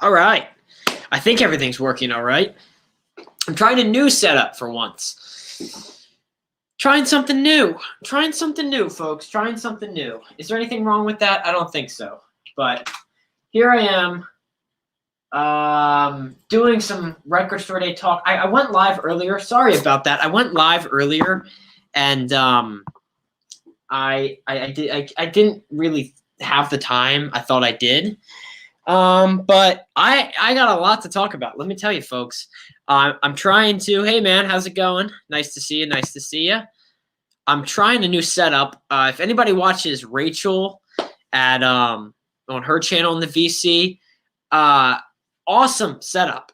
All right. I think everything's working all right. I'm trying a new setup for once. Trying something new. Trying something new, folks. Trying something new. Is there anything wrong with that? I don't think so. But here I am doing some Record Store Day talk. I went live earlier. Sorry about that. I went live earlier, and I didn't really have the time I thought I did. But I got a lot to talk about. Let me tell you, folks. I'm trying to. Hey, man, how's it going? Nice to see you. Nice to see you. I'm trying a new setup. If anybody watches Rachel at on her channel in the VC, awesome setup.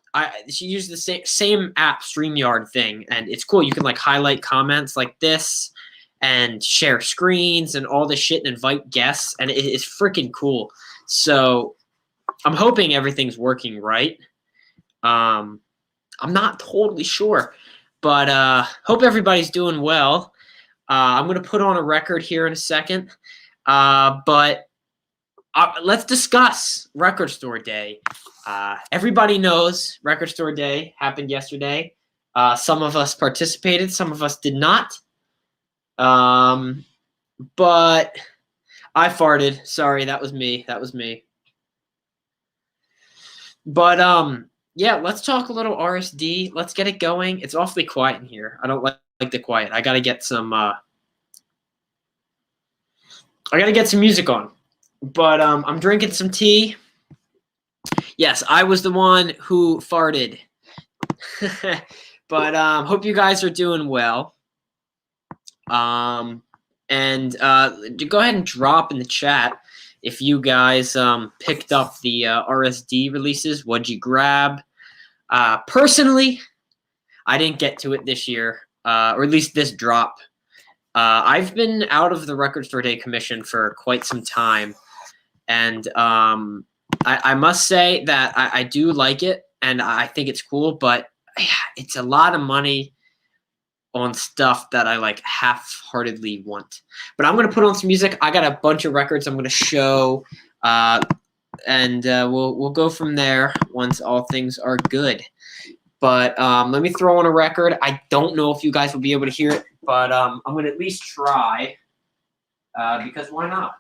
She used the same app, StreamYard thing, and it's cool. You can like highlight comments like this and share screens and all this shit and invite guests, and it is freaking cool. So I'm hoping everything's working right. I'm not totally sure, but hope everybody's doing well. I'm going to put on a record here in a second, but let's discuss Record Store Day. Everybody knows Record Store Day happened yesterday. Some of us participated, some of us did not. But I farted. Sorry, that was me. That was me. But yeah, let's talk a little RSD. Let's get it going. It's awfully quiet in here. I don't like the quiet. I gotta get some music on. But I'm drinking some tea. Yes, I was the one who farted. But hope you guys are doing well. And go ahead and drop in the chat if you guys picked up the RSD releases. What'd you grab? Personally, I didn't get to it this year, or at least this drop. I've been out of the Record Store Day Commission for quite some time, and I must say that I do like it, and I think it's cool, but it's a lot of money on stuff that I like half-heartedly want. But I'm gonna put on some music. I got a bunch of records I'm gonna show, and we'll go from there once all things are good. But let me throw on a record. I don't know if you guys will be able to hear it, but I'm gonna at least try, because why not?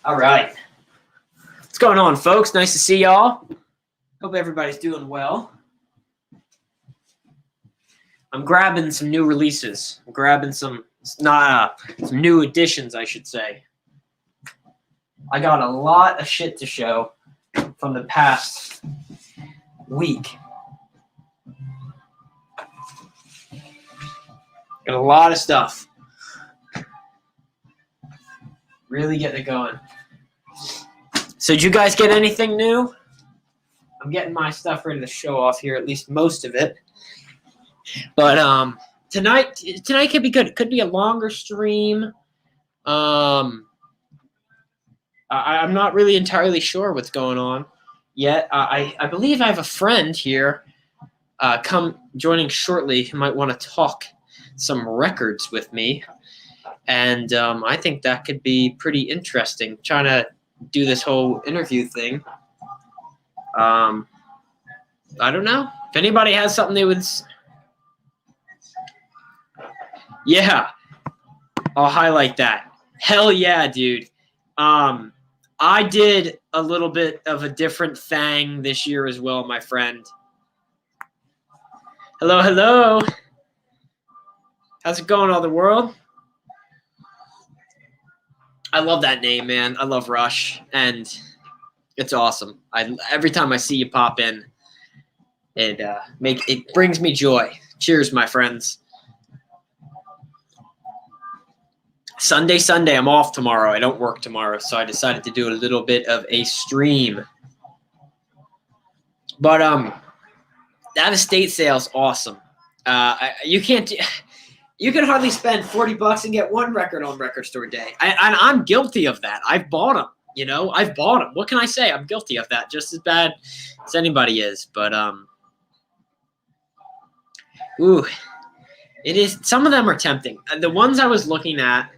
All right. What's going on, folks? Nice to see y'all. Hope everybody's doing well. I'm grabbing some new releases. I'm grabbing some new additions, I should say. I got a lot of shit to show from the past week. Got a lot of stuff. Really getting it going. So did you guys get anything new? I'm getting my stuff ready to show off here, at least most of it. But tonight could be good. It could be a longer stream. I'm not really entirely sure what's going on yet. I believe I have a friend here come joining shortly who might want to talk some records with me. And I think that could be pretty interesting, trying to do this whole interview thing. I don't know. If anybody has something they would... Yeah, I'll highlight that. Hell yeah, dude. I did a little bit of a different thing this year as well, my friend. Hello, hello. How's it going, all the world? I love that name, man. I love Rush, and it's awesome. Every time I see you pop in, it brings me joy. Cheers, my friends. Sunday, I'm off tomorrow. I don't work tomorrow, so I decided to do a little bit of a stream. But that estate sale's awesome. You can hardly spend $40 and get one record on Record Store Day. I'm guilty of that. I've bought them. You know, I've bought them. What can I say? I'm guilty of that just as bad as anybody is. But ooh, It is. Some of them are tempting. The ones I was looking at,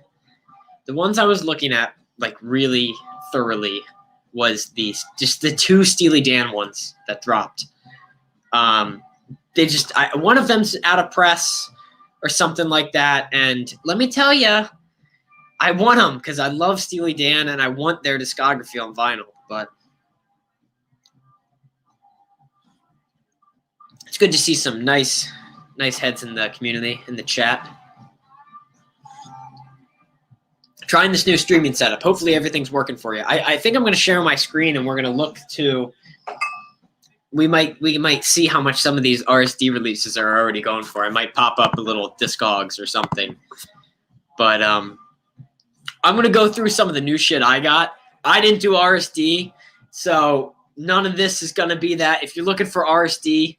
like really thoroughly, was just the two Steely Dan ones that dropped. One of them's out of press or something like that, and let me tell you, I want them because I love Steely Dan and I want their discography on vinyl. But it's good to see some nice heads in the community, in the chat. Trying this new streaming setup. Hopefully everything's working for you. I think I'm going to share my screen and we're going to look to. We might see how much some of these RSD releases are already going for. I might pop up a little Discogs or something. But I'm going to go through some of the new shit I got. I didn't do RSD, so none of this is going to be that. If you're looking for RSD,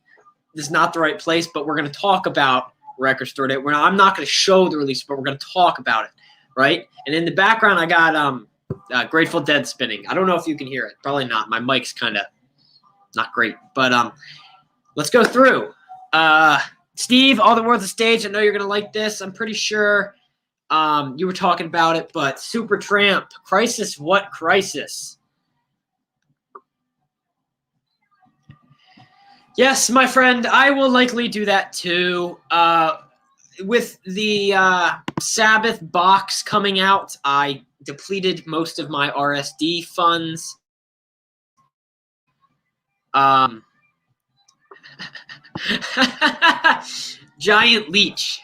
this is not the right place, but we're going to talk about Record Store Day. I'm not going to show the release, but we're going to talk about it, right? And in the background, I got Grateful Dead spinning. I don't know if you can hear it. Probably not. My mic's kind of not great. But let's go through. Steve, All the World's a Stage. I know you're going to like this. I'm pretty sure you were talking about it. But Supertramp, Crisis, what Crisis? Yes, my friend, I will likely do that too. With the Sabbath box coming out, I depleted most of my RSD funds. Giant Leech.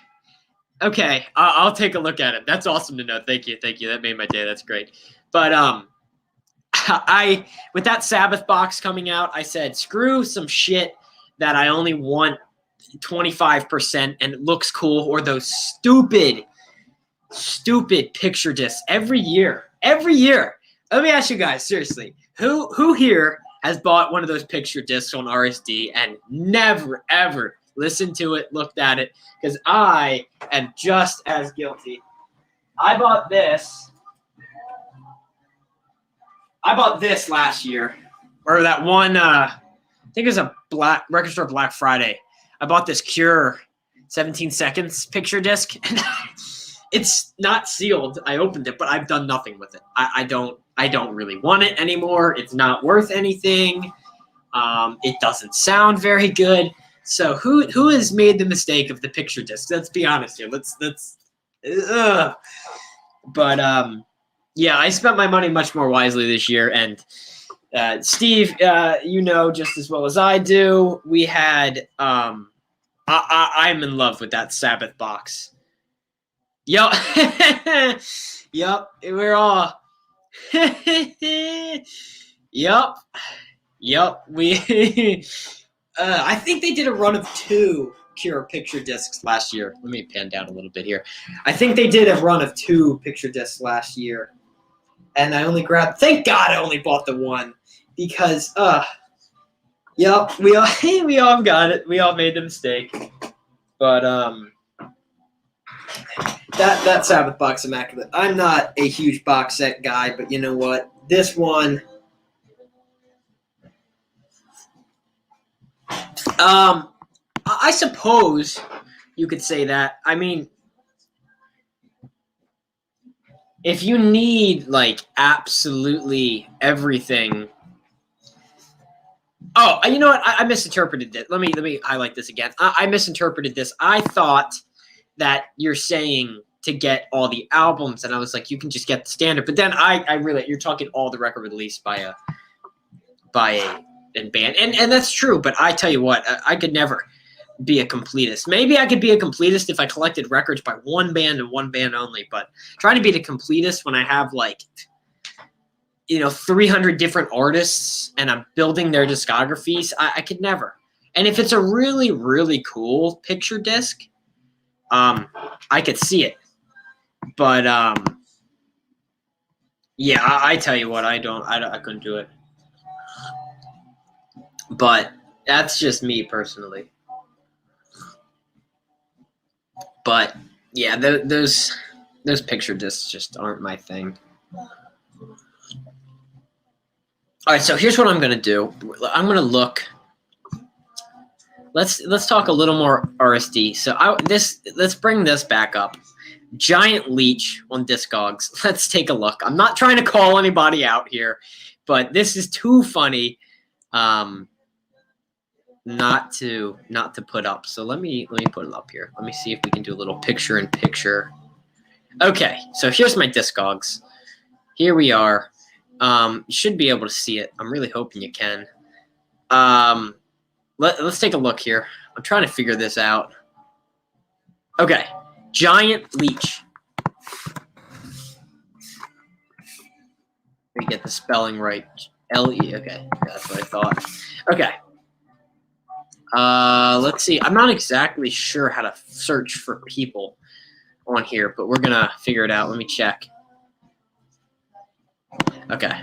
Okay, I'll take a look at it. That's awesome to know. Thank you. That made my day. That's great. But with that Sabbath box coming out, I said, screw some shit that I only want 25% and it looks cool, or those stupid picture discs every year. Let me ask you guys, seriously, who here has bought one of those picture discs on RSD and never, ever listened to it, looked at it? Because I am just as guilty. I bought this last year, or that one, I think it was a Record Store Black Friday. I bought this Cure 17 Seconds picture disc, and it's not sealed. I opened it, but I've done nothing with it. I don't really want it anymore. It's not worth anything. It doesn't sound very good. So who has made the mistake of the picture disc? Let's be honest here. But yeah, I spent my money much more wisely this year. And Steve, you know just as well as I do, we had I'm in love with that Sabbath box. Yup. Yup. We're all Yup. We I think they did a run of 2 Cure picture discs last year. Let me pan down a little bit here. I think they did a run of 2 picture discs last year. And I only grabbed, thank God I only bought the one, because yep, we all got it. We all made the mistake. But that Sabbath box immaculate. I'm not a huge box set guy, but you know what? This one, I suppose you could say that. I mean, if you need like absolutely everything. Oh, you know what? I misinterpreted it. Let me highlight this again. I misinterpreted this. I thought that you're saying to get all the albums, and I was like, you can just get the standard. But then I realized you're talking all the record released by a band, and that's true. But I tell you what, I could never be a completist. Maybe I could be a completist if I collected records by one band and one band only. But trying to be the completist when I have like 300 different artists and I'm building their discographies, I could never. And if it's a really, really cool picture disc, I could see it. But yeah, I tell you what, I couldn't do it. But that's just me personally. But yeah, those picture discs just aren't my thing. All right, so here's what I'm going to do. I'm going to look let's talk a little more RSD. So let's bring this back up. Giant leech on Discogs. Let's take a look. I'm not trying to call anybody out here, but this is too funny not to put up. So let me put it up here. Let me see if we can do a little picture in picture. Okay, so here's my Discogs. Here we are. You should be able to see it. I'm really hoping you can. Let's take a look here. I'm trying to figure this out. Okay, giant leech. Let me get the spelling right. L-E. Okay, that's what I thought. Okay. Let's see. I'm not exactly sure how to search for people on here, but we're gonna figure it out. Let me check. Okay.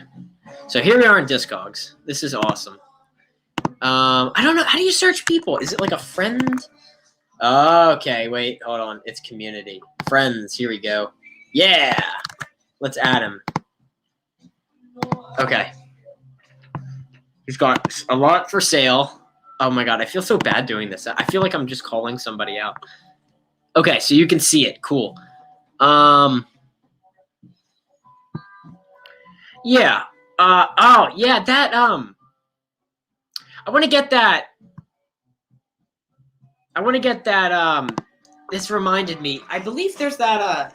So here we are in Discogs. This is awesome. I don't know. How do you search people? Is it like a friend? Okay, wait, hold on. It's community. Friends, here we go. Yeah! Let's add him. Okay. He's got a lot for sale. Oh my god, I feel so bad doing this. I feel like I'm just calling somebody out. Okay, so you can see it. Cool. Yeah. Oh, yeah, that, I want to get that. This reminded me. I believe there's that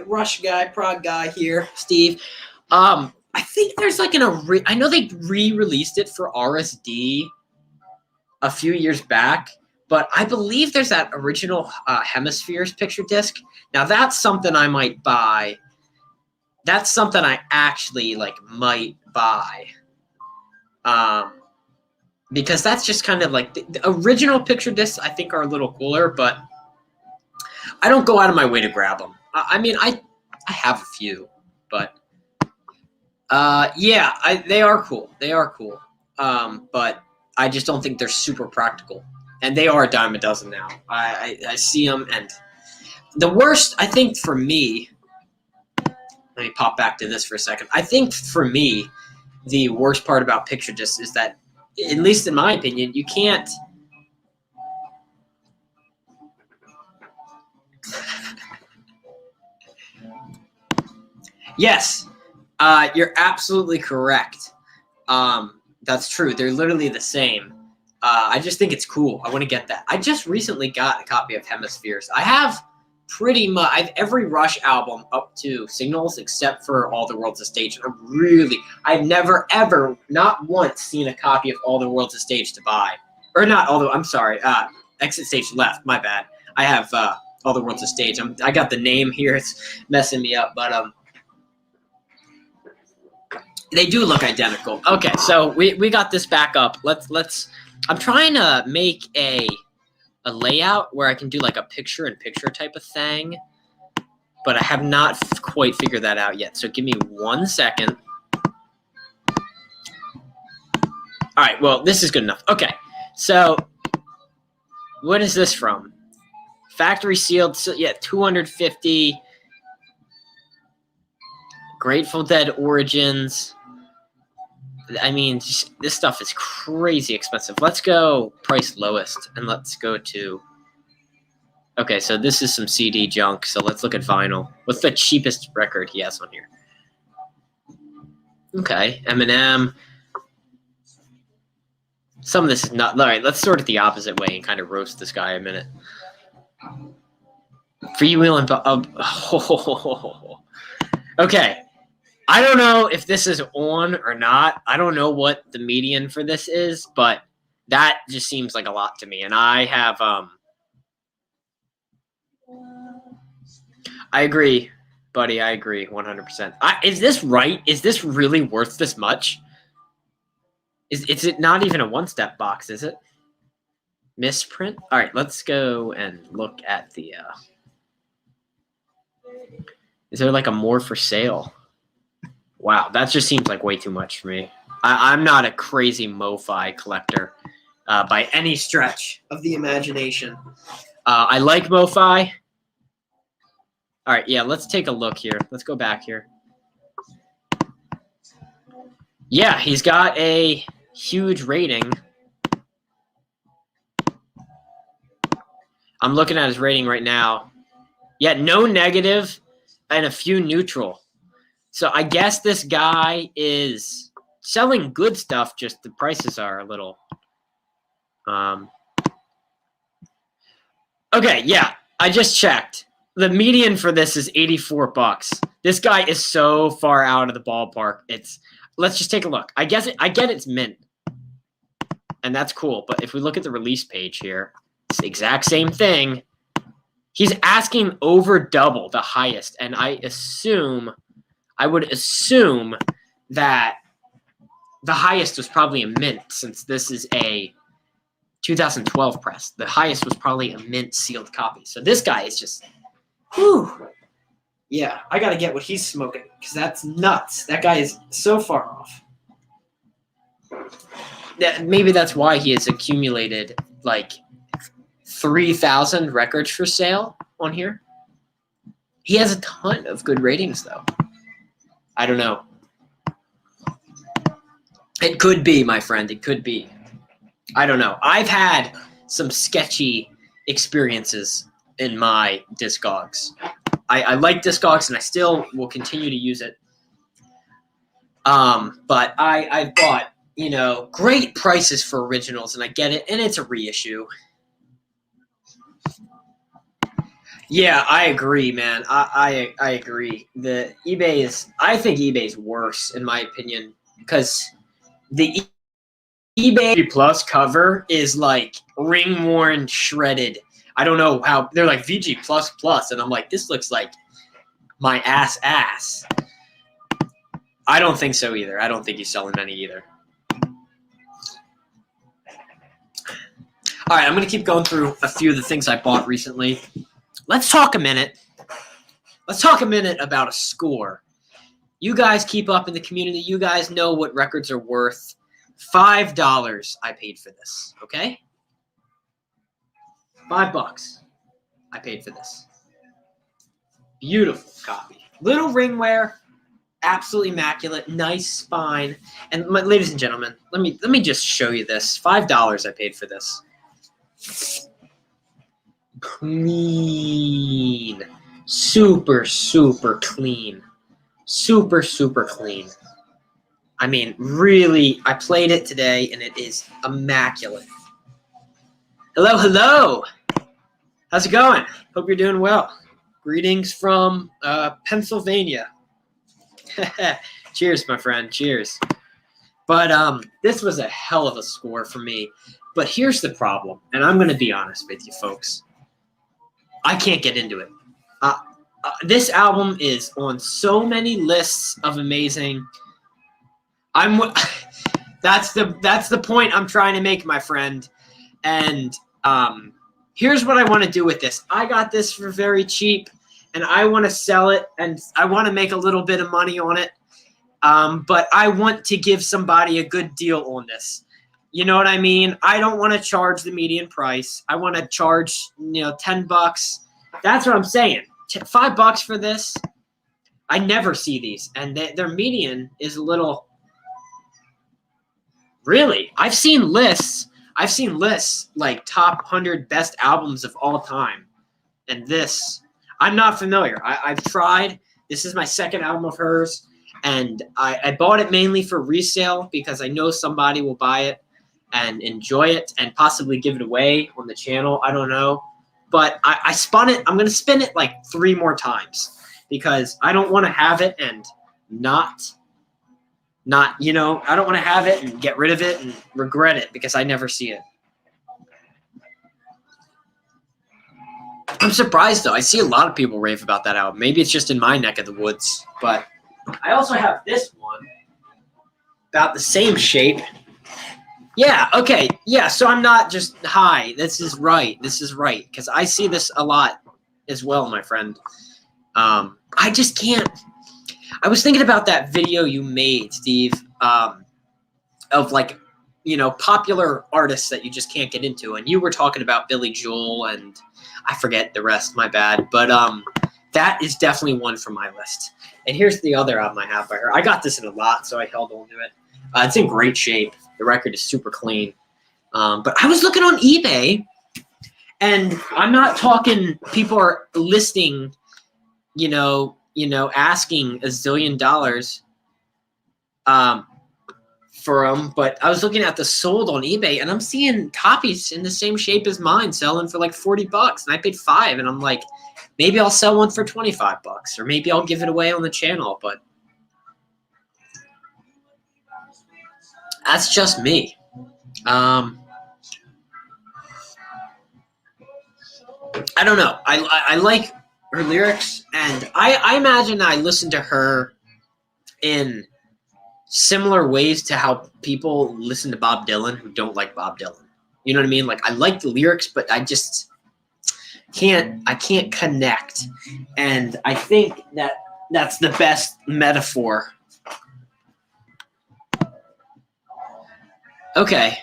Rush guy, Prague guy here, Steve. I think there's like I know they re-released it for RSD a few years back, but I believe there's that original Hemispheres picture disc. Now that's something I might buy. That's something I actually might buy. Because that's just kind of like the original picture discs I think are a little cooler, but I don't go out of my way to grab them. I mean, I have a few, but yeah, they are cool. They are cool. But I just don't think they're super practical. And they are a dime a dozen now. I see them, and the worst, I think, for me, let me pop back to this for a second. I think for me, the worst part about picture discs is that, at least in my opinion, you can't. Yes, you're absolutely correct. That's true. They're literally the same. I just think it's cool. I want to get that. I just recently got a copy of Hemispheres. I have pretty much I have every Rush album up to Signals except for All the World's a Stage. I've never ever, not once, seen a copy of All the World's a Stage to buy. Or not, although I'm sorry, Exit Stage Left. My bad. I have All the World's a Stage. I got the name here. It's messing me up, but they do look identical. Okay, so we got this back up. Let's. I'm trying to make a layout where I can do like a picture-in-picture type of thing, but I have not quite figured that out yet. So give me 1 second. All right. Well, this is good enough. Okay. So what is this from? Factory sealed. So yeah, 250. Grateful Dead Origins. I mean, this stuff is crazy expensive. Let's go price lowest, and let's go to. Okay, so this is some CD junk. So let's look at vinyl. What's the cheapest record he has on here? Okay, Eminem. Some of this is not. All right, let's sort it the opposite way and kind of roast this guy a minute. Freewheeling. Okay. I don't know if this is on or not. I don't know what the median for this is, but that just seems like a lot to me. And I have, I agree, buddy. I agree 100%. Is this right? Is this really worth this much? Is it not even a one-step box, is it? Misprint? All right, let's go and look at the, is there like a more for sale? Wow, that just seems like way too much for me. I'm not a crazy MoFi collector by any stretch of the imagination. I like MoFi. All right, yeah, let's take a look here. Let's go back here. Yeah, he's got a huge rating. I'm looking at his rating right now. Yeah, no negative and a few neutral. So I guess this guy is selling good stuff, just the prices are a little okay, yeah. I just checked. The median for this is $84. This guy is so far out of the ballpark. Let's just take a look. I get it's mint. And that's cool, but if we look at the release page here, it's the exact same thing. He's asking over double the highest, and I would assume that the highest was probably a mint, since this is a 2012 press. The highest was probably a mint sealed copy. So this guy is just, whew. Yeah, I got to get what he's smoking, because that's nuts. That guy is so far off. Maybe that's why he has accumulated like 3,000 records for sale on here. He has a ton of good ratings, though. I don't know. It could be, my friend. It could be. I don't know. I've had some sketchy experiences in my Discogs. I like Discogs, and I still will continue to use it. But I bought, great prices for originals, and I get it, and it's a reissue. Yeah, I agree, man. I agree. I think eBay's worse, in my opinion, because the eBay Plus cover is like ring worn, shredded. I don't know how they're like VG plus, and I'm like, this looks like my ass. I don't think so either. I don't think he's selling many either. All right, I'm going to keep going through a few of the things I bought recently. Let's talk a minute. Let's talk a minute about a score. You guys keep up in the community. You guys know what records are worth. $5 I paid for this, okay? $5 I paid for this. Beautiful copy. Little ring wear, absolutely immaculate, nice spine. And ladies and gentlemen, let me just show you this. $5 I paid for this. Clean. Super, super clean. Super, super clean. I mean, really, I played it today, and it is immaculate. Hello, hello. How's it going? Hope you're doing well. Greetings from Pennsylvania. Cheers, my friend. Cheers. But this was a hell of a score for me. But here's the problem, and I'm going to be honest with you, folks. I can't get into it. This album is on so many lists of amazing. That's the point I'm trying to make, my friend. And here's what I want to do with this. I got this for very cheap, and I want to sell it, and I want to make a little bit of money on it. But I want to give somebody a good deal on this. You know what I mean? I don't want to charge the median price. I want to charge, $10. That's what I'm saying. $5 for this. I never see these, and their median is a little. Really, I've seen lists like top 100 best albums of all time, and this I'm not familiar. I've tried. This is my second album of hers, and I bought it mainly for resale because I know somebody will buy it and enjoy it and possibly give it away on the channel. I don't know. But I spun it. I'm going to spin it like 3 more times because I don't want to have it and not, I don't want to have it and get rid of it and regret it because I never see it. I'm surprised, though. I see a lot of people rave about that album. Maybe it's just in my neck of the woods. But I also have this one about the same shape. Yeah, okay. Yeah, so I'm not just high. This is right. Because I see this a lot as well, my friend. I just can't. I was thinking about that video you made, Steve, of popular artists that you just can't get into. And you were talking about Billy Joel and I forget the rest, my bad. But that is definitely one from my list. And here's the other album I have by her. I got this in a lot, so I held on to it. It's in great shape. The record is super clean. But I was looking on eBay, And I'm not talking people are listing, asking a zillion dollars for them. But I was looking at the sold on eBay, and I'm seeing copies in the same shape as mine selling for like $40, and I paid $5, and I'm like, maybe I'll sell one for $25, or maybe I'll give it away on the channel. But that's just me. I don't know. I like her lyrics, and I imagine I listen to her in similar ways to how people listen to Bob Dylan who don't like Bob Dylan. You know what I mean? Like, I like the lyrics, but I just can't connect. And I think that's the best metaphor. Okay.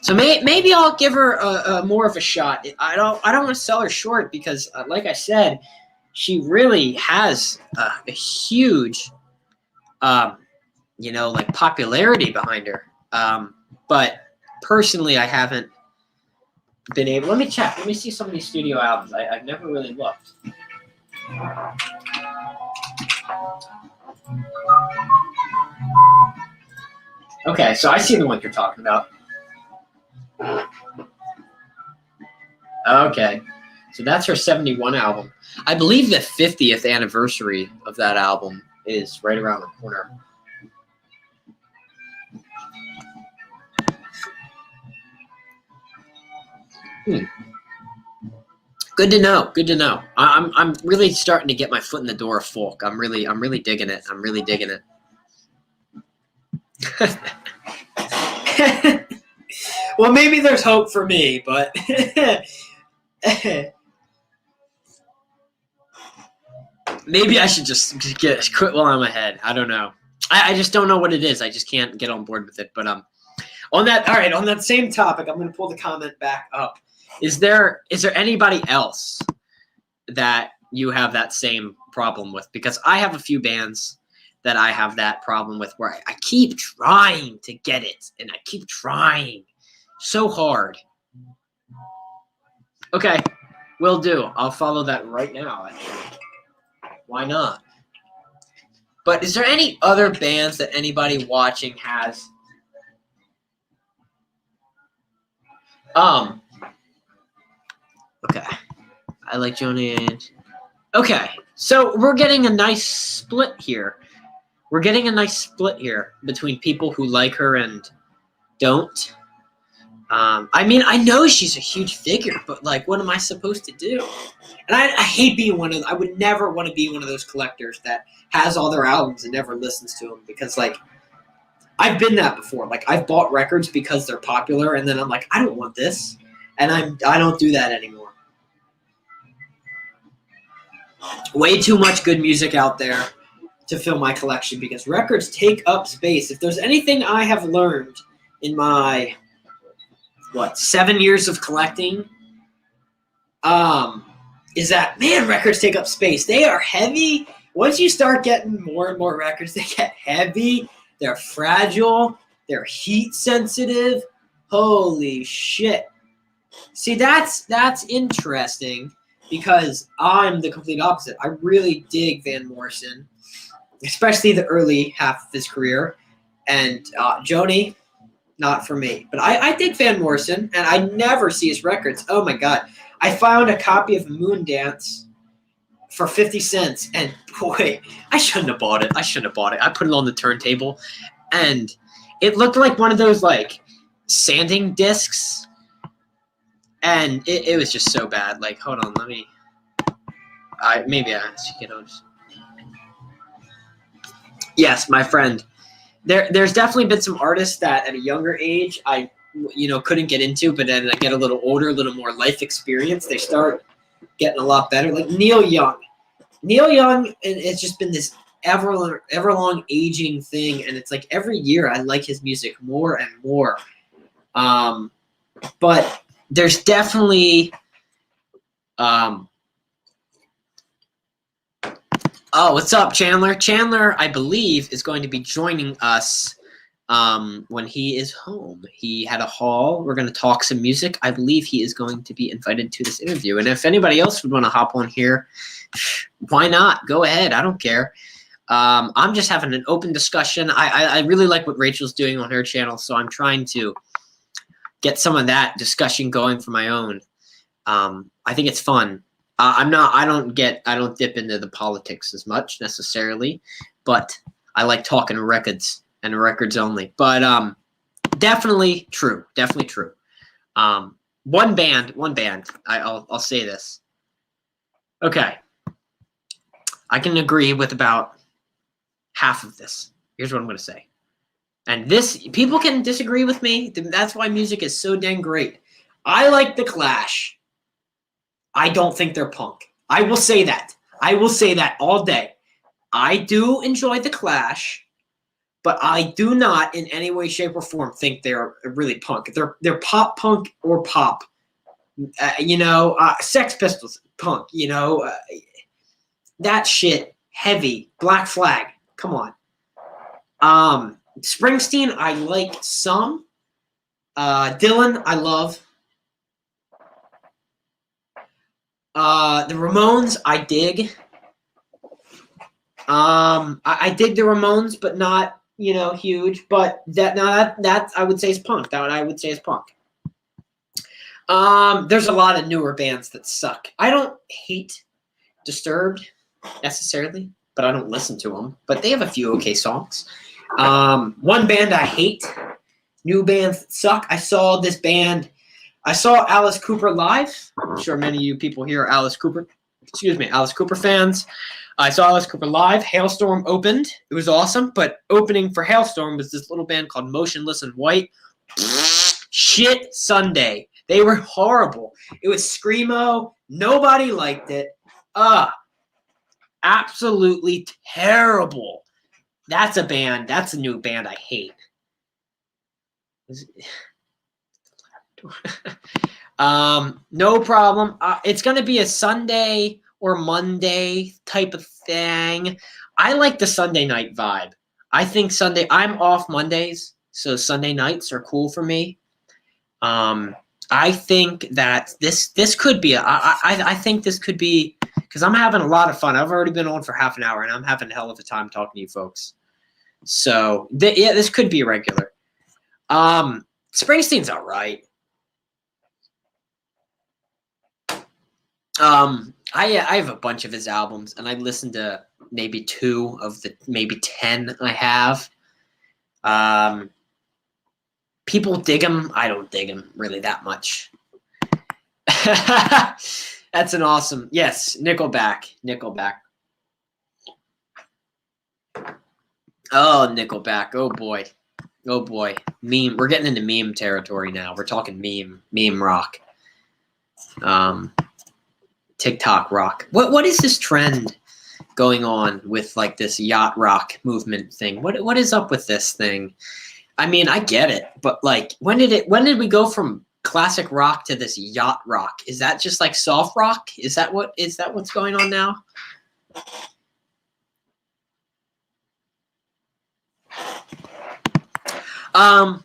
So maybe I'll give her a more of a shot. I don't want to sell her short because, like I said, she really has a huge, like popularity behind her. But personally, I haven't been able. Let me check. Let me see some of these studio albums. I've never really looked. Okay, so I see the one you're talking about. Okay, so that's her 71 album. I believe the 50th anniversary of that album is right around the corner. Good to know. Good to know. I'm really starting to get my foot in the door of folk. I'm really digging it. I'm really digging it. Well, maybe there's hope for me, but maybe I should just quit while I'm ahead. I don't know. I just don't know what it is. I just can't get on board with it. But on that same topic, I'm going to pull the comment back up. Is there anybody else that you have that same problem with? Because I have a few bands that I have that problem with where I keep trying to get it, and I keep trying so hard. Okay, will do. I'll follow that right now, actually. Why not? But is there any other bands that anybody watching has? Okay. I like Joni and... Okay, so we're getting a nice split here. We're getting a nice split here between people who like her and don't. I mean, I know she's a huge figure, but like, what am I supposed to do? And I hate being one of. I would never want to be one of those collectors that has all their albums and never listens to them, because like, I've been that before. Like, I've bought records because they're popular, and then I'm like, I don't want this, and I don't do that anymore. Way too much good music out there to fill my collection, because records take up space. If there's anything I have learned in my 7 years of collecting, is that, man, records take up space. They are heavy. Once you start getting more and more records, they get heavy. They're fragile. They're heat sensitive. Holy shit. See, that's interesting, because I'm the complete opposite. I really dig Van Morrison, especially the early half of his career. And Joni, not for me. But I dig Van Morrison, and I never see his records. Oh, my God. I found a copy of Moondance for 50 cents, and boy, I shouldn't have bought it. I put it on the turntable, and it looked like one of those, like, sanding discs, and it was just so bad. Like, hold on, let me... Yes, my friend. There's definitely been some artists that at a younger age I couldn't get into, but then I get a little older, a little more life experience, they start getting a lot better. Like Neil Young. Neil Young, it's just been this everlong aging thing, and it's like every year I like his music more and more. But there's definitely oh, what's up, Chandler? Chandler, I believe, is going to be joining us when he is home. He had a haul. We're going to talk some music. I believe he is going to be invited to this interview. And if anybody else would want to hop on here, why not? Go ahead. I don't care. I'm just having an open discussion. I really like what Rachel's doing on her channel, so I'm trying to get some of that discussion going for my own. I think it's fun. I don't dip into the politics as much necessarily, but I like talking records and records only. But definitely true. Definitely true. One band. I'll say this. Okay. I can agree with about half of this. Here's what I'm going to say. And this, people can disagree with me. That's why music is so dang great. I like The Clash. I don't think they're punk. I will say that. I will say that all day. I do enjoy The Clash, but I do not in any way, shape, or form think they're really punk. They're pop punk or pop. Sex Pistols, punk. That shit, heavy. Black Flag. Come on. Springsteen, I like some. Dylan, I love. The Ramones, I dig. I dig the Ramones, but not, huge. But that I would say is punk. That I would say is punk. There's a lot of newer bands that suck. I don't hate Disturbed necessarily, but I don't listen to them. But they have a few okay songs. One band I hate, new bands that suck. I saw Alice Cooper live. I'm sure many of you people here are Alice Cooper fans. I saw Alice Cooper live. Hailstorm opened. It was awesome, but opening for Hailstorm was this little band called Motionless in White. Shit Sunday. They were horrible. It was screamo. Nobody liked it. Absolutely terrible. That's a new band I hate. No problem. It's going to be a Sunday or Monday type of thing. I like the Sunday night vibe. I think I'm off Mondays, so Sunday nights are cool for me. I think that this could be I think this could be, because I'm having a lot of fun. I've already been on for half an hour, and I'm having a hell of a time talking to you folks. So this could be a regular. Springsteen's all right. I have a bunch of his albums, and I listened to maybe 2 of the maybe 10 I have. People dig him. I don't dig him really that much. That's an awesome. Yes, Nickelback. Oh, Nickelback. Oh boy. Meme. We're getting into meme territory now. We're talking meme rock. TikTok rock. What is this trend going on with like this yacht rock movement thing? What is up with this thing? I mean, I get it, but like when did we go from classic rock to this yacht rock? Is that just like soft rock? Is that what's going on now? I'd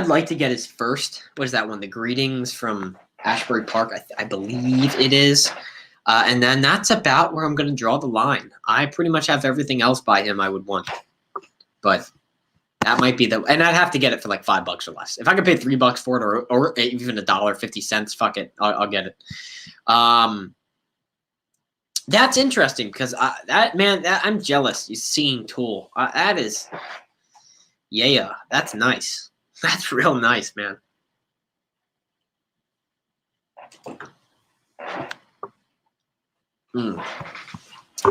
like to get his first. What is that one? The Greetings from Ashbury Park, I believe it is. And then that's about where I'm going to draw the line. I pretty much have everything else by him I would want. But that might be and I'd have to get it for like $5 or less. If I could pay $3 for it or even $1.50, fuck it, I'll get it. That's interesting because I'm jealous. You seeing Tool. That's nice. That's real nice, man.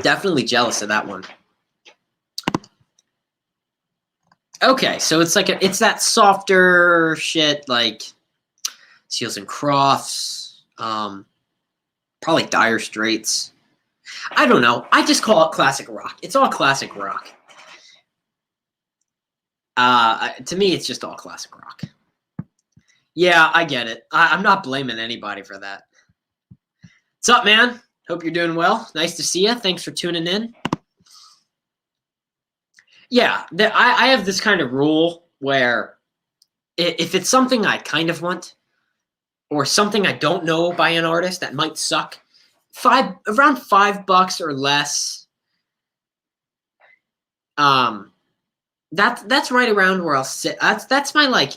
Definitely jealous of that one. Okay, so it's like it's that softer shit like Seals and Crofts, probably Dire Straits. I don't know. I just call it classic rock. It's all classic rock. To me, it's just all classic rock. Yeah, I get it. I'm not blaming anybody for that. What's up, man? Hope you're doing well. Nice to see you. Thanks for tuning in. Yeah, I have this kind of rule where if it's something I kind of want or something I don't know by an artist that might suck, around $5 or less, that's right around where I'll sit. That's my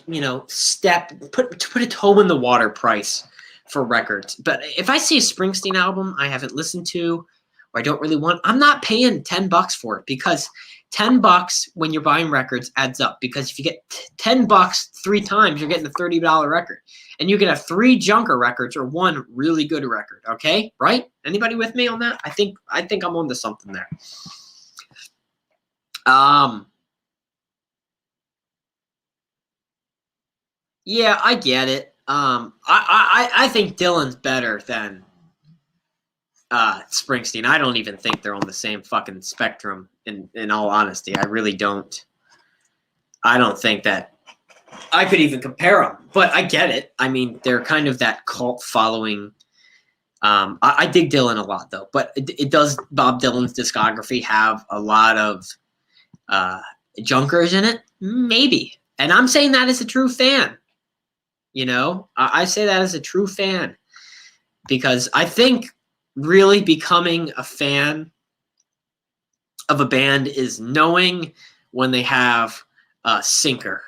step put a toe in the water price for records. But if I see a Springsteen album I haven't listened to or I don't really want, I'm not paying $10 for it, because $10 when you're buying records adds up. Because if you get $10 3 times, you're getting a $30 record, and you can have 3 junker records or 1 really good record. Okay, right? Anybody with me on that? I think I'm onto something there. Yeah, I get it. I think Dylan's better than Springsteen. I don't even think they're on the same fucking spectrum. In all honesty, I really don't. I don't think that I could even compare them. But I get it. I mean, they're kind of that cult following. I dig Dylan a lot, though. But it does Bob Dylan's discography have a lot of junkers in it? Maybe. And I'm saying that as a true fan. You know, I say that as a true fan, because I think really becoming a fan of a band is knowing when they have a sinker.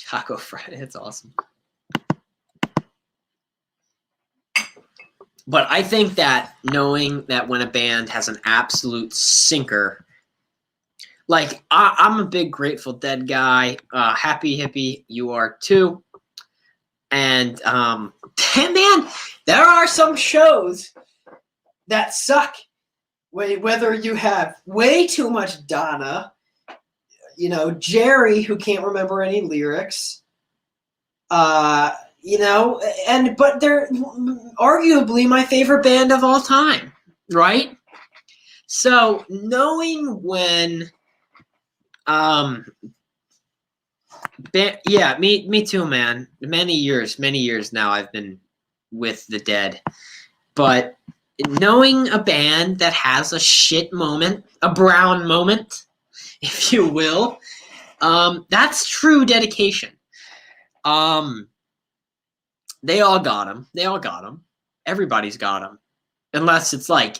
Taco Friday, that's awesome. But I think that knowing that when a band has an absolute sinker, like I'm a big Grateful Dead guy. Happy Hippie, you are too. And man, there are some shows that suck. Whether you have way too much Donna, Jerry who can't remember any lyrics, but they're arguably my favorite band of all time, right? So knowing when, yeah, me too, man. Many years now I've been with the Dead, but knowing a band that has a shit moment, a brown moment, if you will, that's true dedication. They all got them. Everybody's got them, unless it's like,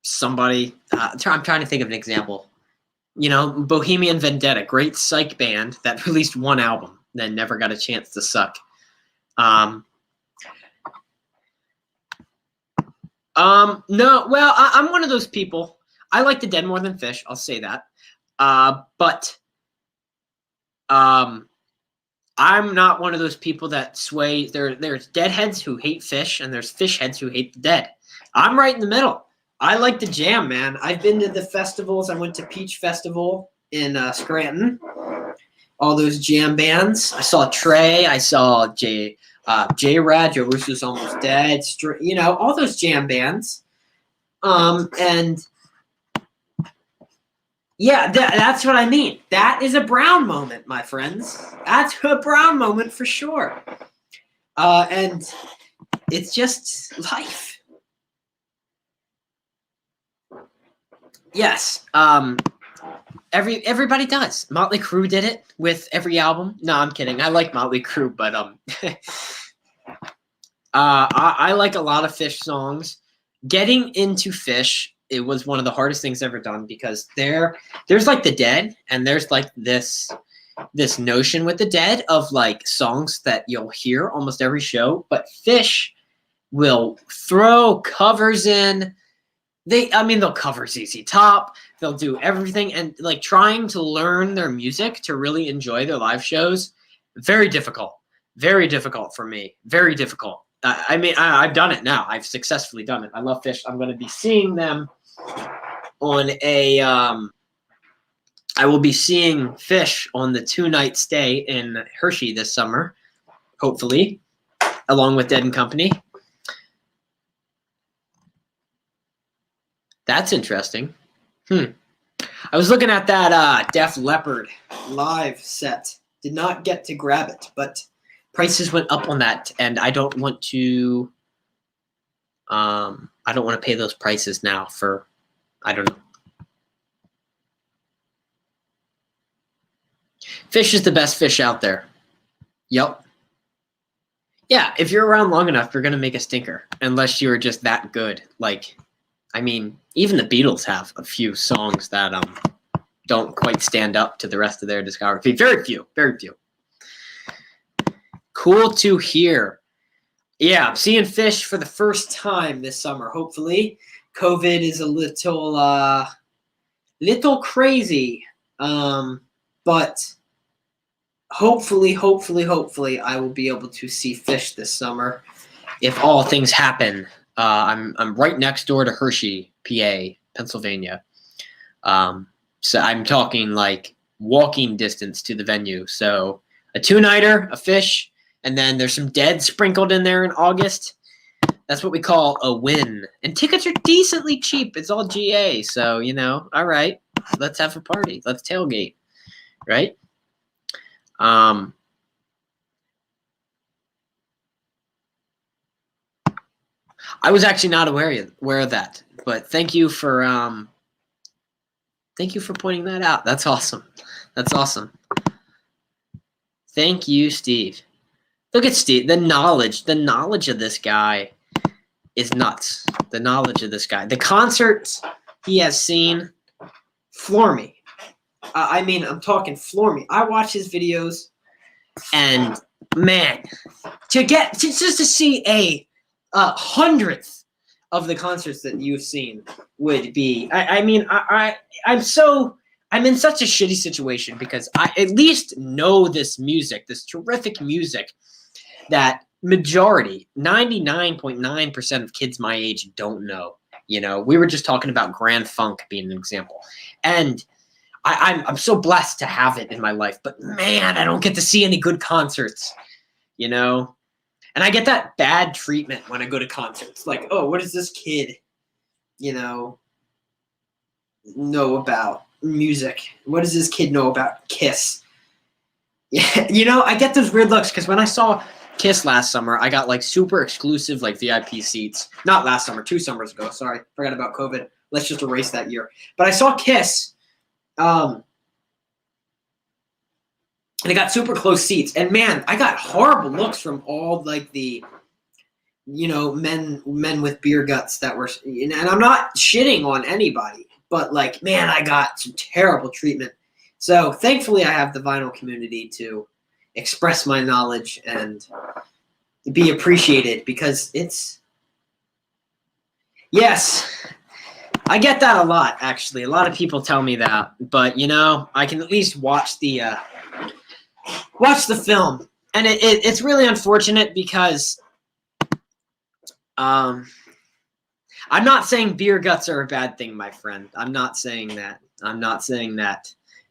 somebody. I'm trying to think of an example. Bohemian Vendetta, great psych band that released 1 album, then never got a chance to suck. No, well, I'm one of those people. I like the Dead more than Fish, I'll say that. But I'm not one of those people that sway. There's Deadheads who hate Fish, and there's Fish heads who hate the Dead. I'm right in the middle. I like the jam, man. I've been to the festivals. I went to Peach Festival in Scranton. All those jam bands. I saw Trey. I saw J-Rad. Joe Russo's Almost Dead. All those jam bands. And yeah, that's what I mean. That is a Brown moment, my friends. That's a Brown moment for sure. And it's just life. Yes. Everybody does. Motley Crue did it with every album. No, I'm kidding. I like Motley Crue, but I like a lot of Fish songs. Getting into Fish, it was one of the hardest things ever done, because there's like the Dead, and there's like this notion with the Dead of like songs that you'll hear almost every show, but Fish will throw covers in. They'll cover ZZ Top. They'll do everything, and like trying to learn their music to really enjoy their live shows, very difficult for me. Very difficult. I've done it now. I've successfully done it. I love Fish. I'm going to be seeing them on I will be seeing Fish on the 2-night stay in Hershey this summer, hopefully, along with Dead and Company. That's interesting. I was looking at that Def Leppard live set. Did not get to grab it, but prices went up on that, and I don't want to. I don't want to pay those prices now for, I don't know. Fish is the best fish out there. Yep. Yeah, if you're around long enough, you're gonna make a stinker, unless you're just that good. Like, I mean, even the Beatles have a few songs that don't quite stand up to the rest of their discography. Very few, very few. Cool to hear. Yeah, I'm seeing Fish for the first time this summer. Hopefully, COVID is a little crazy, but hopefully, I will be able to see Fish this summer if all things happen. I'm right next door to Hershey, PA, Pennsylvania. So I'm talking like walking distance to the venue. So a 2-nighter, a Fish, and then there's some Dead sprinkled in there in August. That's what we call a win. And tickets are decently cheap. It's all GA. So, you know, all right, let's have a party. Let's tailgate, right? I was actually not aware of that, but thank you for pointing that out. That's awesome. That's awesome. Thank you, Steve. Look at Steve. The knowledge of this guy is nuts. The knowledge of this guy. The concerts he has seen floor me. I mean, I'm talking floor me. I watch his videos, and man, just to see a hundredth of the concerts that you've seen would be. I'm in such a shitty situation because I at least know this music, this terrific music that majority, 99.9% of kids my age don't know. You know, we were just talking about Grand Funk being an example, and I'm so blessed to have it in my life. But man, I don't get to see any good concerts. You know. And I get that bad treatment when I go to concerts. Like, oh, what does this kid, you know about music? What does this kid know about Kiss? Yeah, you know, I get those weird looks because when I saw Kiss last summer, I got like super exclusive like VIP seats. Not last summer, 2 summers ago. Sorry, forgot about COVID. Let's just erase that year. But I saw Kiss. And I got super close seats. And man, I got horrible looks from all like the, you know, men with beer guts that were, and I'm not shitting on anybody, but like, man, I got some terrible treatment. So thankfully I have the vinyl community to express my knowledge and be appreciated because yes, I get that a lot, actually. A lot of people tell me that, but you know, I can at least watch the film, and it's really unfortunate because I'm not saying beer guts are a bad thing, my friend. I'm not saying that.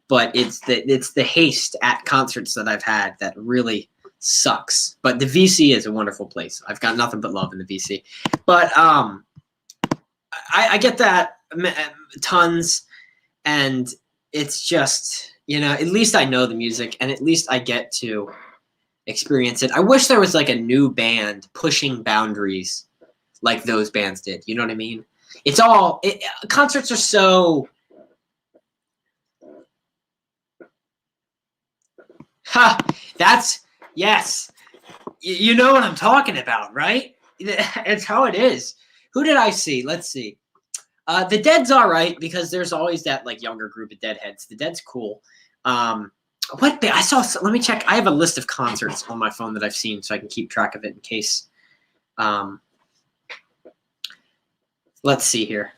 But it's the haste at concerts that I've had that really sucks. But the VC is a wonderful place. I've got nothing but love in the VC. But I get that tons, and it's just, you know, at least I know the music, and at least I get to experience it. I wish there was like a new band pushing boundaries like those bands did. You know what I mean? Concerts are so... yes. You know what I'm talking about, right? It's how it is. Who did I see? Let's see. The Dead's all right because there's always that like younger group of Deadheads. The Dead's cool. Let me check. I have a list of concerts on my phone that I've seen so I can keep track of it in case. Let's see here.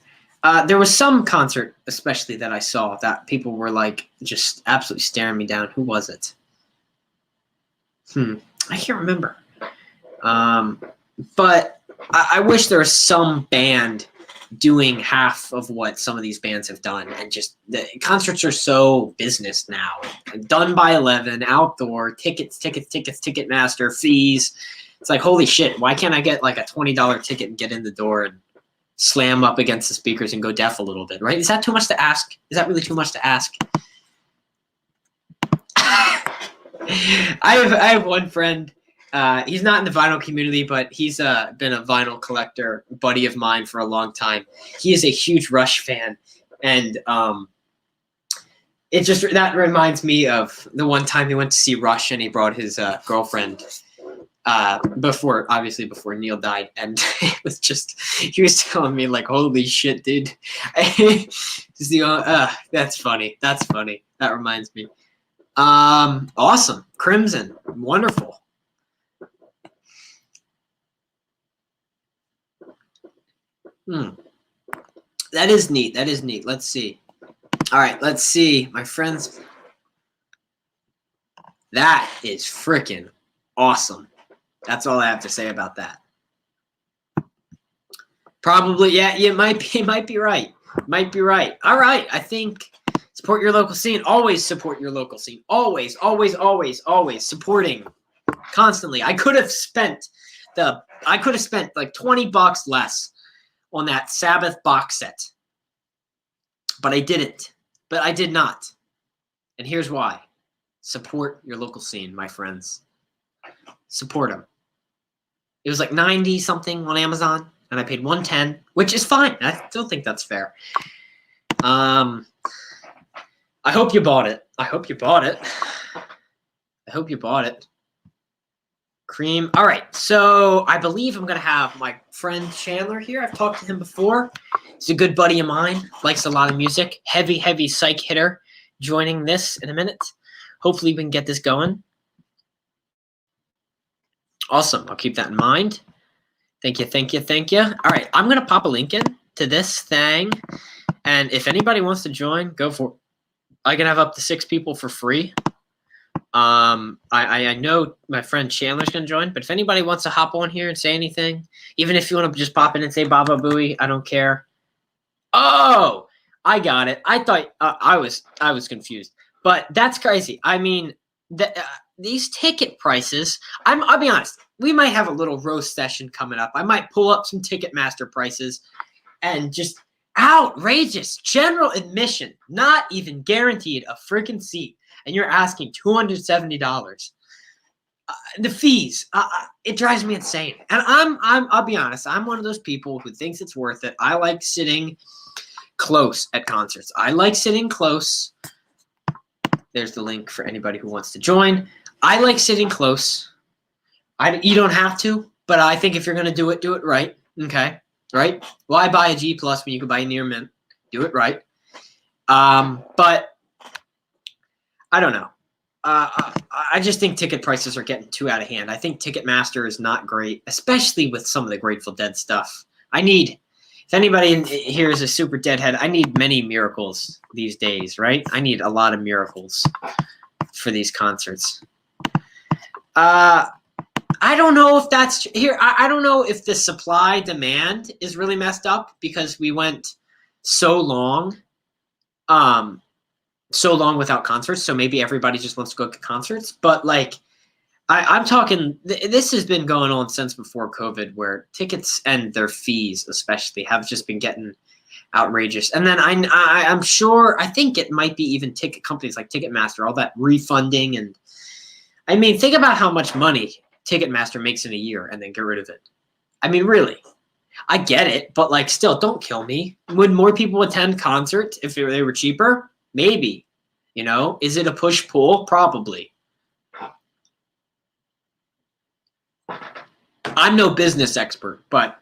There was some concert especially that I saw that people were like just absolutely staring me down. Who was it? I can't remember. But I wish there was some band doing half of what some of these bands have done, and just the concerts are so business now. Done by 11, outdoor, tickets, Ticketmaster, fees. It's like, holy shit, why can't I get like a $20 ticket and get in the door? And slam up against the speakers and go deaf a little bit, right? Is that too much to ask? Is that really too much to ask? I have one friend. He's not in the vinyl community, but he's been a vinyl collector buddy of mine for a long time. He is a huge Rush fan, and that reminds me of the one time he went to see Rush, and he brought his girlfriend before Neil died, and it was just, he was telling me like, holy shit, dude. That's funny. That reminds me. Awesome. Crimson. Wonderful. That is neat. Let's see. All right, let's see, my friends. That is freaking awesome. That's all I have to say about that. Probably, yeah, you might be right. All right, I think support your local scene. Always support your local scene. Always supporting constantly. I could have spent like $20 less on that Sabbath box set, but I didn't. But I did not. And here's why. Support your local scene, my friends. Support them. It was like 90 something on Amazon, and I paid $110, which is fine. I still think that's fair. I hope you bought it. Cream. All right, so I believe I'm going to have my friend Chandler here. I've talked to him before. He's a good buddy of mine, likes a lot of music. Heavy psych hitter joining this in a minute. Hopefully we can get this going. Awesome. I'll keep that in mind. Thank you. All right, I'm going to pop a link in to this thing, and if anybody wants to join, go for it. I can have up to 6 people for free. I know my friend Chandler's going to join, but if anybody wants to hop on here and say anything, even if you want to just pop in and say Baba Booey, I don't care. Oh, I got it. I thought I was confused, but that's crazy. I mean, these ticket prices, I'll be honest, we might have a little roast session coming up. I might pull up some Ticketmaster prices and just outrageous. General admission, not even guaranteed a freaking seat, and you're asking $270. The fees, it drives me insane. And I'll be honest, I'm one of those people who thinks it's worth it. I like sitting close at concerts. I like sitting close. There's the link for anybody who wants to join. I like sitting close. You don't have to, but I think if you're going to do it right. Okay, right? Why buy a G Plus when you can buy a near mint? Do it right. But I don't know. I just think ticket prices are getting too out of hand. I think Ticketmaster is not great, especially with some of the Grateful Dead stuff. If anybody here is a super Deadhead, I need many miracles these days, right? I need a lot of miracles for these concerts. I don't know if that's here. I don't know if the supply demand is really messed up because we went so long without concerts. So maybe everybody just wants to go to concerts. But like, I'm talking, this has been going on since before COVID, where tickets and their fees especially have just been getting outrageous. And then I'm sure, I think it might be even ticket companies like Ticketmaster, all that refunding. And I mean, think about how much money Ticketmaster makes in a year and then get rid of it. I mean, really, I get it, but like, still, don't kill me. Would more people attend concerts if they were cheaper? Maybe. You know, is it a push-pull? Probably. I'm no business expert, but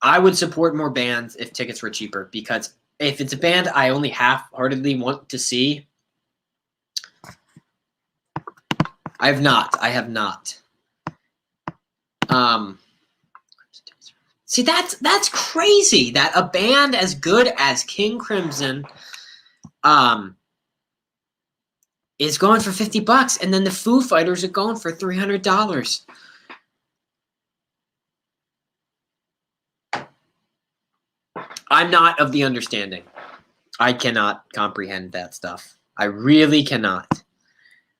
I would support more bands if tickets were cheaper, because if it's a band I only half-heartedly want to see, I have not. See, that's crazy that a band as good as King Crimson is going for $50, and then the Foo Fighters are going for $300. I'm not of the understanding. I cannot comprehend that stuff. I really cannot.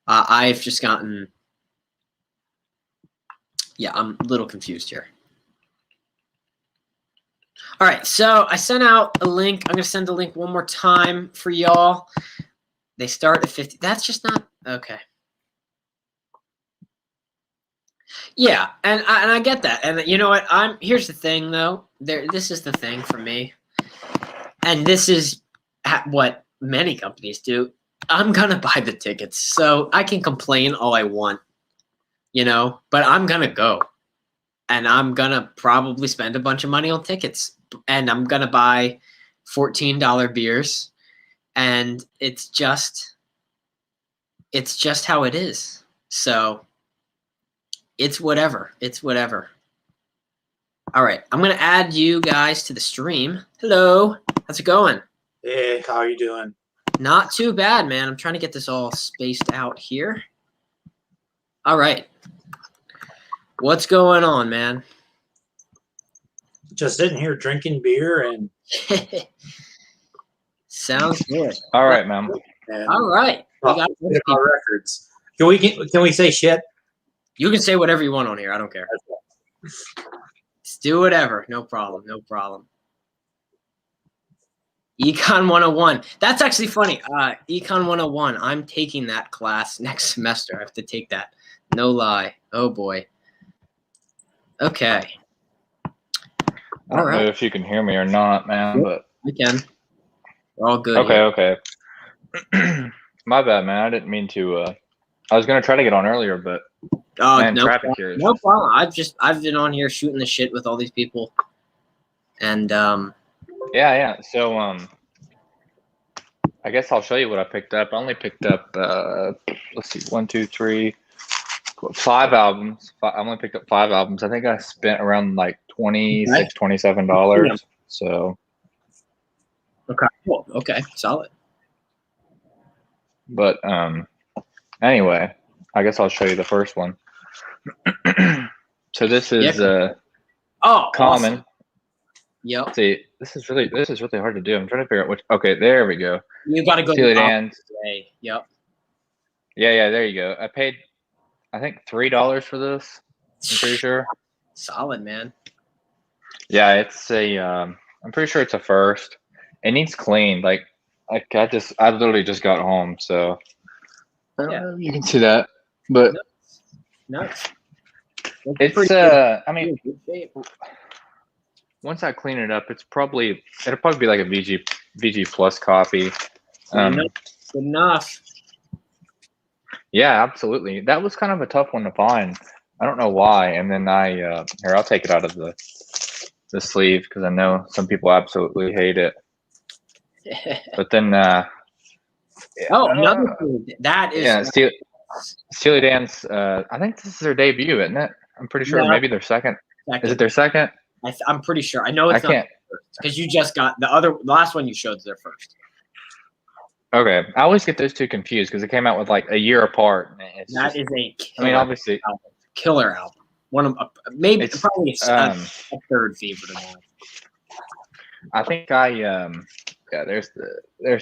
I've just gotten... Yeah, I'm a little confused here. All right, so I sent out a link. I'm gonna send the link one more time for y'all. They start at 50. That's just not okay. Yeah, and I get that. And you know what? Here's the thing though. This is the thing for me. And this is what many companies do. I'm gonna buy the tickets. So I can complain all I want, but I'm gonna go. And I'm gonna probably spend a bunch of money on tickets. And I'm gonna buy $14 beers. And it's just how it is. So it's whatever. It's whatever. All right. I'm going to add you guys to the stream. Hello. How's it going? Hey, how are you doing? Not too bad, man. I'm trying to get this all spaced out here. All right. What's going on, man? Just sitting here drinking beer and sounds good. All right, man. All right. We got our records. Can we say shit? You can say whatever you want on here. I don't care. Let's do whatever. No problem. No problem. Econ 101. That's actually funny. Econ 101. I'm taking that class next semester. I have to take that. No lie. Oh, boy. Okay. I don't know if you can hear me or not, man, but we can. We're all good. Okay. My bad, man. I didn't mean to. I was gonna try to get on earlier, but man, no traffic problem. here. No problem. I've been on here shooting the shit with all these people, and yeah. So I guess I'll show you what I picked up. I only picked up let's see, 1, 2, 3, 5 albums. I only picked up 5 albums. I think I spent around like $26, $27. Yeah. So okay, cool. Okay, solid. But anyway, I guess I'll show you the first one. So this is common. Awesome. Yep. See, this is really hard to do. I'm trying to figure out which. Okay, there we go. You got to go Steely Dan's. Yep. Yeah. There you go. I paid, I think $3 for this. I'm pretty sure. Solid, man. Yeah, it's a. I'm pretty sure it's a first. It needs cleaned. Like I literally just got home, so I don't know if you can see that, but nuts. It's I mean, once I clean it up, it'll probably be like a VG Plus coffee. Good enough. Yeah, absolutely. That was kind of a tough one to find. I don't know why. And then here, I'll take it out of the sleeve because I know some people absolutely hate it. But then another thing. That is Steely Dan's. I think this is their debut, isn't it? I'm pretty sure. Maybe their second. Is it their second? I'm pretty sure. I know it's not because you just got the last one you showed is their first. Okay, I always get those two confused because it came out with like a year apart. That is a obviously killer album. One of probably a third favorite of mine. I think there's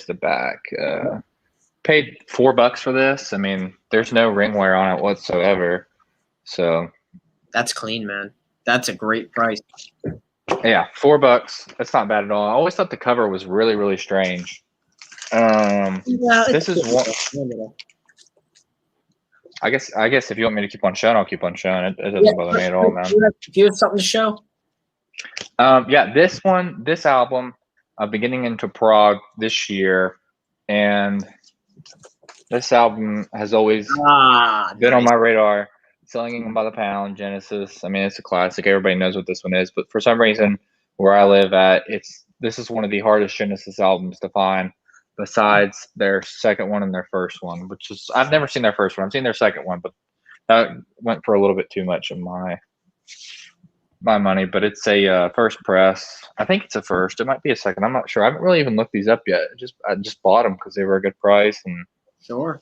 the back. Paid $4 for this. I mean, there's no ring wear on it whatsoever. So that's clean, man. That's a great price. Yeah, $4. That's not bad at all. I always thought the cover was really, really strange. This is one. I guess if you want me to keep on showing, I'll keep on showing. It doesn't bother me at all, man. Do you have something to show? Yeah, this album, beginning into prog this year, and this album has always been on my radar. Selling Them by the Pound, Genesis. I mean, it's a classic. Everybody knows what this one is, but for some reason, where I live at, this is one of the hardest Genesis albums to find. Besides their second one and their first one, which is I've never seen their first one. I've seen their second one, but that went for a little bit too much of my money. But it's a first press. I think it's a first. It might be a second. I'm not sure. I haven't really even looked these up yet. I just bought them because they were a good price. And sure.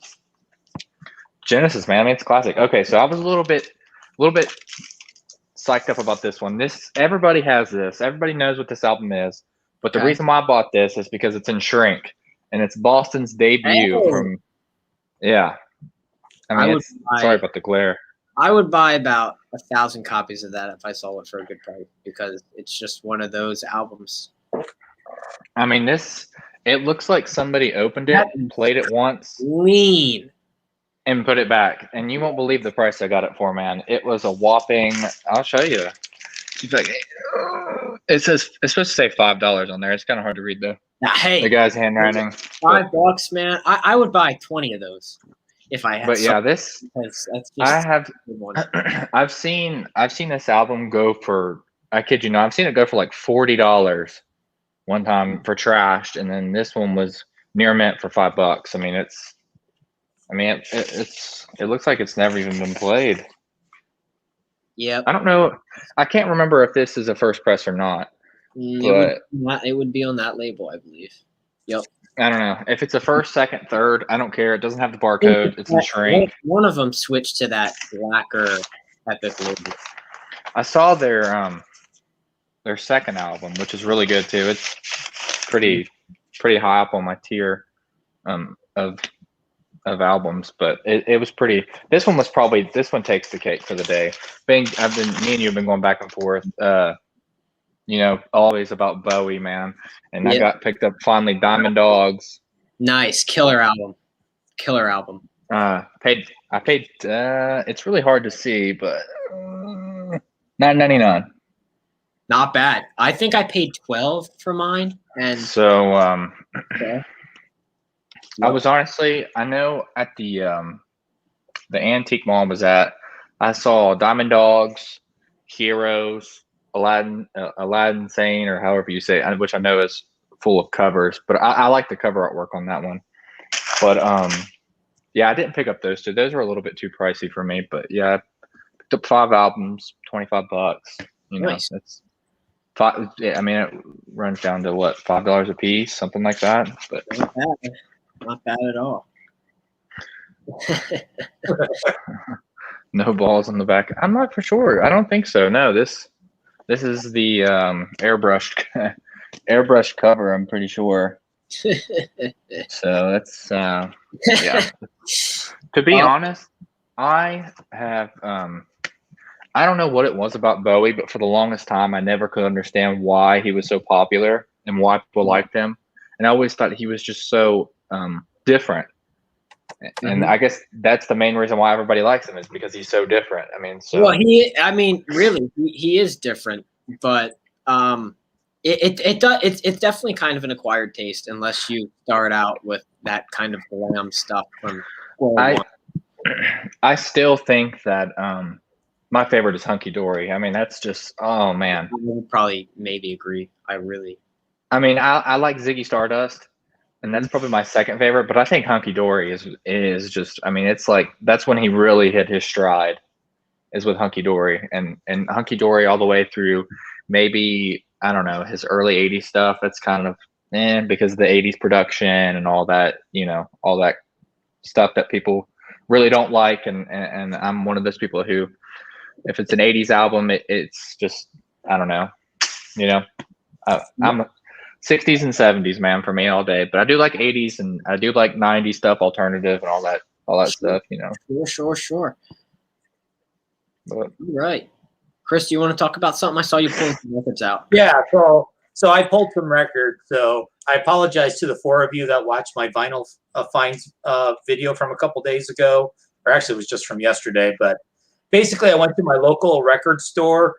Genesis, man, I mean, it's classic. Okay, so I was a little bit psyched up about this one. Everybody has this. Everybody knows what this album is. But the reason why I bought this is because it's in shrink. And it's Boston's debut from, yeah. I mean, sorry about the glare. I would buy about 1,000 copies of that if I sold it for a good price because it's just one of those albums. I mean, it looks like somebody opened it, played it once, Lean. and put it back. And you won't believe the price I got it for, man. It was a whopping, I'll show you. It says, it's supposed to say $5 on there. It's kind of hard to read, though. Now, hey, The guy's handwriting. $5, man. I would buy 20 of those if I had. But yeah, that's just I have. a good one. I've seen this album go for. I kid you not. I've seen it go for like $40 one time for Trashed, and then this one was near mint for $5. I mean, it looks like it's never even been played. Yep. I don't know. I can't remember if this is a first press or not. It would be on that label, I believe. Yep. I don't know if it's a first, second, third. I don't care. It doesn't have the barcode. It's in shrink. One of them switched to that blacker Epic label. I saw their second album, which is really good too. It's pretty high up on my tier of albums, but it was pretty. This one takes the cake for the day. Me and you have been going back and forth. Always about Bowie, man. And I got picked up finally. Diamond Dogs. Nice, killer album. I paid. It's really hard to see, but $9.99. Not bad. I think I paid $12 for mine, and so okay. I was honestly, I know at the antique mall I was at, I saw Diamond Dogs, Heroes, Aladdin Sane, or however you say it, which I know is full of covers, but I like the cover artwork on that one. But yeah, I didn't pick up those two. Those were a little bit too pricey for me. But yeah, I picked up 5 albums, $25. Nice. It's five. I mean, it runs down to what, $5 a piece, something like that. But not bad at all. No balls on the back. I'm not for sure. I don't think so. No, this is the airbrushed cover. I'm pretty sure. So that's yeah. To be honest, I have I don't know what it was about Bowie, but for the longest time I never could understand why he was so popular and why people liked him. And I always thought he was just so different. And I guess that's the main reason why everybody likes him, is because he's so different. I mean, so well, really, he is different, but it's definitely kind of an acquired taste unless you start out with that kind of glam stuff from. I still think that my favorite is Hunky Dory. I mean, that's just, oh man. I would probably maybe agree. I mean, I like Ziggy Stardust, and that's probably my second favorite. But I think Hunky Dory is just. I mean, it's like that's when he really hit his stride, is with Hunky Dory, and Hunky Dory all the way through maybe, I don't know, his early '80s stuff. It's kind of because of the '80s production and all that, all that stuff that people really don't like, and I'm one of those people who, if it's an '80s album, it's just, I don't know, I'm 60s and 70s man for me all day, but I do like 80s and I do like 90s stuff, alternative and all that stuff, Sure. But, right. Chris, do you want to talk about something? I saw you pulling some records out. Yeah, so I pulled some records. So I apologize to the 4 of you that watched my vinyl finds video from a couple days ago, or actually it was just from yesterday. But basically, I went to my local record store,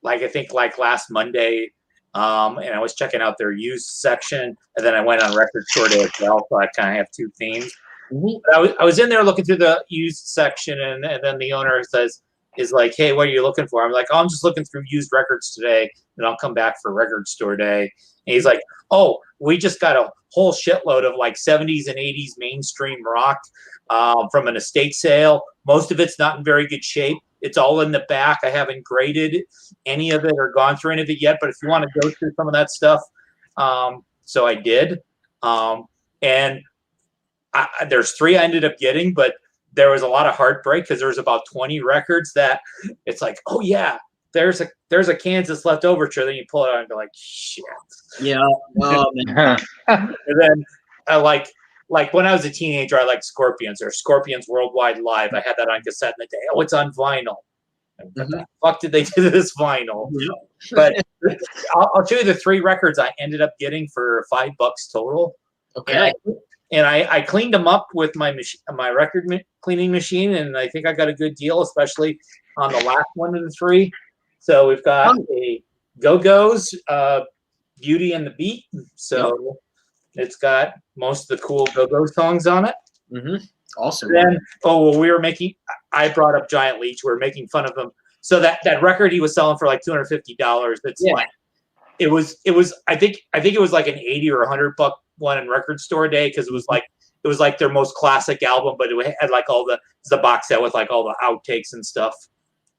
I think last Monday, and I was checking out their used section, and then I went on Record Store Day as well. So I kind of have 2 themes. Mm-hmm. I was in there looking through the used section, and then the owner is like, hey, what are you looking for? I'm like, oh, I'm just looking through used records today, and I'll come back for Record Store Day. And he's like, oh, we just got a whole shitload of 70s and 80s mainstream rock from an estate sale. Most of it's not in very good shape. It's all in the back. I haven't graded any of it or gone through any of it yet, but if you want to go through some of that stuff, so I did. And there's 3 I ended up getting, but there was a lot of heartbreak because there was about 20 records that it's like, oh yeah, there's a Kansas left overture. Then you pull it out and go like, shit. Yeah. Well, and then I like when I was a teenager, I liked Scorpions or Scorpions Worldwide Live. I had that on cassette in the day. Oh, it's on vinyl. What the fuck did they do to this vinyl? But I'll show you the 3 records I ended up getting for $5 total. Okay. And I cleaned them up with my record cleaning machine, and I think I got a good deal, especially on the last one of the 3. So we've got a Go-Go's, Beauty and the Beat. So it's got most of the cool Go-Go songs on it. Awesome. Then, I brought up Giant Leech. We were making fun of him. So that record he was selling for like $250. That's like, it was, I think it was like an 80 or $100 one in Record Store Day, because it was like their most classic album, but it had like all the box set with like all the outtakes and stuff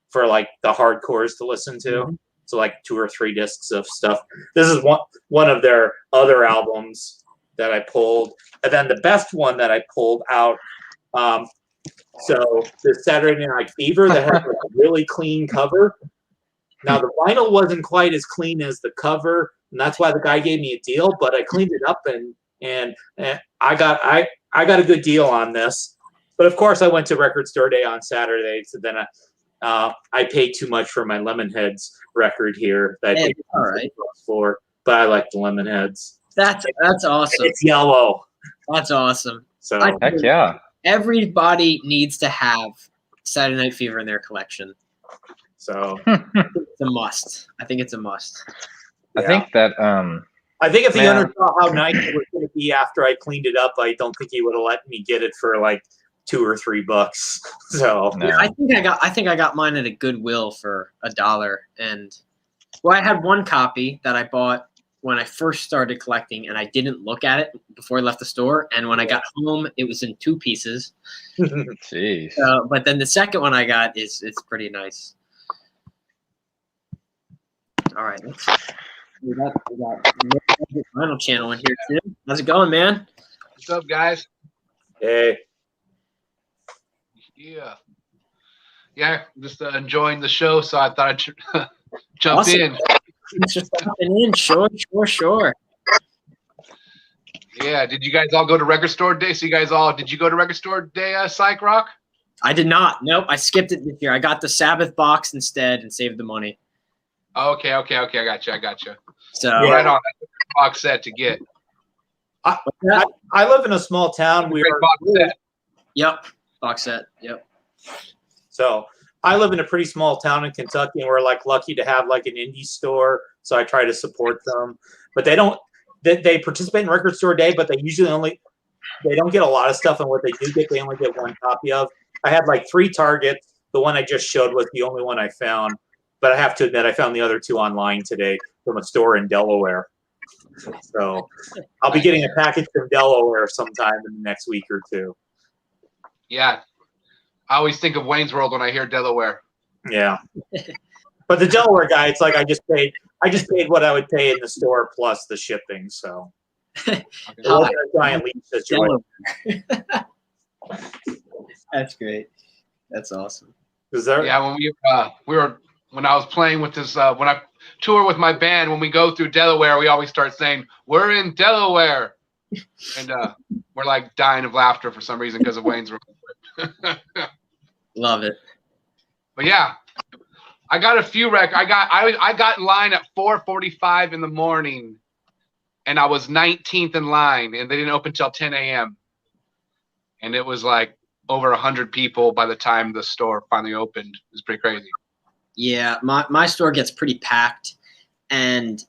for like the hardcores to listen to. So like 2 or 3 discs of stuff. This is one of their other albums that I pulled. And then the best one that I pulled out, so the Saturday Night Fever that has like a really clean cover. Now the vinyl wasn't quite as clean as the cover, and that's why the guy gave me a deal. But I cleaned it up, and I got a good deal on this. But of course, I went to Record Store Day on Saturday, so then I paid too much for my Lemonheads record here that I paid for. But I like the Lemonheads. That's awesome. It's yellow. That's awesome. So heck yeah. Everybody needs to have Saturday Night Fever in their collection. So it's a must. I think it's a must. I think that I think if the owner saw how nice it was going to be after I cleaned it up, I don't think he would have let me get it for like $2 or $3. So no. I think I got mine at a Goodwill for $1. And well, I had one copy that I bought when I first started collecting, and I didn't look at it before I left the store. And when I got home, it was in 2 pieces. Jeez. But then the second one I got it's pretty nice. All right, we got final channel in here too. How's it going, man? What's up, guys? Hey. Yeah, just enjoying the show, so I thought I'd jump in. Just jumping in, sure. Yeah, did you guys all go to Record Store Day? So did you go to Record Store Day, Psych Rock? I did not. Nope, I skipped it this year. I got the Sabbath box instead and saved the money. Okay, I got you. So right on, that's a box set to get. I live in a small town. Yep, box set. Yep. So I live in a pretty small town in Kentucky, and we're like lucky to have like an indie store. So I try to support them, but they don't. They participate in Record Store Day, but they don't get a lot of stuff. And what they do get, they only get 1 copy of. I had like 3 Targets. The one I just showed was the only one I found. But I have to admit, I found the other 2 online today from a store in Delaware. So I'll be getting a package from Delaware sometime in the next week or 2. Yeah. I always think of Wayne's World when I hear Delaware. Yeah. But the Delaware guy, it's like I just paid what I would pay in the store plus the shipping. So it wasn't a Giant Leap situation. That's great. That's awesome. Yeah, when when I was playing with this, when I tour with my band, when we go through Delaware, we always start saying, "We're in Delaware," and we're like dying of laughter for some reason because of Wayne's World. Love it. But yeah, I got a few I got in line at 4:45 in the morning, and I was 19th in line, and they didn't open till 10 a.m. And it was like over 100 people by the time the store finally opened. It was pretty crazy. Yeah, my store gets pretty packed, and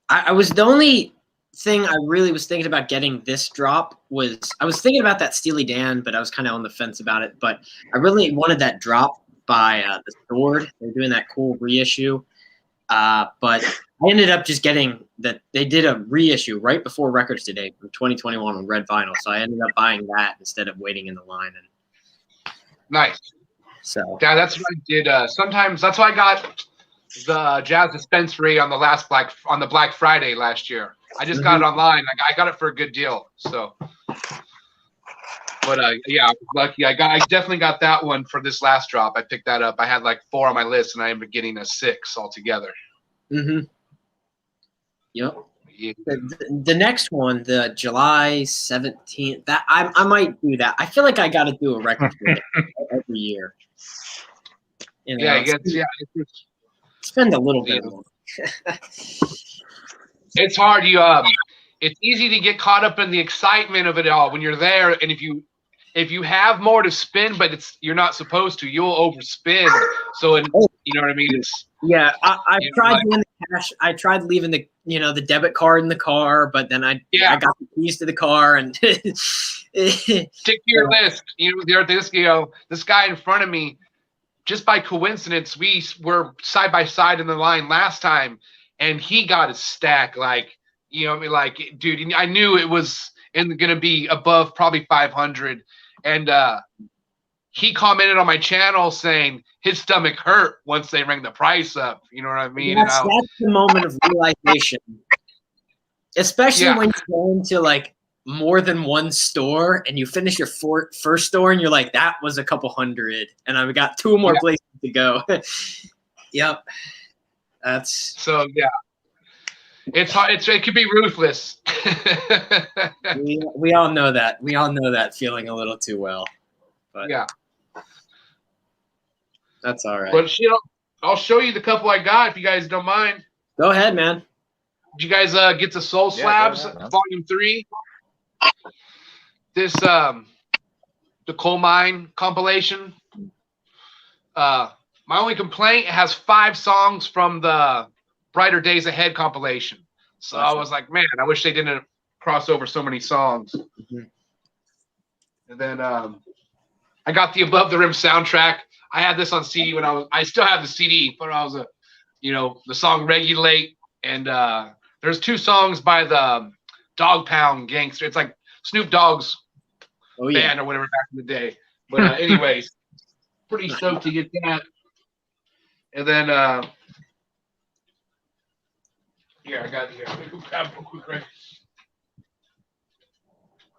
I was the only thing I really was thinking about getting this drop was I was thinking about that Steely Dan, but I was kind of on the fence about it. But I really wanted that drop by the Sword. They're doing that cool reissue, but I ended up just getting that. They did a reissue right before Records Today from 2021 on red vinyl, so I ended up buying that instead of waiting in the line. And nice. So yeah, that's what I did. Sometimes that's why I got the Jazz Dispensary on the Black Friday last year. I just got it online. I got it for a good deal. So, but yeah, I was lucky. I definitely got that one for this last drop. I picked that up. I had like 4 on my list, and I ended up getting a 6 altogether. Mm-hmm. Yep. Yeah. The next one, the July 17th, that I might do that. I feel like I got to do a record store day every year. You know, Yeah, I guess. Yeah, spend a little bit more. It's hard. It's easy to get caught up in the excitement of it all when you're there, and if you have more to spend, but you're not supposed to, you'll overspend. So, you know what I mean? I've tried doing the cash. I tried leaving the debit card in the car, but then I got the keys to the car and stick to your list. This guy in front of me, just by coincidence, we were side by side in the line last time, and he got a stack. Like, dude, I knew it was going to be above probably 500, and he commented on my channel saying his stomach hurt once they rang the price up. You know what I mean? That's the moment of realization, especially when you go into like more than one store and you finish your first store and you're like, that was a couple hundred, and I've got 2 more places to go. Yep. That's so It's hard. It could be ruthless. we all know that. We all know that feeling a little too well. But yeah. That's all right. But I'll show you the couple I got if you guys don't mind. Go ahead, man. Did you guys get the Soul Slabs Volume 3? This the Coal Mine compilation. My only complaint, it has 5 songs from the Brighter Days Ahead compilation. So I was like, man, I wish they didn't cross over so many songs. Mm-hmm. And then I got the Above the Rim soundtrack. I had this on CD when I still have the CD, but I was the song Regulate, and there's 2 songs by the Dog Pound Gangster. It's like Snoop Dogg's band or whatever back in the day. But anyways, pretty stoked to get that. And then here, I got it here. Let me go grab real quick, right?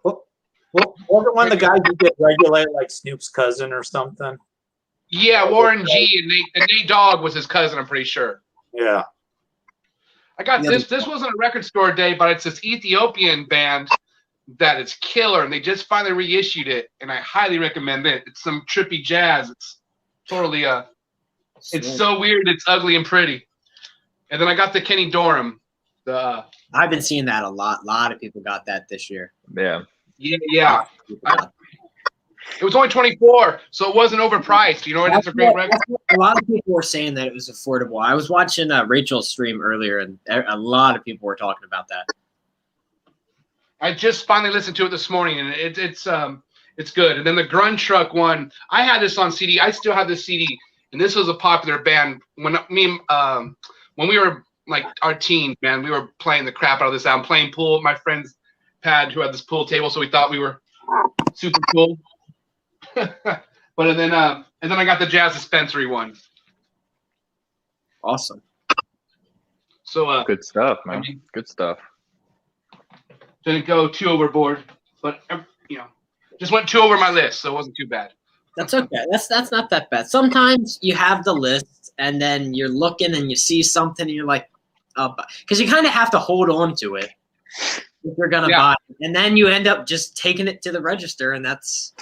Well, wasn't one of the guys who did Regulate like Snoop's cousin or something? Yeah, Warren G. and Nate Dogg was his cousin, I'm pretty sure. Yeah. I got this. This wasn't a record store day, but it's this Ethiopian band that is killer, and they just finally reissued it, and I highly recommend it. It's some trippy jazz. It's totally it's so weird. It's ugly and pretty. And then I got the Kenny Dorham. I've been seeing that a lot. A lot of people got that this year. Yeah. Yeah. It was only $24, so it wasn't overpriced. You know, and it's a great record. A lot of people were saying that it was affordable. I was watching Rachel's stream earlier, and a lot of people were talking about that. I just finally listened to it this morning, and it's good. And then the Grunge Truck one, I had this on CD. I still have this CD, and this was a popular band when we were like our teens, man. We were playing the crap out of this album, playing pool with my friends Pad, who had this pool table, so we thought we were super cool. And then I got the Jazz Dispensary one. Awesome. So good stuff, man. Good stuff. Didn't go too overboard, but just went 2 over my list, so it wasn't too bad. That's okay. That's not that bad. Sometimes you have the list, and then you're looking and you see something, and you're like, oh, because you kind of have to hold on to it if you're gonna buy it, and then you end up just taking it to the register, and that's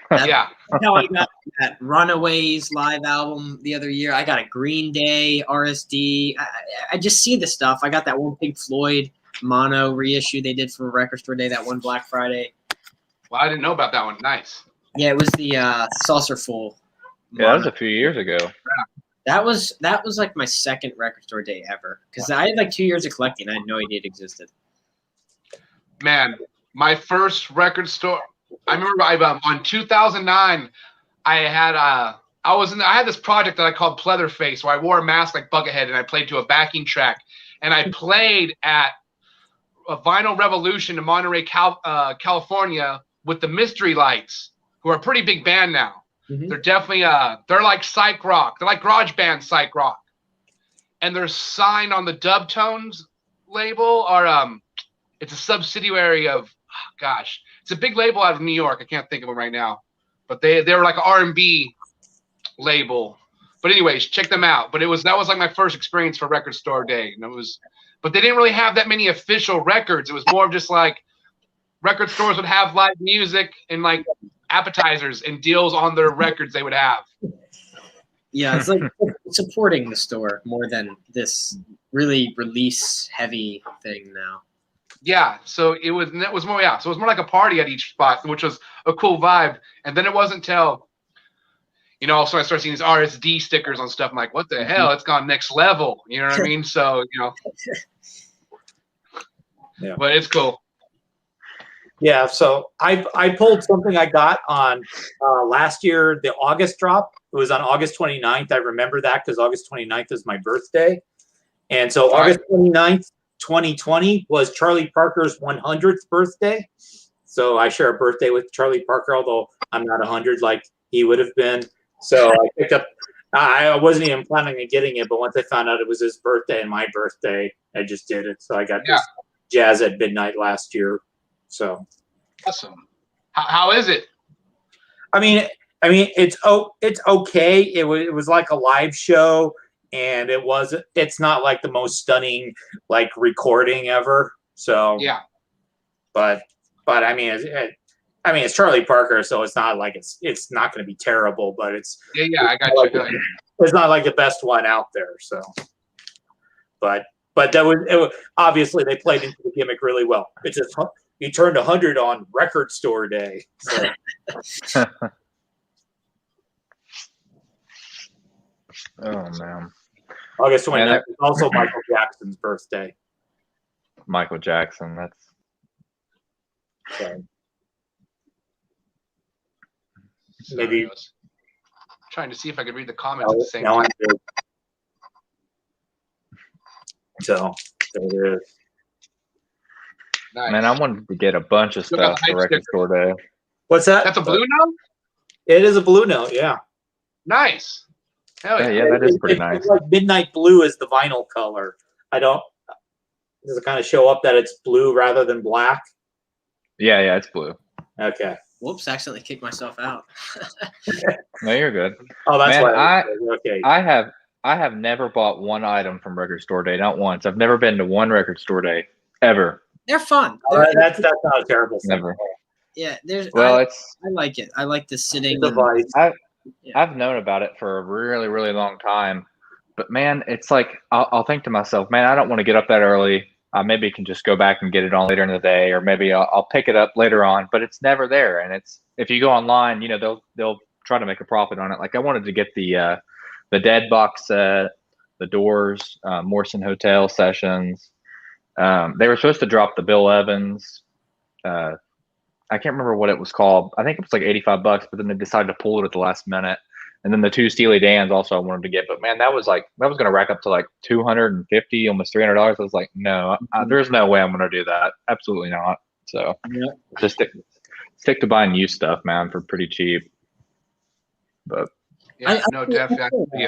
how I got that Runaways live album the other year. I got a Green Day RSD. I just see the stuff. I got that one Pink Floyd mono reissue they did for Record Store Day that one Black Friday. Well, I didn't know about that one. Nice. Yeah, it was the Saucerful. Yeah, that was a few years ago. That was like my second Record Store Day ever, because I had like 2 years of collecting. I had no idea it existed. Man, my first record store. I remember on 2009, I had this project that I called Pleatherface, where I wore a mask like Buckethead, and I played to a backing track, and I played at a Vinyl Revolution in Monterey, California, with the Mystery Lights, who are a pretty big band now. Mm-hmm. They're definitely they're like psych rock. They're like garage band psych rock, and they're signed on the Dubtones label, or it's a subsidiary of it's a big label out of New York. I can't think of it right now, but they were like an R&B label. But anyways, check them out. But that was like my first experience for Record Store Day, and but they didn't really have that many official records. It was more of just like record stores would have live music and like appetizers and deals on their records they would have. Yeah, it's like supporting the store more than this really release heavy thing now. Yeah, so it was more so it was more like a party at each spot, which was a cool vibe. And then it wasn't until so I started seeing these RSD stickers on stuff. I'm like, what the hell? It's gone next level. You know what I mean? So Yeah. But it's cool. Yeah, so I pulled something I got on last year, the August drop. It was on August 29th. I remember that because August 29th is my birthday. And so August 29th, 2020 was Charlie Parker's 100th birthday. So I share a birthday with Charlie Parker, although I'm not 100 like he would have been. So I picked up, I wasn't even planning on getting it, but once I found out it was his birthday and my birthday, I just did it. So I got this Jazz at Midnight last year. So awesome. How is it? I mean, it's okay. It was like a live show, and it's not like the most stunning like recording ever. So yeah, but I mean, it's Charlie Parker, so it's not like it's not going to be terrible, but it's I got you. It's not like the best one out there. So, but that was obviously they played into the gimmick really well. It's just you turned 100 on Record Store Day. So. Oh man. August 29th is also Michael Jackson's birthday. Michael Jackson, that's maybe trying to see if I could read the comments at the same time. So there it is. Nice. Man, I wanted to get a bunch of stuff for Record Store Day. What's that? That's a blue note? It is a blue note, yeah. Nice. Hell yeah. Yeah, that is pretty nice. It's like midnight blue is the vinyl color. Does it kind of show up that it's blue rather than black? Yeah, it's blue. Okay. Whoops, accidentally kicked myself out. No, you're good. Oh, that's Man, why. Okay. I have never bought one item from Record Store Day, not once. I've never been to one Record Store Day ever. They're fun. That's not a terrible thing. Never. Yeah, I like it. I like the sitting. I've known about it for a really, really long time, but man, it's like I'll think to myself, man, I don't want to get up that early. Maybe I can just go back and get it on later in the day, or maybe I'll pick it up later on. But it's never there, and if you go online, they'll try to make a profit on it. Like I wanted to get the Dead box set, the Doors, Morrison Hotel Sessions. They were supposed to drop the Bill Evans. I can't remember what it was called. I think it was like $85, but then they decided to pull it at the last minute. And then the two Steely Dans also I wanted to get, but man, that was going to rack up to like $250, almost $300. I was like, no, there's no way I'm going to do that. Absolutely not. So just stick to buying used stuff, man, for pretty cheap. But definitely.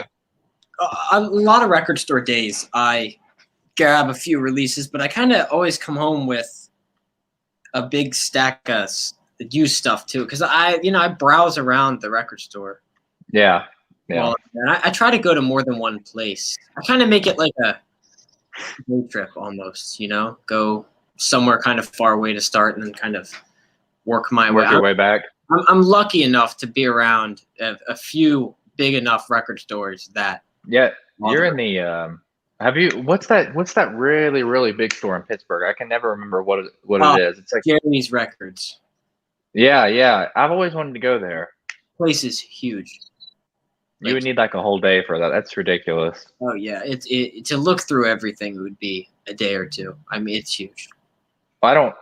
A lot of Record Store Days, I grab a few releases, but I kind of always come home with a big stack of used stuff too, because I browse around the record store. Yeah. Well, and I try to go to more than one place. I kind of make it like a road trip almost. Go somewhere kind of far away to start, and then kind of work your way back. I'm lucky enough to be around a few big enough record stores that. Yeah, you're in the. What's that really, really big store in Pittsburgh? I can never remember what it is. It's like Jeremy's Records. Yeah. I've always wanted to go there. Place is huge. You would need like a whole day for that. That's ridiculous. Oh yeah, to look through everything would be a day or two. I mean, it's huge. I don't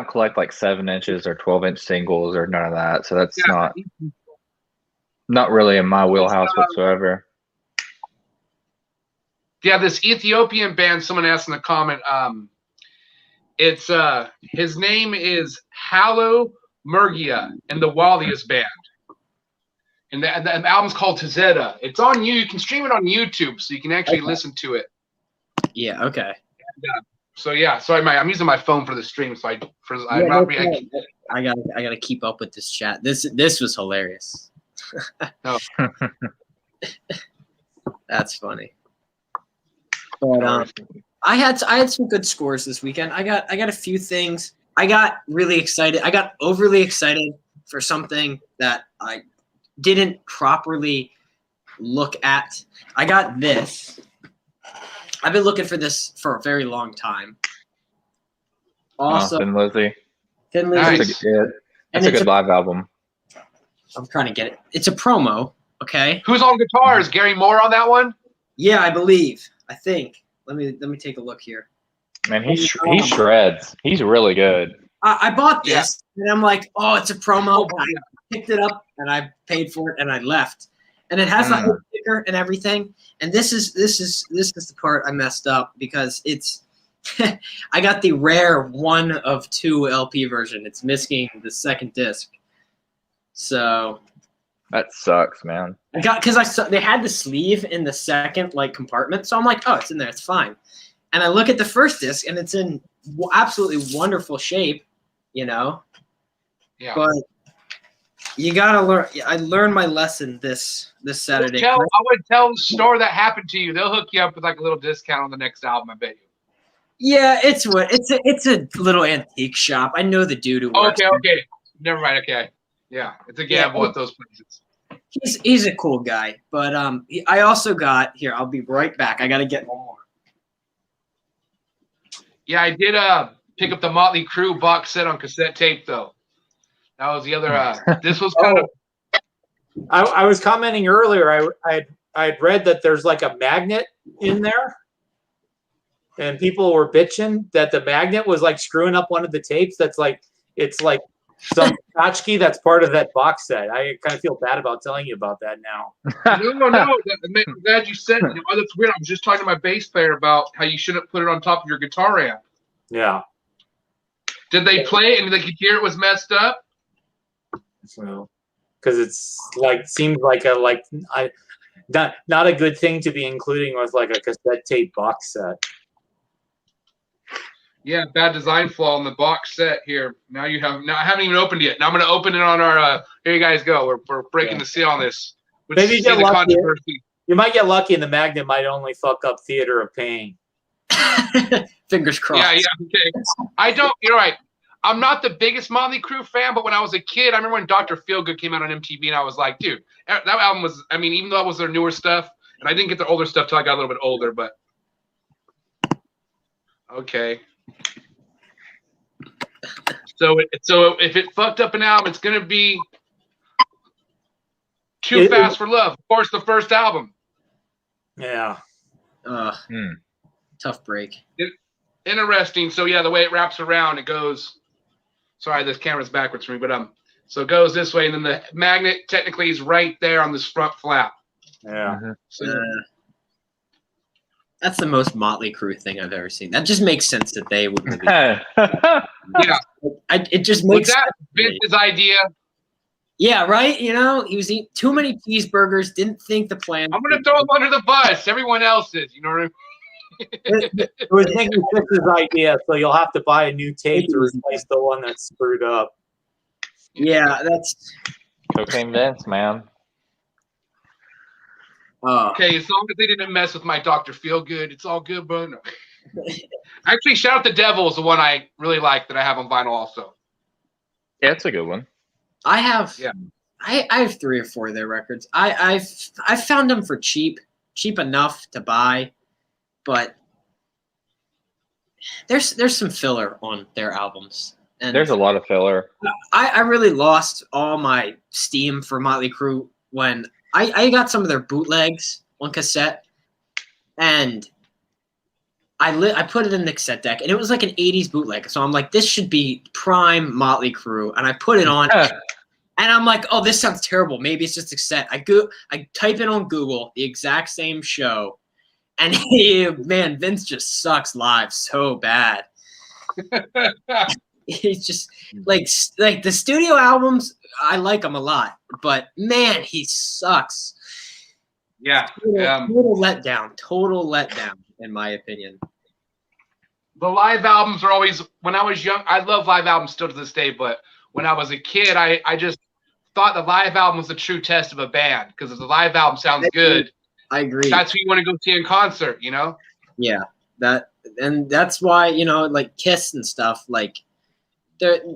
collect like 7-inch or 12-inch singles or none of that. So that's not really in my wheelhouse whatsoever. Yeah, this Ethiopian band, someone asked in the comment, it's his name is Hallo Murgia and the Wallius Band. And the album's called Tazeta. It's on you can stream it on YouTube, so you can actually listen to it. Yeah, okay. Sorry, I'm using my phone for the stream, so I gotta keep up with this chat. This was hilarious. No. That's funny. But I had some good scores this weekend. I got a few things. I got really excited. I got overly excited for something that I didn't properly look at. I got this. I've been looking for this for a very long time. Also, Thin Lizzy. Thin Lizzy. That's a good live album. I'm trying to get it. It's a promo, okay? Who's on guitars? Gary Moore on that one? Yeah, I believe. I think. Let me take a look here. Man, he shreds. He's really good. I bought this, and I'm like, oh, it's a promo. And I picked it up, and I paid for it, and I left. And it has the whole sticker and everything. And this is the part I messed up because it's I got the rare 1 of 2 LP version. It's missing the second disc. So that sucks, man. I got because I saw they had the sleeve in the second compartment, so I'm like, oh, it's in there, it's fine. And I look at the first disc, and it's in absolutely wonderful shape, Yeah. But you gotta learn. I learned my lesson this Saturday. I would tell the store that happened to you. They'll hook you up with like a little discount on the next album. I bet you. Yeah, it's a little antique shop. I know the dude who works. Okay. Never mind. Okay. Yeah, it's a gamble at those places. He's a cool guy, but I also got here. I'll be right back. I gotta get one more. Yeah, I did pick up the Motley Crue box set on cassette tape though. That was the other. This was kind of. I was commenting earlier. I'd read that there's like a magnet in there, and people were bitching that the magnet was like screwing up one of the tapes. It's like some tchotchke that's part of that box set. I kind of feel bad about telling you about that now. No. I'm glad you said it. That's weird. I was just talking to my bass player about how you shouldn't put it on top of your guitar amp. Yeah. Did they play it and they could hear it was messed up? So, because it's seems like not a good thing to be including with like a cassette tape box set. Yeah, bad design flaw in the box set here. Now I haven't even opened it yet. Now I'm going to open it on our. Here you guys go. We're breaking the seal on this. Maybe you get lucky. You might get lucky, and the magnet might only fuck up Theater of Pain. Fingers crossed. Yeah. Okay. I don't. You're right. I'm not the biggest Motley Crue fan, but when I was a kid, I remember when Dr. Feelgood came out on MTV, and I was like, dude, that album was. I mean, even though it was their newer stuff, and I didn't get their older stuff till I got a little bit older, but okay. So if it fucked up an album, it's gonna be Too Fast for Love. Of course, the first album. Yeah. Tough break. Interesting. So yeah, the way it wraps around, it goes. Sorry, this camera's backwards for me, but so it goes this way, and then the magnet technically is right there on this front flap. Yeah. So, that's the most Motley Crue thing I've ever seen. That just makes sense that they would release. Yeah. It just makes sense. Vince's idea. Yeah, right? He was eating too many cheeseburgers, didn't think the plan. I'm going to throw him under the bus. Everyone else is. You know what I mean? It was Nick Chris's idea, so you'll have to buy a new tape to replace the one that's screwed up. Yeah, that's Cocaine Vince, man. Okay, as long as they didn't mess with my Dr. Feelgood, it's all good, bro. No. Actually, Shout Out the Devil is the one I really like that I have on vinyl also. Yeah, it's a good one. I have 3 or 4 of their records. I've found them for cheap enough to buy, but there's some filler on their albums. And there's a lot of filler. I really lost all my steam for Motley Crue when I got some of their bootlegs on cassette, and I put it in the cassette deck, and it was like an 80s bootleg. So I'm like, this should be prime Motley Crue, and I put it on, and I'm like, oh, this sounds terrible. Maybe it's just a cassette. I type in on Google the exact same show, and man, Vince just sucks live so bad. He's just like the studio albums. I like him a lot, but man, he sucks. Yeah. Total letdown, in my opinion. The live albums are always, when I was young, I love live albums still to this day, but when I was a kid, I just thought the live album was the true test of a band, because if the live album sounds good, I agree. that's who you want to go see in concert, you know? Yeah, that's why, you know, like Kiss and stuff, like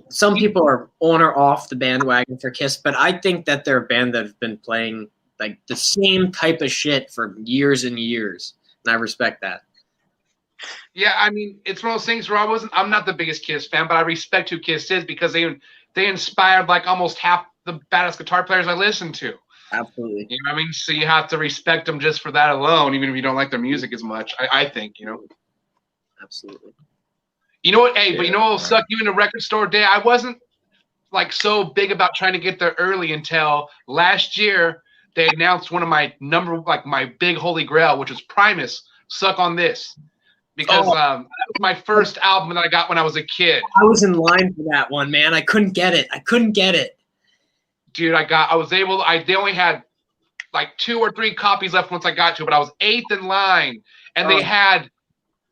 some people are on or off the bandwagon for Kiss, but I think that they're a band that have been playing like the same type of shit for years and years, and I respect that. Yeah, I mean, it's one of those things where I'm not the biggest Kiss fan, but I respect who Kiss is because they inspired like almost half the baddest guitar players I listen to. Absolutely. You know what I mean? So you have to respect them just for that alone, even if you don't like their music as much. I think, you know. Absolutely. You know what? Hey, but you know what will suck you into record store day? I wasn't like so big about trying to get there early until last year. They announced one of my my big holy grail, which was Primus. Suck on This, because that was my first album that I got when I was a kid. I was in line for that one, man. I couldn't get it. Dude, they only had like 2 or 3 copies left once I got to it, but I was 8th in line, and they had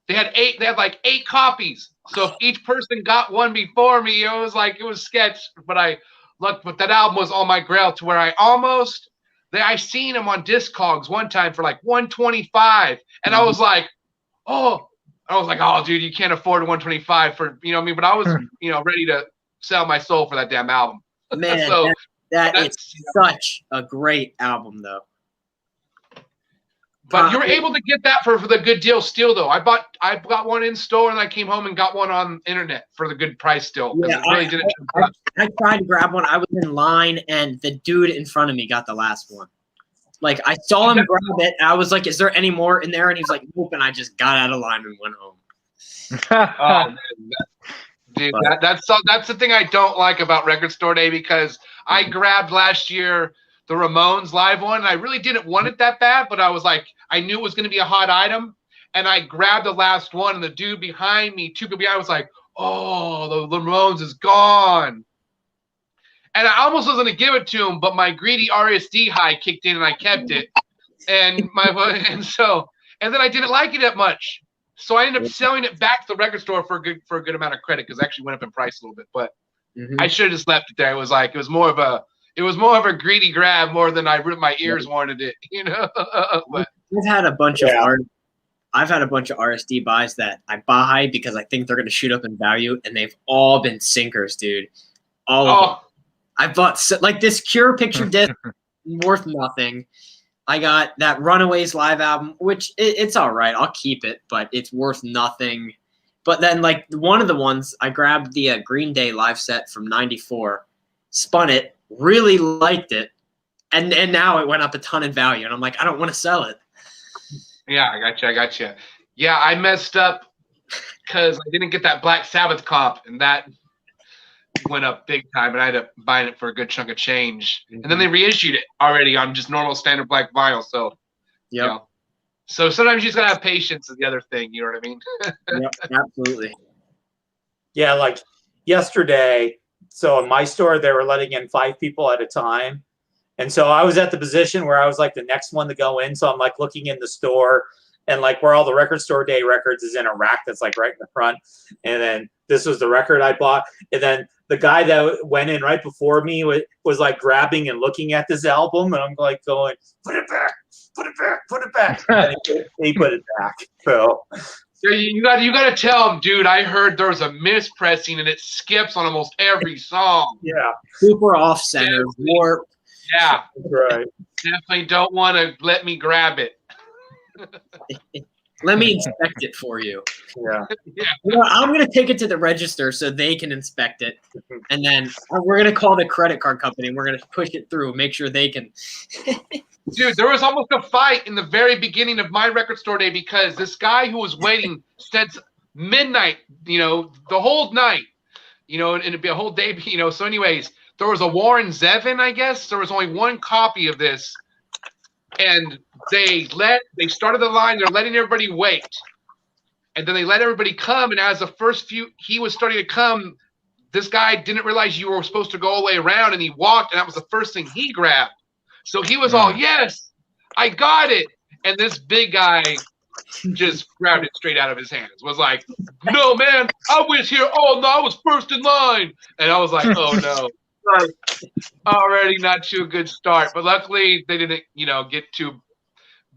like 8 copies. So if each person got one before me, it was sketch. But that album was on my grail to where I seen him on Discogs one time for like $125, and I was like, oh, dude, you can't afford $125 for, you know what I mean? But I was, you know, ready to sell my soul for that damn album. Man, so that's such a great album, though. But you were able to get that for the good deal still, though. I got one in store, and I came home and got one on internet for the good price still. Yeah, I tried to grab one. I was in line, and the dude in front of me got the last one. Like, I saw him grab it, and I was like, is there any more in there? And he was like, nope, and I just got out of line and went home. Dude, that's the thing I don't like about Record Store Day, because I grabbed last year the Ramones live one, and I really didn't want it that bad, but I was like, I knew it was going to be a hot item, and I grabbed the last one, and the dude behind me, 2 people behind, was like, oh, the Ramones is gone. And I almost was going to give it to him, but my greedy RSD high kicked in, and I kept it. And then I didn't like it that much. So I ended up selling it back to the record store for a good amount of credit, because it actually went up in price a little bit. But I should have just left it there. It was more of a greedy grab more than my ears wanted it, you know. But I've had a bunch of RSD buys that I buy because I think they're going to shoot up in value, and they've all been sinkers, dude. All of them. I bought like this Cure picture disc, worth nothing. I got that Runaways live album, which it's all right. I'll keep it, but it's worth nothing. But then, like, one of the ones, I grabbed the Green Day live set from '94, spun it, really liked it, and now it went up a ton in value. And I'm like, I don't want to sell it. Yeah, I got you. Yeah, I messed up because I didn't get that Black Sabbath comp, and that went up big time, and I ended up buying it for a good chunk of change. And then they reissued it already on just normal standard black vinyl. So, you know, so sometimes you just gotta have patience is the other thing. You know what I mean? Yep, absolutely. Yeah, like yesterday. So in my store, they were letting in 5 people at a time. And so I was at the position where I was like the next one to go in. So I'm like looking in the store, and like where all the Record Store Day records is in a rack that's like right in the front. And then this was the record I bought. And then the guy that went in right before me was like grabbing and looking at this album. And I'm like going, put it back, put it back, put it back. And he put it back. So you got to tell him, dude, I heard there was a mispressing and it skips on almost every song. Yeah. Super off center, warp. Yeah. Right. Definitely don't want to let me grab it. Let me inspect it for you. Yeah. Yeah. You know, I'm going to take it to the register so they can inspect it. And then we're going to call the credit card company, and we're going to push it through, make sure they can. Dude, there was almost a fight in the very beginning of my Record Store Day because this guy who was waiting since midnight, you know, the whole night, you know, and it'd be a whole day, you know. So anyways, there was a Warren Zevon, I guess. There was only one copy of this. And they started the line. They're letting everybody wait. And then they let everybody come. And as the first few, he was starting to come, this guy didn't realize you were supposed to go all the way around. And he walked, and that was the first thing he grabbed. So he was all, yes, I got it. And this big guy just grabbed it straight out of his hands. Was like, no, man, I was here. Oh, no, I was first in line. And I was like, oh, no. Already not too good start, but luckily they didn't, get too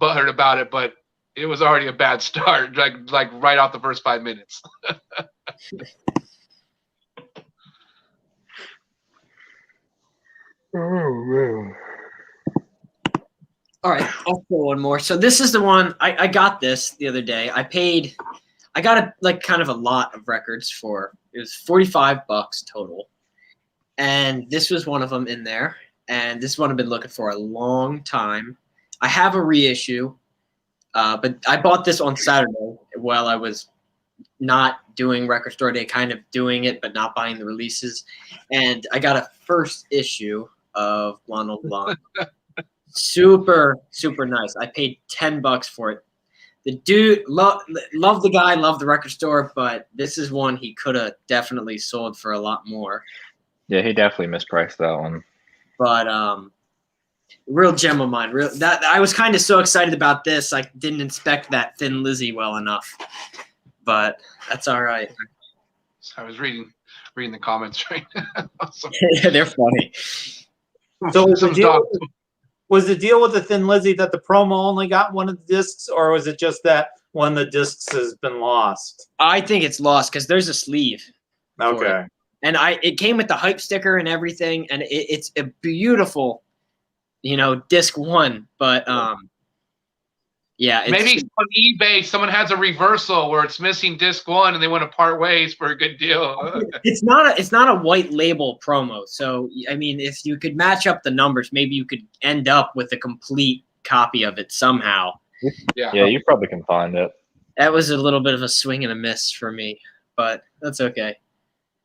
butthurt about it. But it was already a bad start, like right off the first 5 minutes. All right, I'll pull one more. So this is the one I got this the other day. I got kind of a lot of records for. It was $45 total, and this was one of them in there. And this one I've been looking for a long time. I have a reissue, but I bought this on Saturday while I was not doing Record Store Day, kind of doing it, but not buying the releases. And I got a first issue of Lionel Blanc. Super, super nice. I paid $10 for it. The dude, love the guy, love the record store, but this is one he could have definitely sold for a lot more. Yeah, he definitely mispriced that one. But real gem of mine. I was kind of so excited about this. I didn't inspect that Thin Lizzy well enough, but that's all right. I was reading the comments right now. Yeah, they're funny. So was the deal with the Thin Lizzy that the promo only got one of the discs, or was it just that one of the discs has been lost? I think it's lost because there's a sleeve. Okay. And it came with the hype sticker and everything, and it's a beautiful, disc one. But yeah, maybe on eBay someone has a reversal where it's missing disc one and they want to part ways for a good deal. It's not a white label promo. So I mean, if you could match up the numbers, maybe you could end up with a complete copy of it somehow. Yeah, you probably can find it. That was a little bit of a swing and a miss for me, but that's okay.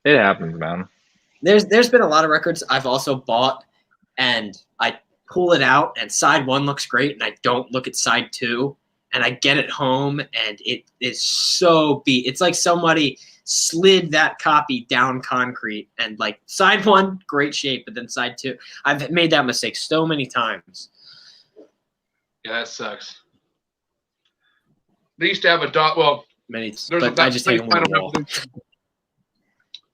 It happens, man. There's been a lot of records I've also bought, and I pull it out, and side one looks great, and I don't look at side two, and I get it home, and it is so beat. It's like somebody slid that copy down concrete, and like side one, great shape, but then side two, I've made that mistake so many times. Yeah, that sucks. They used to have a dot. Well, but I just take them on the wall.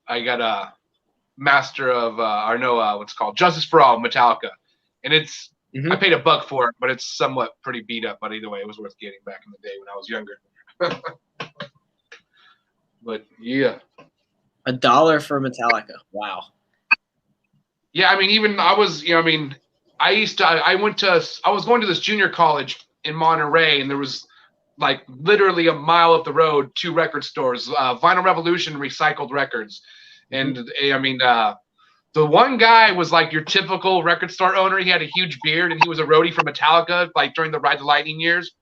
I got a master of what's it called, Justice for All, Metallica, and it's I paid $1 for it, but it's somewhat pretty beat up. But either way, it was worth getting back in the day when I was younger. But yeah, $1 for Metallica. Wow. Yeah, I mean, even I was, I was going to this junior college in Monterey, and there was like literally a mile up the road 2 record stores, Vinyl Revolution, Recycled Records. And I mean, the one guy was like your typical record store owner. He had a huge beard, and he was a roadie for Metallica, like during the Ride the Lightning years,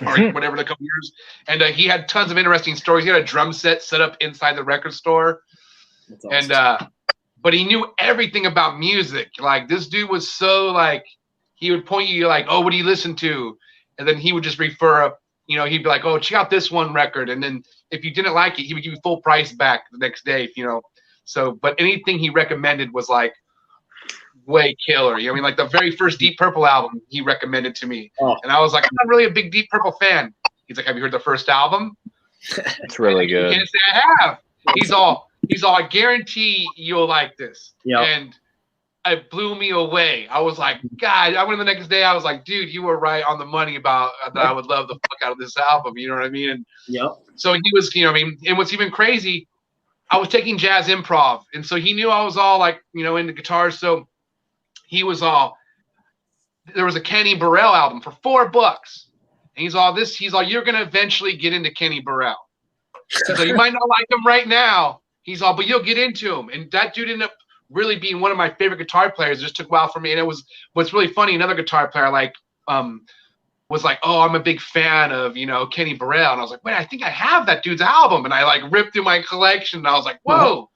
or whatever, the couple years. And he had tons of interesting stories. He had a drum set up inside the record store. That's awesome. And but he knew everything about music. Like, this dude was so like, he would point you like, oh, what do you listen to? And then he would just refer up, he'd be like, oh, check out this one record. And then if you didn't like it, he would give you full price back the next day, So, but anything he recommended was like way killer. I mean, like the very first Deep Purple album he recommended to me. Oh. And I was like, I'm not really a big Deep Purple fan. He's like, have you heard the first album? It's really good. Can't say I have. He's all, I guarantee you'll like this. Yep. And it blew me away. I was like, God, I went in the next day. I was like, dude, you were right on the money about that. I would love the fuck out of this album. You know what I mean? And so he was, and what's even crazy, I was taking jazz improv. And so he knew I was all like, into guitars. So he was all, there was a Kenny Burrell album for $4. And he's all, you're going to eventually get into Kenny Burrell. So you might not like him right now. He's all, but you'll get into him. And that dude ended up really being one of my favorite guitar players. It just took a while for me. And it was, what's really funny, another guitar player was like, oh, I'm a big fan of, Kenny Burrell. And I was like, wait, I think I have that dude's album. And I like ripped through my collection, and I was like, whoa,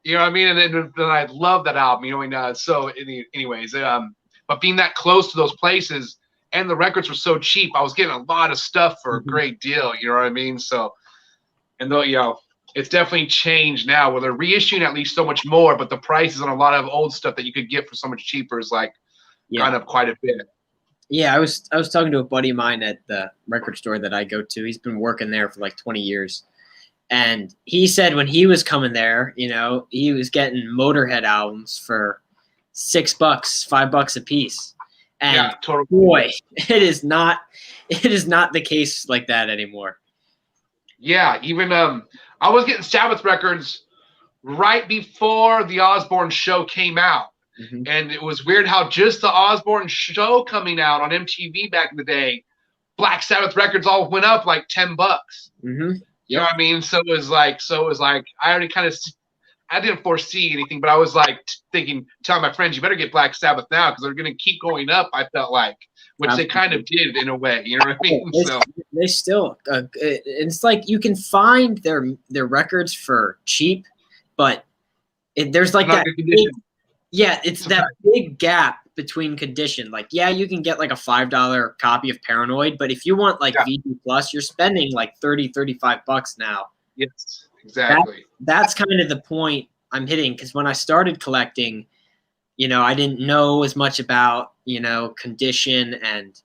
you know what I mean? And then I love that album, anyways, but being that close to those places, and the records were so cheap, I was getting a lot of stuff for a great deal. You know what I mean? So, and though, it's definitely changed now where they're reissuing at least so much more, but the prices on a lot of old stuff that you could get for so much cheaper is like gone up quite a bit. Yeah, I was talking to a buddy of mine at the record store that I go to. He's been working there for like 20 years. And he said when he was coming there, you know, he was getting Motorhead albums for $6, $5 a piece. And Yeah, totally. boy, it is not the case like that anymore. Yeah, even I was getting Sabbath records right before the Osbourne show came out. Mm-hmm. And it was weird how just the Osbourne show coming out on MTV back in the day, Black Sabbath records all went up like $10. Mm-hmm. Yep. You know what I mean? So it was like I already kind of, I didn't foresee anything, but I was like thinking, telling my friends, you better get Black Sabbath now because they're going to keep going up. I felt like, which Absolutely. they kind of did in a way. You know what I mean? They still, it's like you can find their records for cheap, but there's like that. Yeah, it's that big gap between condition. Like, yeah, you can get like a $5 copy of Paranoid, but if you want like VG Plus, you're spending like $30, $35 now. Yes, exactly. That's kind of the point I'm hitting, because when I started collecting, you know, I didn't know as much about, you know, condition, and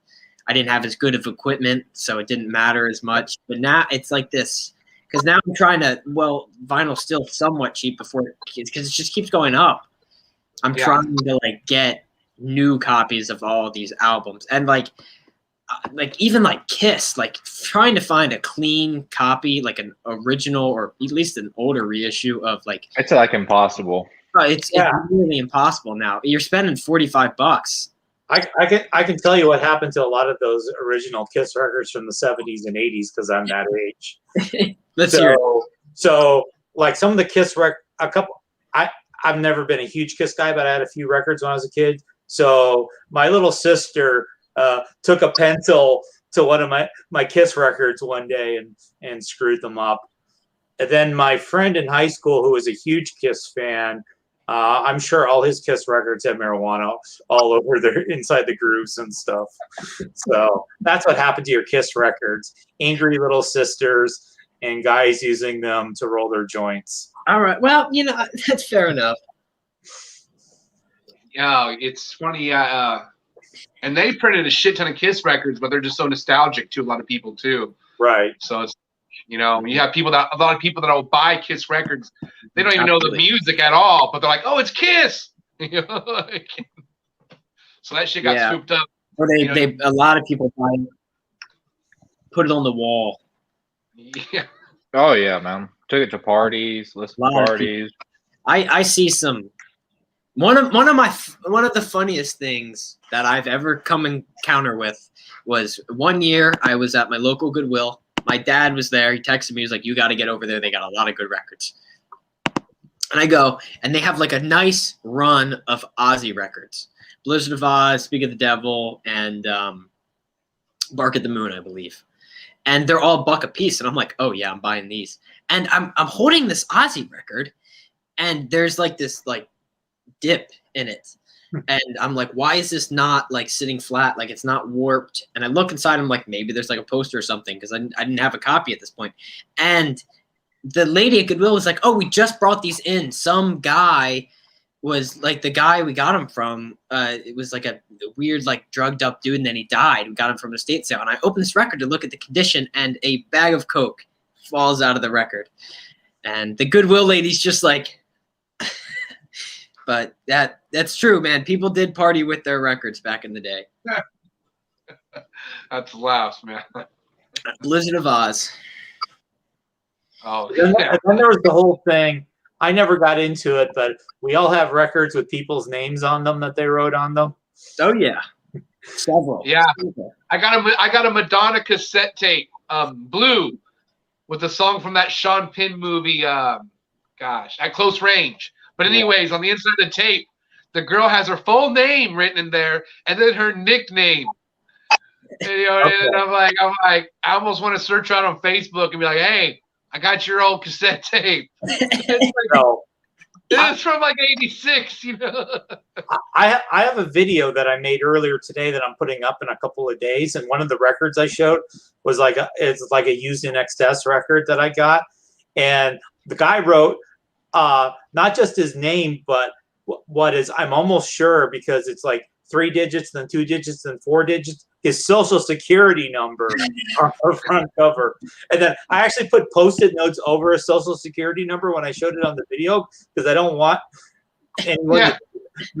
I didn't have as good of equipment, so it didn't matter as much. But now it's like this, because now I'm trying to, well, vinyl's still somewhat cheap because it just keeps going up. I'm trying to like get new copies of all these albums, and like even like Kiss, like trying to find a clean copy, like an original or at least an older reissue of like, it's like impossible. It's really impossible now. You're spending $45. I can tell you what happened to a lot of those original Kiss records from the 70s and 80s because I'm that age. Let's hear it. So like some of the Kiss I've never been a huge Kiss guy, but I had a few records when I was a kid. So my little sister took a pencil to one of my Kiss records one day and screwed them up. And then my friend in high school, who was a huge Kiss fan, I'm sure all his Kiss records have marijuana all over inside the grooves and stuff. So that's what happened to your Kiss records. Angry little sisters and guys using them to roll their joints. All right. Well, you know, that's fair enough. Yeah, it's funny. And they printed a shit ton of Kiss records, but they're just so nostalgic to a lot of people too. Right. So it's, you know, you have a lot of people that will buy Kiss records. They don't even know the music at all, but they're like, "Oh, it's Kiss." So that shit got scooped up. Or a lot of people buy it, put it on the wall. Yeah. Oh yeah, man. Took it to parties, listen to parties. I see some. One of the funniest things that I've ever come encounter with was one year I was at my local Goodwill. My dad was there. He texted me. He was like, "You got to get over there. They got a lot of good records." And I go, and they have like a nice run of Ozzy records: Blizzard of Oz, Speak of the Devil, and Bark at the Moon, I believe. And they're all $1 a piece. And I'm like, "Oh yeah, I'm buying these." And I'm holding this Ozzy record, and there's like this like dip in it. And I'm like, why is this not like sitting flat? Like it's not warped. And I look inside, I'm like, maybe there's like a poster or something, because I didn't have a copy at this point. And the lady at Goodwill was like, "Oh, we just brought these in. Some guy was like the guy we got him from. It was like a weird, like drugged up dude, and then he died. We got him from an estate sale." And I opened this record to look at the condition, and a bag of Coke falls out of the record. And the Goodwill lady's just like, but that's true, man. People did party with their records back in the day. That's laughs, man. Blizzard of Oz. Oh, and then there was the whole thing. I never got into it, but we all have records with people's names on them that they wrote on them. Oh yeah, several. Yeah, I got a Madonna cassette tape, blue, with a song from that Sean Penn movie. At Close Range. But anyways, on the inside of the tape, the girl has her full name written in there, and then her nickname. And, you know, and I'm like, I almost want to search out on Facebook and be like, "Hey, I got your old cassette tape." It's from like '86, you know. I have a video that I made earlier today that I'm putting up in a couple of days, and one of the records I showed was it's like a used in excess record that I got, and the guy wrote not just his name, but what is, I'm almost sure, because it's like 3 digits, then 2 digits, then 4 digits, his social security number on the front cover. And then I actually put Post-it notes over his social security number when I showed it on the video because I don't want anyone to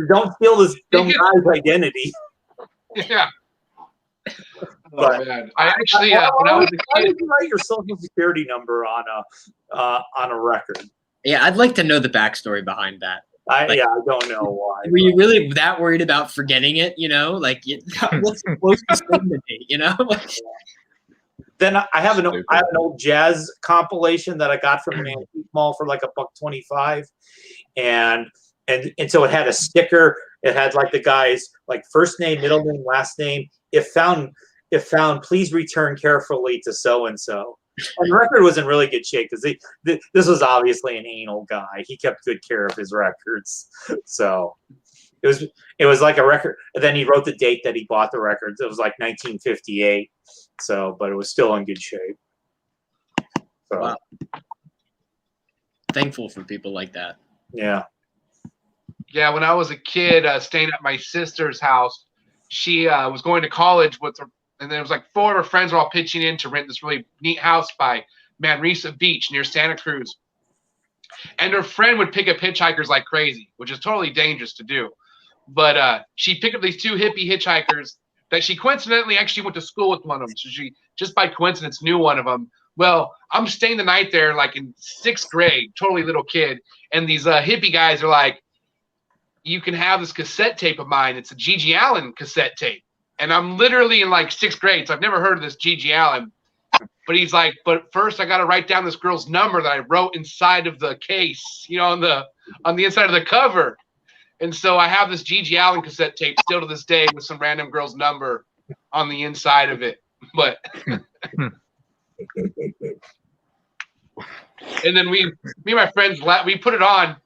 don't steal this dumb guy's identity. Yeah. But oh, man. I actually, when I was a why kid, would you write your social security number on a record? Yeah, I'd like to know the backstory behind that. I don't know why. Were you really that worried about forgetting it? You know, like what's supposed to say to me? You know. Then I have an old jazz compilation that I got from an antique mall for like $1.25, and so it had a sticker. It had like the guy's like first name, middle name, last name. If found, please return carefully to so and so. And the record was in really good shape because this was obviously an anal guy. He kept good care of his records, so it was like a record. And then he wrote the date that he bought the records. It was like 1958. So, but it was still in good shape. So, wow. Thankful for people like that. Yeah. Yeah, when I was a kid, staying at my sister's house, she was going to college with her, and there was like 4 of her friends were all pitching in to rent this really neat house by Manresa Beach near Santa Cruz. And her friend would pick up hitchhikers like crazy, which is totally dangerous to do. But she picked up these 2 hippie hitchhikers that she coincidentally actually went to school with one of them. So she just by coincidence knew one of them. Well, I'm staying the night there like in 6th grade, totally little kid. And these hippie guys are like, you can have this cassette tape of mine. It's a G.G. Allen cassette tape. And I'm literally in like 6th grade, so I've never heard of this G.G. Allen. But he's like, but first I got to write down this girl's number that I wrote inside of the case, you know, on the inside of the cover. And so I have this G.G. Allen cassette tape still to this day with some random girl's number on the inside of it. But and then me and my friends, we put it on.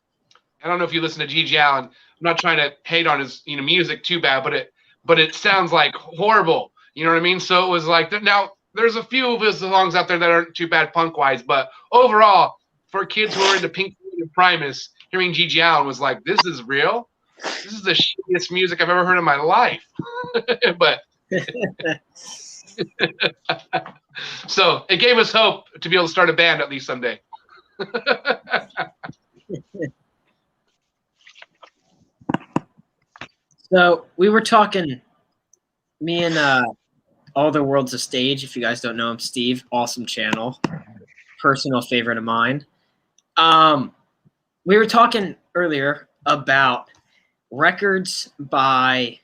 I don't know if you listen to G.G. Allen. I'm not trying to hate on his music too bad, but it sounds like horrible. You know what I mean? So it was like now there's a few of his songs out there that aren't too bad punk wise, but overall for kids who are into Pink Floyd and Primus, hearing G.G. Allen was like, this is real. This is the shittiest music I've ever heard in my life. But so it gave us hope to be able to start a band at least someday. So we were talking, me and All the World's a Stage. If you guys don't know him, Steve, awesome channel, personal favorite of mine. We were talking earlier about records by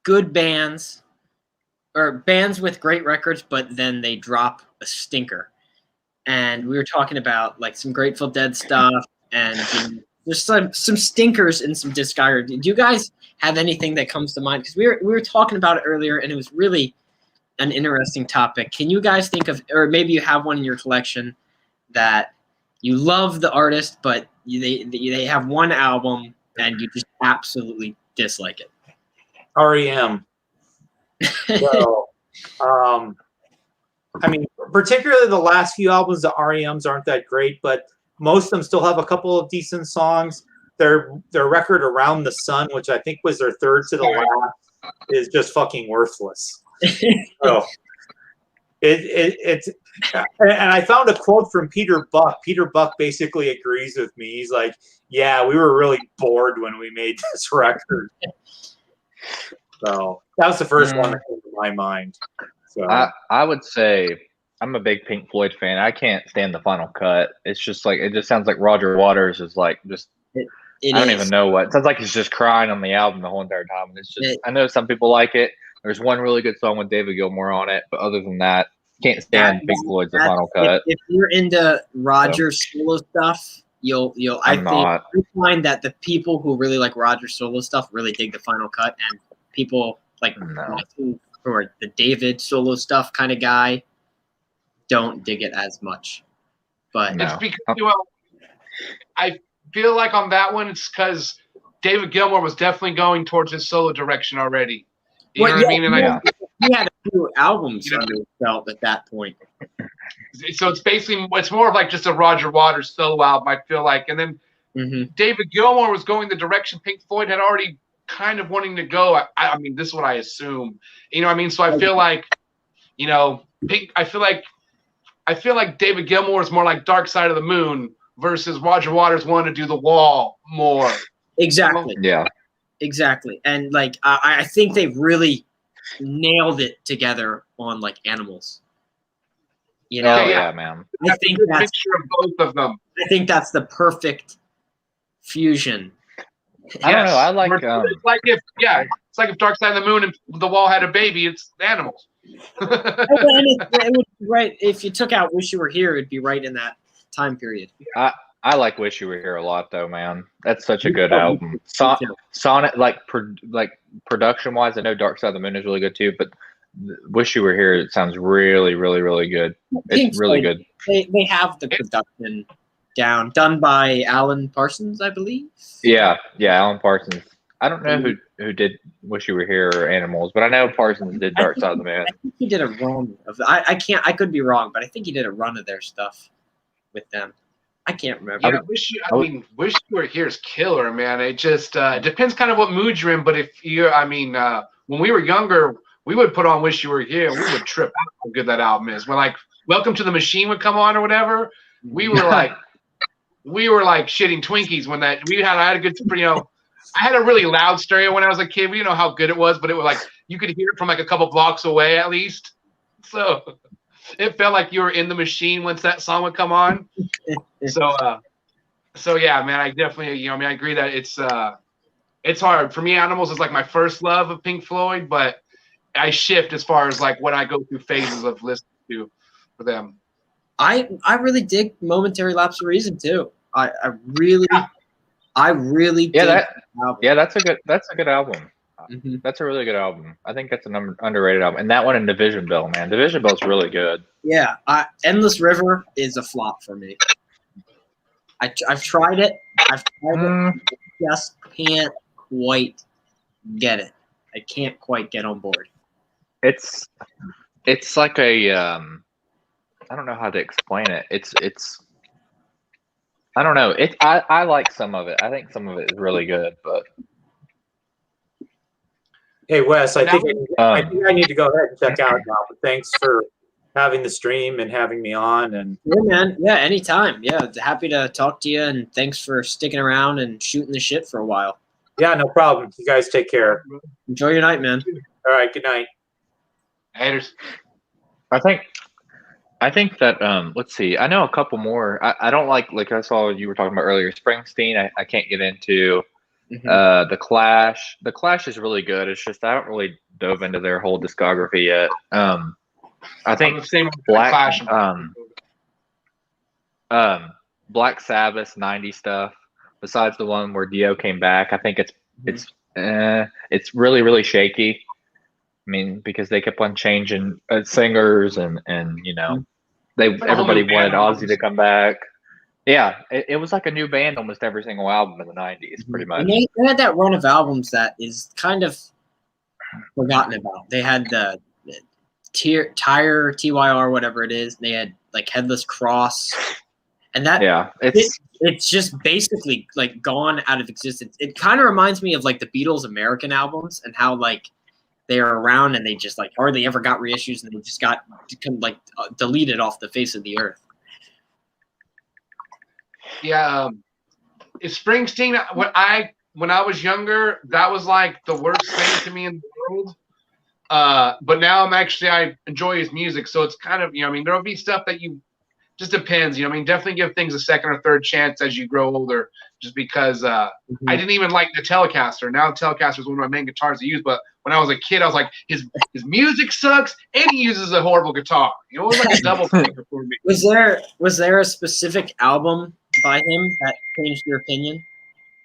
good bands or bands with great records, but then they drop a stinker. And we were talking about like some Grateful Dead stuff and there's some stinkers and some discography. Do you guys have anything that comes to mind? Because we were talking about it earlier and it was really an interesting topic. Can you guys think of, or maybe you have one in your collection that you love the artist, but they have one album and you just absolutely dislike it? REM. So, I mean, particularly the last few albums, the REMs aren't that great, but most of them still have a couple of decent songs. Their record Around the Sun, which I think was their 3rd to the last, is just fucking worthless. So it's and I found a quote from Peter Buck. Peter Buck basically agrees with me. He's like, "Yeah, we were really bored when we made this record." So that was the first one that came to my mind. So I would say I'm a big Pink Floyd fan. I can't stand the final cut. It's just like it just sounds like Roger Waters is like just I don't even know what. It sounds like he's just crying on the album the whole entire time. And it's just I know some people like it. There's one really good song with David Gilmour on it, but other than that, can't stand Pink Floyd's the final cut. If you're into Roger's solo stuff, I find that the people who really like Roger's solo stuff really dig the final cut, and people like who are the David solo stuff kind of guy don't dig it as much. But it's because I feel like on that one it's because David Gilmour was definitely going towards his solo direction already. You know what I mean? And he had a few albums under his belt at that point. So it's more of like just a Roger Waters solo album, I feel like. And then David Gilmour was going the direction Pink Floyd had already kind of wanting to go. I mean, this is what I assume. You know what I mean? So I feel like, you know, I feel like David Gilmour is more like Dark Side of the Moon versus Roger Waters wanted to do The Wall more. Exactly. Yeah. Exactly. And like I think they've really nailed it together on like Animals. You know, Oh yeah, man. I think a that's mixture of both of them. I think that's the perfect fusion. I don't know. I like it's like if Dark Side of the Moon and The Wall had a baby, it's Animals. It would be right if you took out Wish You Were Here, it'd be right in that time period. I like Wish You Were Here a lot though, man. That's such a good album. Sonic, like production wise, I know Dark Side of the Moon is really good too, but Wish You Were Here, it sounds really, really, really good. It's really good. They have the production down, done by Alan Parsons, I believe. Yeah, Alan Parsons. I don't know who did Wish You Were Here or Animals, but I know Parsons did Dark Side of the Moon. I think he did a run of I could be wrong, but I think he did a run of their stuff with them. I can't remember. Yeah, Wish You Were Here is killer, man. It just depends kind of what mood you're in. But if you're, when we were younger, we would put on Wish You Were Here. We would trip out how good that album is. We're like, Welcome to the Machine would come on or whatever. We were like, shitting Twinkies when I had a good, I had a really loud stereo when I was a kid. We didn't know how good it was, but it was like you could hear it from like a couple blocks away at least. So it felt like you were in the machine once that song would come on. So yeah, man, I definitely, I agree that it's hard for me. Animals is like my first love of Pink Floyd, but I shift as far as like what I go through phases of listening to for them. I really dig Momentary Lapse of Reason too. I really dig that album. Yeah, that's a good album. Mm-hmm. That's a really good album. I think that's an underrated album. And that one in Division Bell, man. Division Bell's really good. Yeah, Endless River is a flop for me. I've tried it. I just can't quite get it. I can't quite get on board. It's like a I don't know how to explain it. It's I don't know. I like some of it. I think some of it is really good, but hey Wes, I think I need to go ahead and check out now. But thanks for having the stream and having me on. And yeah, man. Yeah, anytime. Yeah, happy to talk to you, and thanks for sticking around and shooting the shit for a while. Yeah, no problem. You guys take care. Enjoy your night, man. All right, good night. Haters. I think that let's see. I know a couple more. I don't like I saw you were talking about earlier. Springsteen. I can't get into. The Clash. The Clash is really good. It's just I haven't really dove into their whole discography yet. I think Black Black Sabbath 90 stuff. Besides the one where Dio came back, I think it's really, really shaky. I mean, because they kept on changing singers and everybody wanted Ozzy to come back. Yeah, it was like a new band almost every single album in the 90s, pretty much. And they had that run of albums that is kind of forgotten about. They had the Tire, TYR, whatever it is. They had like Headless Cross. And that it's just basically like gone out of existence. It kind of reminds me of like the Beatles American albums and how like they are around and they just like hardly ever got reissues and they just got like deleted off the face of the earth. Yeah, Springsteen. When I was younger, that was like the worst thing to me in the world. But now I enjoy his music, so it's kind of there'll be stuff that just depends. Definitely give things a second or third chance as you grow older. Just because I didn't even like the Telecaster. Now the Telecaster is one of my main guitars to use. But when I was a kid, I was like, his music sucks, and he uses a horrible guitar. It was like a double kicker for me. Was there a specific album by him that changed your opinion?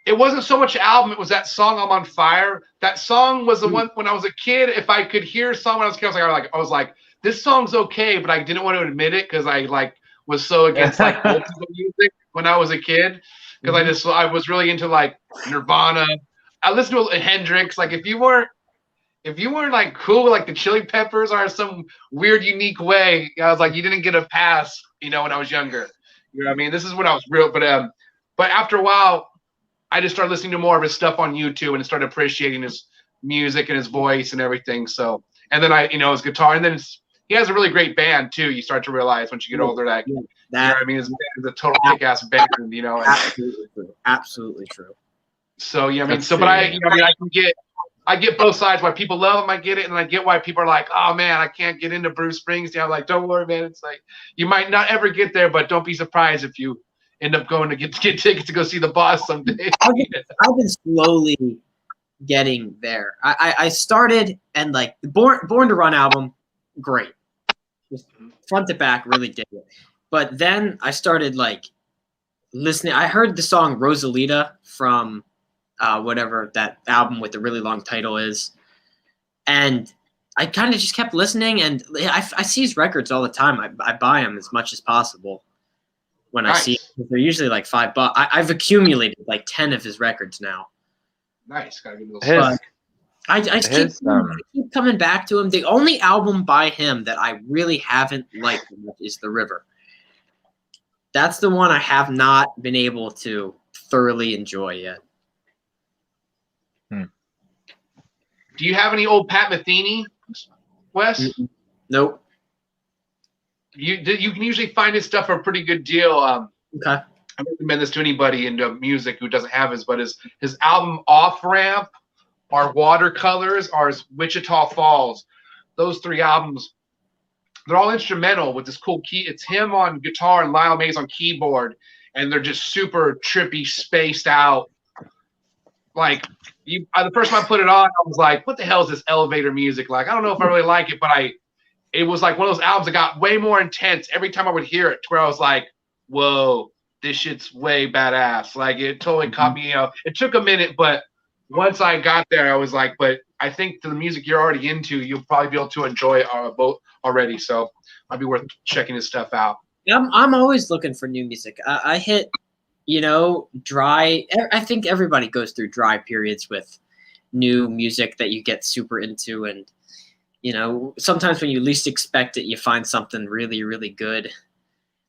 It wasn't so much album. It was that song "I'm on Fire." That song was the one when I was a kid. If I could hear a song when I was a kid, I was like, this song's okay, but I didn't want to admit it because I was so against old people music when I was a kid. Because I was really into like Nirvana. I listened to Hendrix. Like if you weren't like cool with like the Chili Peppers or some weird unique way, I was like you didn't get a pass. When I was younger, you know what I mean. This is when I was real. But after a while, I just started listening to more of his stuff on YouTube and started appreciating his music and his voice and everything. So, and then his guitar, and then he has a really great band too. You start to realize once you get older that, you know what I mean, his band is a total kick-ass band, and absolutely true. Absolutely true. So yeah, I mean, but I get both sides. Why people love him, I get it, and I get why people are like, "Oh man, I can't get into Bruce Springsteen." I'm like, "Don't worry, man. It's like you might not ever get there, but don't be surprised if you end up going to get tickets to go see the boss someday." I've been slowly getting there. I started and like the Born to Run album, great, just front to back, really dig it. But then I started like listening. I heard the song Rosalita from whatever that album with the really long title is, and I kind of just kept listening. And I see his records all the time. I buy them as much as possible when I see them. They're usually like $5. I've accumulated like 10 of his records now. Nice, gotta give those. I keep coming back to him. The only album by him that I really haven't liked is The River. That's the one I have not been able to thoroughly enjoy yet. Do you have any old Pat Metheny, Wes? Nope. You can usually find his stuff for a pretty good deal. Okay. I recommend this to anybody into music who doesn't have his, but his album Off Ramp, our Watercolors, our Wichita Falls, those 3 albums, they're all instrumental with this cool key. It's him on guitar and Lyle Mays on keyboard, and they're just super trippy, spaced out. Like the first time I put it on, I was like, "What the hell is this elevator music?" Like, I don't know if I really like it, but it was like one of those albums that got way more intense every time I would hear it, to where I was like, "Whoa, this shit's way badass." Like, it totally caught me. It took a minute, but once I got there, I was like, "But I think the music you're already into, you'll probably be able to enjoy it both already." So, might be worth checking his stuff out. I'm always looking for new music. I hit, dry. I think everybody goes through dry periods with new music that you get super into, and sometimes when you least expect it, you find something really, really good.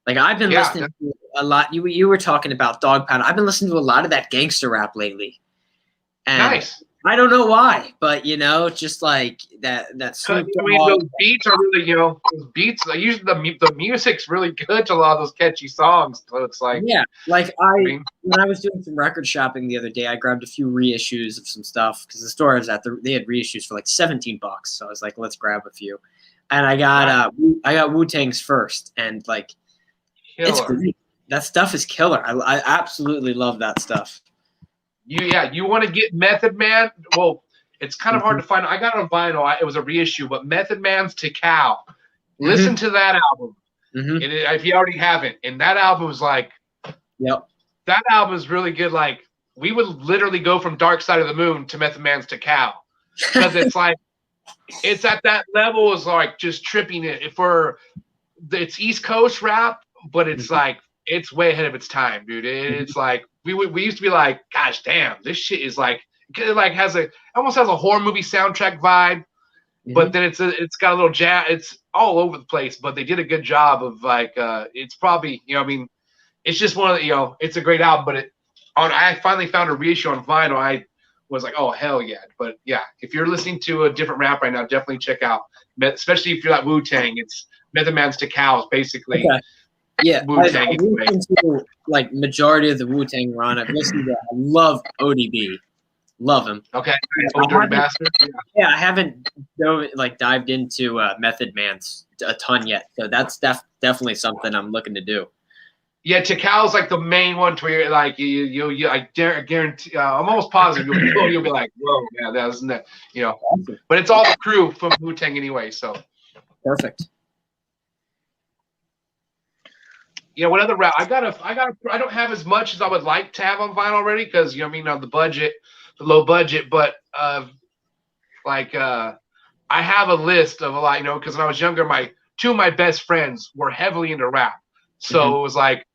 Like I've been listening to a lot. You were talking about Dog Pound. I've been listening to a lot of that gangster rap lately. And nice. I don't know why, but just like that. I mean, those beats are really, those beats. Usually the music's really good to a lot of those catchy songs. So it's like, like when I was doing some record shopping the other day, I grabbed a few reissues of some stuff because the store I was at, they had reissues for like $17. So I was like, let's grab a few, and I got Wu-Tang's First, and like, it's great. That stuff is killer. I absolutely love that stuff. You want to get Method Man? Well, it's kind of hard to find. I got it on vinyl. It was a reissue, but Method Man's Tikal. Listen to that album. If you already haven't. And that album was like, that album is really good. Like, we would literally go from Dark Side of the Moon to Method Man's Tikal. Because it's like, it's at that level, is like just tripping it. It's East Coast rap, but it's like, it's way ahead of its time, dude. It's like, we used to be like, gosh damn, this shit is like, it like almost has a horror movie soundtrack vibe, but then it's got a little jazz. It's all over the place, but they did a good job of like, it's probably, it's just one of the, it's a great album, but I finally found a reissue on vinyl. I was like, oh hell yeah. But yeah, if you're listening to a different rap right now, definitely check out, especially if you're like Wu-Tang, it's Method Man's Tikal, basically. Okay. Yeah, I've listened to like majority of the Wu-Tang run. I've listened to. I love ODB, love him. Okay, I haven't dived into Method Man's a ton yet, so that's definitely something I'm looking to do. Yeah, Tikal's like the main one to where you're like I guarantee. I'm almost positive you'll be like, whoa, yeah, that's But it's all the crew from Wu-Tang anyway, so perfect. What other rap? I don't have as much as I would like to have on vinyl already because on the low budget. But I have a list of a lot. Because when I was younger, two of my best friends were heavily into rap, so it was like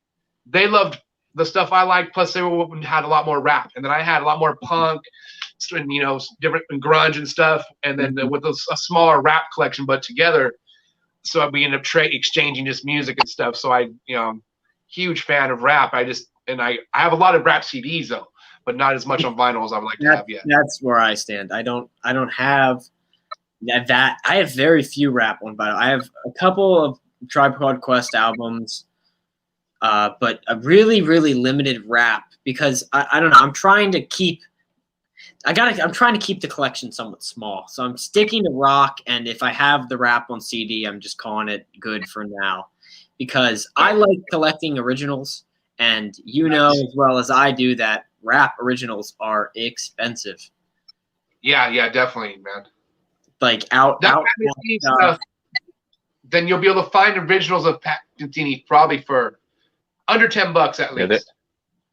they loved the stuff I liked. Plus, they had a lot more rap, and then I had a lot more punk, and different grunge and stuff. And then with a smaller rap collection, but together. So we ended up exchanging just music and stuff. So I'm huge fan of rap. I have a lot of rap CDs though, but not as much on vinyl as I would like to have yet. That's where I stand. I don't have that. I have very few rap on vinyl. I have a couple of Tribe Called Quest albums, but a really, really limited rap because I don't know. I'm trying to keep the collection somewhat small. So I'm sticking to rock, and if I have the rap on CD, I'm just calling it good for now. Because I like collecting originals, and you know as well as I do that rap originals are expensive. Yeah, definitely, man. Like stuff, then you'll be able to find originals of Pat Metheny probably for under $10 at least.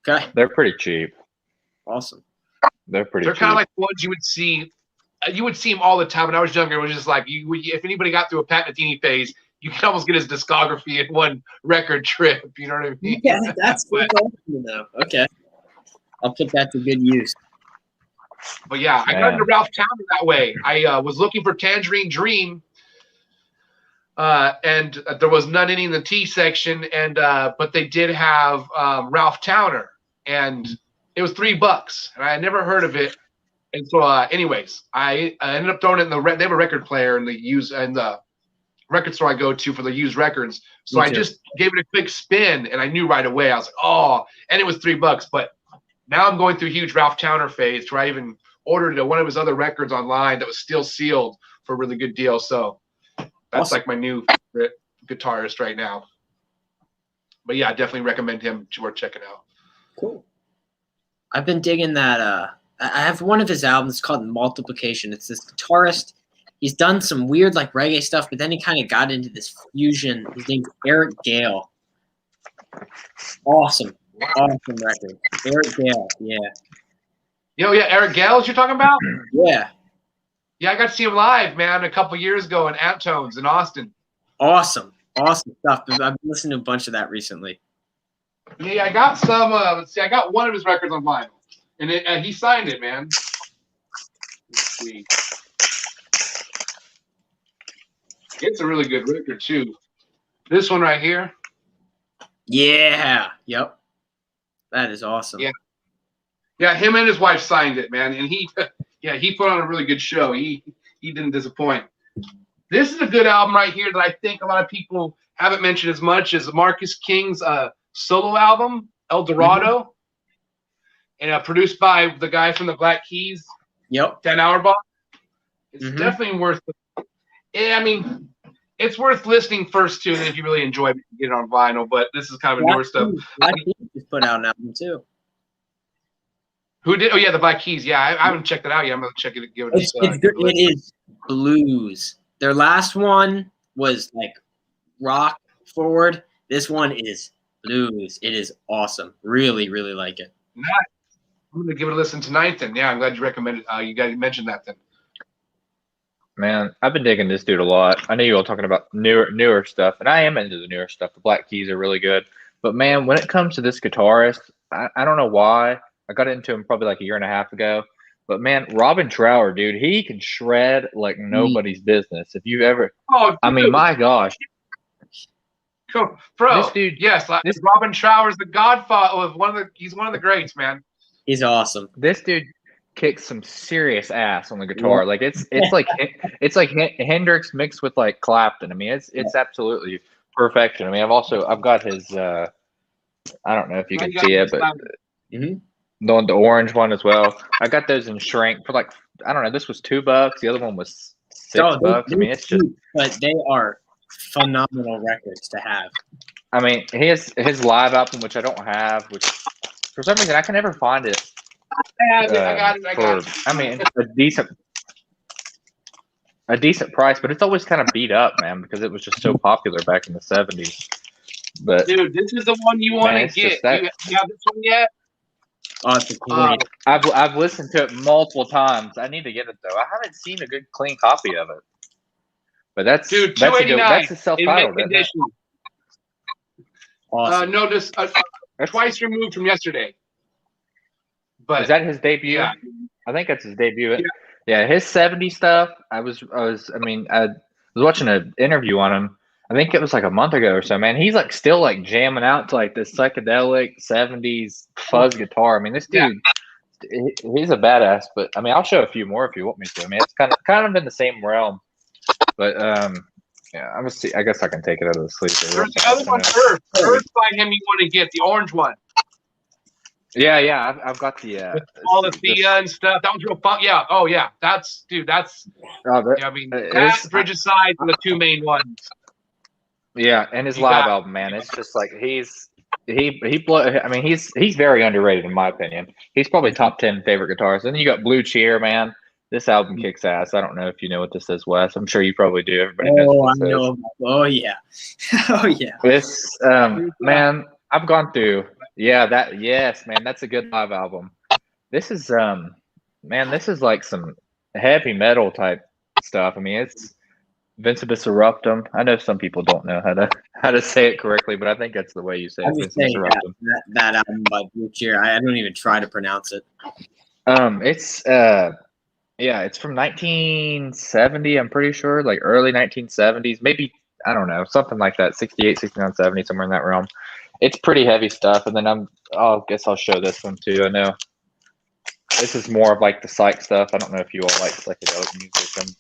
Okay, they're pretty cheap. Awesome. They're pretty. They're kind of like ones you would see. You would see them all the time. When I was younger, it was just like if anybody got through a Pat Metheny phase, you could almost get his discography in one record trip. You know what I mean? Yeah, that's awesome though. Okay, I'll put that to good use. But yeah, I got into Ralph Towner that way. I was looking for Tangerine Dream, and there was none in the T section, and but they did have Ralph Towner, and it was $3, and I had never heard of it. And so, anyways, I ended up throwing it in they have a record player in the record store I go to for the used records. So I just gave it a quick spin, and I knew right away. I was like, oh, and it was $3. But now I'm going through a huge Ralph Towner phase where I even ordered one of his other records online that was still sealed for a really good deal. So that's like my new favorite guitarist right now. But yeah, I definitely recommend him worth checking out. Cool. I've been digging that. I have one of his albums called Multiplication. It's this guitarist. He's done some weird like reggae stuff, but then he kind of got into this fusion. His name's Eric Gale. Awesome record. Eric Gale, yeah. Eric Gale, you're talking about? Yeah. Yeah, I got to see him live, man, a couple years ago in Antones in Austin. Awesome stuff. I've been listening to a bunch of that recently. Yeah, I got some. Let's see, I got one of his records on vinyl, and he signed it, man. Let's see. It's a really good record too. This one right here. Yeah. Yep. That is awesome. Yeah. Him and his wife signed it, man, and he put on a really good show. He didn't disappoint. This is a good album right here that I think a lot of people haven't mentioned as much as Marcus King's solo album, El Dorado, and produced by the guy from the Black Keys. Yep. Dan Auerbach. It's definitely worth it. Yeah, I mean, it's worth listening first to, and if you really enjoy it, you get it on vinyl. But this is kind of a newer stuff. Black Keys just put out an album too. Who did? Oh yeah, the Black Keys. Yeah, I haven't checked it out yet. I'm gonna check it. Give it. It's good. It is blues. Their last one was like rock forward. This one is blues. It is awesome. Really, really like it. Nice. I'm gonna give it a listen tonight. Then, yeah, I'm glad you recommended. You guys mentioned that. Then. Man, I've been digging this dude a lot. I know you all talking about newer stuff, and I am into the newer stuff. The Black Keys are really good. But man, when it comes to this guitarist, I don't know why. I got into him probably like a year and a half ago. But man, Robin Trower, dude, he can shred like nobody's business. If you ever, I mean, my gosh, cool, bro. This dude, yes, Robin Trower's the godfather of he's one of the greats, man. He's awesome. This dude kicks some serious ass on the guitar. Like it's like Hendrix mixed with like Clapton. I mean, it's absolutely perfection. I mean, I've got his. I don't know if you can see it, but. The orange one as well. I got those in shrink for like, I don't know. This was $2. The other one was $6. I mean, it's just. But they are phenomenal records to have. I mean, his live album, which I don't have, which for some reason I can never find it. I got it. I mean, a decent price, but it's always kind of beat up, man, because it was just so popular back in the 70s. But dude, this is the one you want to get. You have this one yet? Oh, it's great. I've listened to it multiple times. I need to get it though. I haven't seen a good clean copy of it. But that's $289. That's a self-titled. Awesome. No, just twice removed from yesterday. But is that his debut? Yeah. I think that's his debut. Yeah, his 70s stuff. I was watching an interview on him. I think it was like a month ago or so, man. He's like still like jamming out to like this psychedelic 70s fuzz guitar. I mean, this dude he's a badass. But I mean, I'll show a few more if you want me to. I mean, it's kind of in the same realm. But yeah, I'm gonna see. I guess I can take it out of the sleeve. There's the other one, Earth. Earth by him you want to get, the orange one. Yeah, I've got the all the Thea and stuff. That was real fun. Yeah. Oh yeah. That's that's. I mean, that Bridges Side are the two main ones. Yeah, and his live album, man, it's just like I mean, he's very underrated in my opinion. He's probably top 10 favorite guitarists. And then you got Blue Cheer, man. This album kicks ass. I don't know if you know what this is, Wes. I'm sure you probably do. Everybody knows what this is. Oh yeah. Oh yeah. This man, I've gone through. Yeah, yes, man, that's a good live album. This is man, this is like some heavy metal type stuff. I mean, it's Vincebus Eruptum. I know some people don't know how to say it correctly, but I think that's the way you say it. Vincebus Eruptum. That album by Blue Cheer. I don't even try to pronounce it. It's yeah, it's from 1970, I'm pretty sure, like early 1970s, maybe, I don't know, something like that, 68, 69, 70, somewhere in that realm. It's pretty heavy stuff, and then I guess I'll show this one too. I know this is more of like the psych stuff. I don't know if you all like psychedelic music.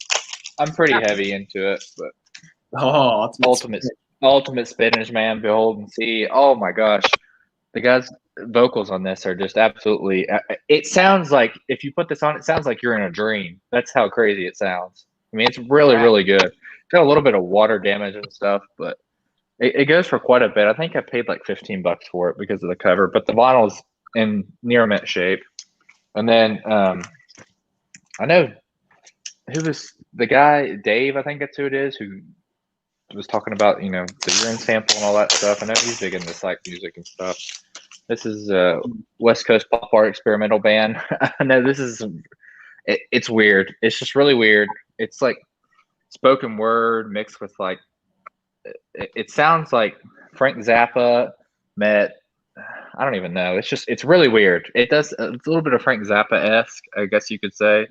I'm pretty heavy into it, but ultimate spinach, man, behold and see. Oh my gosh, the guy's vocals on this are just absolutely. It sounds like if you put this on, it sounds like you're in a dream. That's how crazy it sounds. I mean, it's really good. Got a little bit of water damage and stuff, but it goes for quite a bit. I think I paid like $15 for it because of the cover, but the vinyl's in near mint shape. And then I know who was the guy, Dave, I think that's who it is, who was talking about, the urine sample and all that stuff. I know he's big into psych music and stuff. This is West Coast pop art experimental band. I know this is it's weird. It's just really weird. It's like spoken word mixed with like it sounds like Frank Zappa met, I don't even know. It's really weird. It's a little bit of Frank Zappa-esque, I guess you could say.